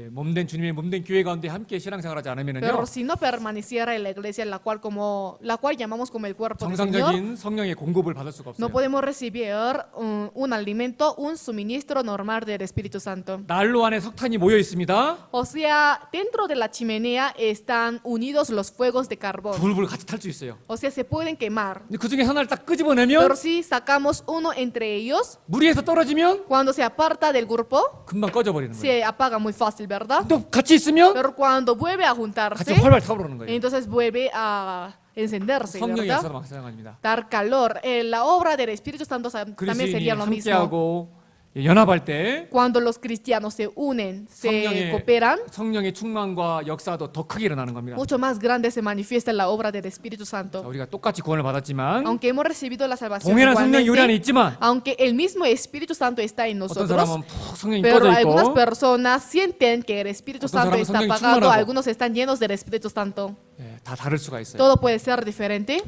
몸된 주님의 몸된 교회 가운데 함께 신앙생활하지 않으면요 pero si no permaneciera en la iglesia, la cual llamamos como el cuerpo del Señor, 정상적인 성령의 공급을 받을 수가 no 없어요. podemos recibir un alimento, un suministro normal del Espíritu Santo. 난로 안에 석탄이 모여 있습니다. O sea, dentro de la chimenea están unidos los fuegos de carbón. 불불 같이 탈 수 있어요. O sea, se pueden quemar. 근데 그 중에 하나를 딱 끄집어내면 Pero si sacamos uno entre ellos, 무리에서 떨어지면 cuando se aparta del grupo, 금방 꺼져버리는 거예요. se apaga muy fácil, ¿verdad? 또 같이 있으면 Pero cuando vuelve a 같이 juntarse, 활발 타오르는 거예요. entonces vuelve a encenderse, 성령의 ¿verdad? 역사도 마찬가지입니다. Dar calor. La obra del Espíritu Santo también 그리스도인이 sería lo mismo. 함께하고 연합할 때 Cuando los cristianos se unen, se 성령의, cooperan, 성령의 충만과 역사도 더 크게 일어나는 겁니다. mucho más grande se manifiesta la obra del Espíritu Santo. 우리가 똑같이 구원을 받았지만 Aunque hemos recibido la salvación 동일한 성령이 우리 안에 igualmente, 있지만 aunque el mismo Espíritu Santo está en 어떤 nosotros, 사람은 푹 성령이 pero 꺼져 algunas 있고 personas sienten que el Espíritu 어떤 Santo 사람은 está 성령이 apagado, 충만하고. algunos están llenos del Espíritu Santo. 다 다를 수가 있어요. Todo puede ser diferente,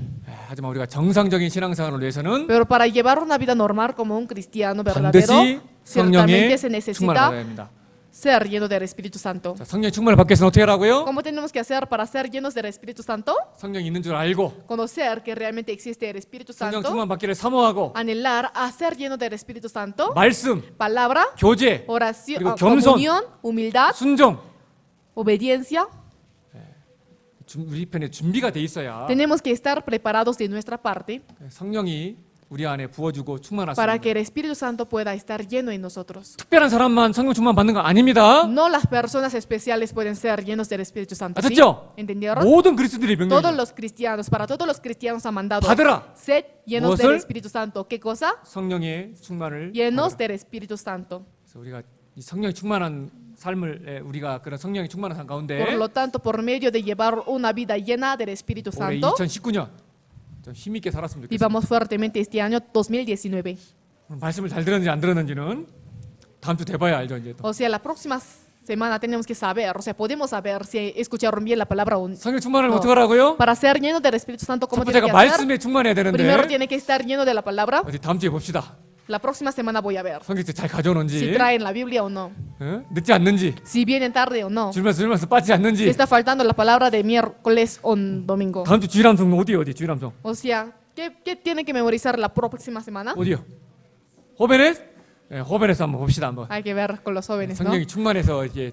하지만 우리가 정상적인 신앙생활을 위해서는 pero para llevar una vida normal como un cristiano verdadero, 반드시 성령의 ciertamente se 충만을 necesita 받아야 합니다. ser lleno del Espíritu Santo. 자, 성령 충만을 받기 위해서는 어떻게 하라고요? ¿Cómo tenemos que hacer para ser llenos del Espíritu Santo? 성령이 있는 줄 알고 Conocer que realmente existe el Espíritu 성령 Santo, 충만 받기를 사모하고 anhelar a ser lleno del Espíritu Santo, 말씀, palabra, 교제, oración, 그리고 겸손. comunión, humildad, 순종 obediencia. 우리 편에 준비가 돼 있어야 Tenemos que estar preparados de nuestra parte 성령이 우리 안에 부어주고 충만할 수 para 있는 que el Espíritu Santo pueda estar lleno en nosotros. 특별한 사람만 성령 충만 받는 거 아닙니다. No las personas especiales pueden ser llenos del Espíritu Santo. ¿Sí? ¿Aceptó? ¿Entendieron? 모든 그리스도들이 Todos 명령이죠. los cristianos, para todos los cristianos ha mandado, 받으라. sed llenos del 무엇을? Espíritu Santo. ¿Qué cosa? 성령의 충만을 Llenos 받으라. del Espíritu Santo. 그래서 우리가 이 성령이 충만한 삶을 우리가 그런 성령이 충만한 삶 가운데 Por lo tanto, por medio de llevar una vida llena del Espíritu 올해 Santo, 2019년 좀 힘있게 살았으면 좋겠어요. vivamos fuertemente este año 2019. 말씀을 잘 들었는지 안 들었는지는 다음 주 돼봐야 알죠 이제 또. O sea, la próxima semana tenemos que saber, o sea, podemos saber si escucharon bien la palabra o no. 성령 충만을 No. 어떻게 하라고요? Para ser lleno del Espíritu Santo, 첫 ¿cómo tiene 번째가 que hacer? 말씀에 충만해야 되는데 Primero tiene que estar lleno de la palabra. 어디 다음 주에 봅시다. La próxima semana voy a ver 성경책 잘 si 가져오는지 traen la Biblia o no, 늦지 않는지 si vienen tarde o no, 줄면서 빠지지 si 않는지 está faltando la palabra de miércoles o domingo. 다음 주 주일함성 어디 주일함성 O sea, ¿qué tiene que memorizar la próxima semana? 어디요? 호베넷? 네, 호베넷 한번 봅시다 한번. Hay que ver con los jóvenes, ¿no? 성령이 충만해서 이게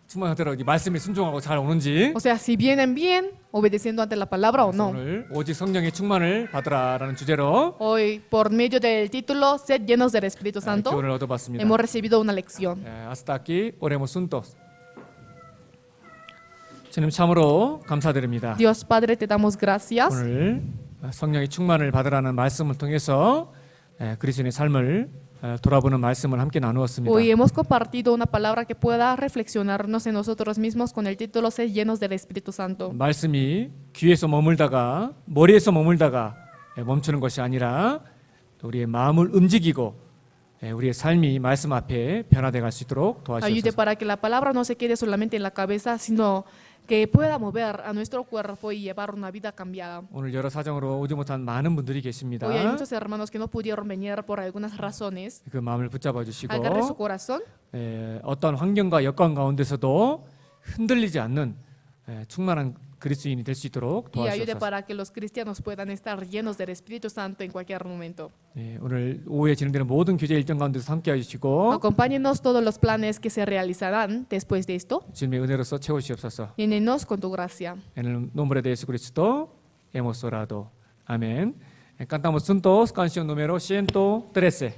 충만하더라도 이 말씀에 순종하고 잘 오는지 O sea, si vienen bien, obedeciendo ante la palabra o no. 오늘 오직 성령의 충만을 받으라라는 주제로 Hoy, por medio del título, Sed llenos del Espíritu Santo, 교훈을 얻어봤습니다. hemos recibido una lección. 아스타키 오레모 순토스. 주님 참으로 감사드립니다. Dios Padre, te damos gracias. 오늘 성령의 충만을 받으라는 말씀을 통해서 그리스도인의 삶을 돌아보는 말씀을 함께 나누었습니다. Hoy hemos compartido una palabra que pueda reflexionarnos en nosotros mismos con el título Sed llenos del Espíritu Santo. 말씀이 귀에서 머물다가 머리에서 머물다가 멈추는 것이 아니라 우리의 마음을 움직이고 우리의 삶이 말씀 앞에 변화돼 갈 수 있도록 Ayude 도와주옵소서. para que la palabra no se quede solamente en la cabeza, sino que pueda mover a nuestro cuerpo y llevar una vida cambiada. 오늘 여러 사정으로 오지 못한 많은 분들이 계십니다. Hoy hay muchos hermanos que no pudieron venir por algunas razones. 그 마음을 붙잡아 주시고 Agarre su corazón 어떤 환경과 여건 가운데서도 흔들리지 않는 충만한 그리스도인이 될 수 있도록 y ayude 도와주옵소서. para que los cristianos puedan estar llenos del Espíritu Santo en cualquier momento. 오늘 오후에 진행되는 모든 교제 일정 가운데서 함께 해주시고 Acompáñenos todos los planes que se realizarán después de esto. 주님의 은혜로서 채우시옵소서. Llénenos con tu gracia. En el nombre de Jesucristo hemos orado. Amén. Cantamos juntos canción número 113.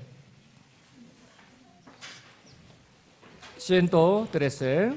113.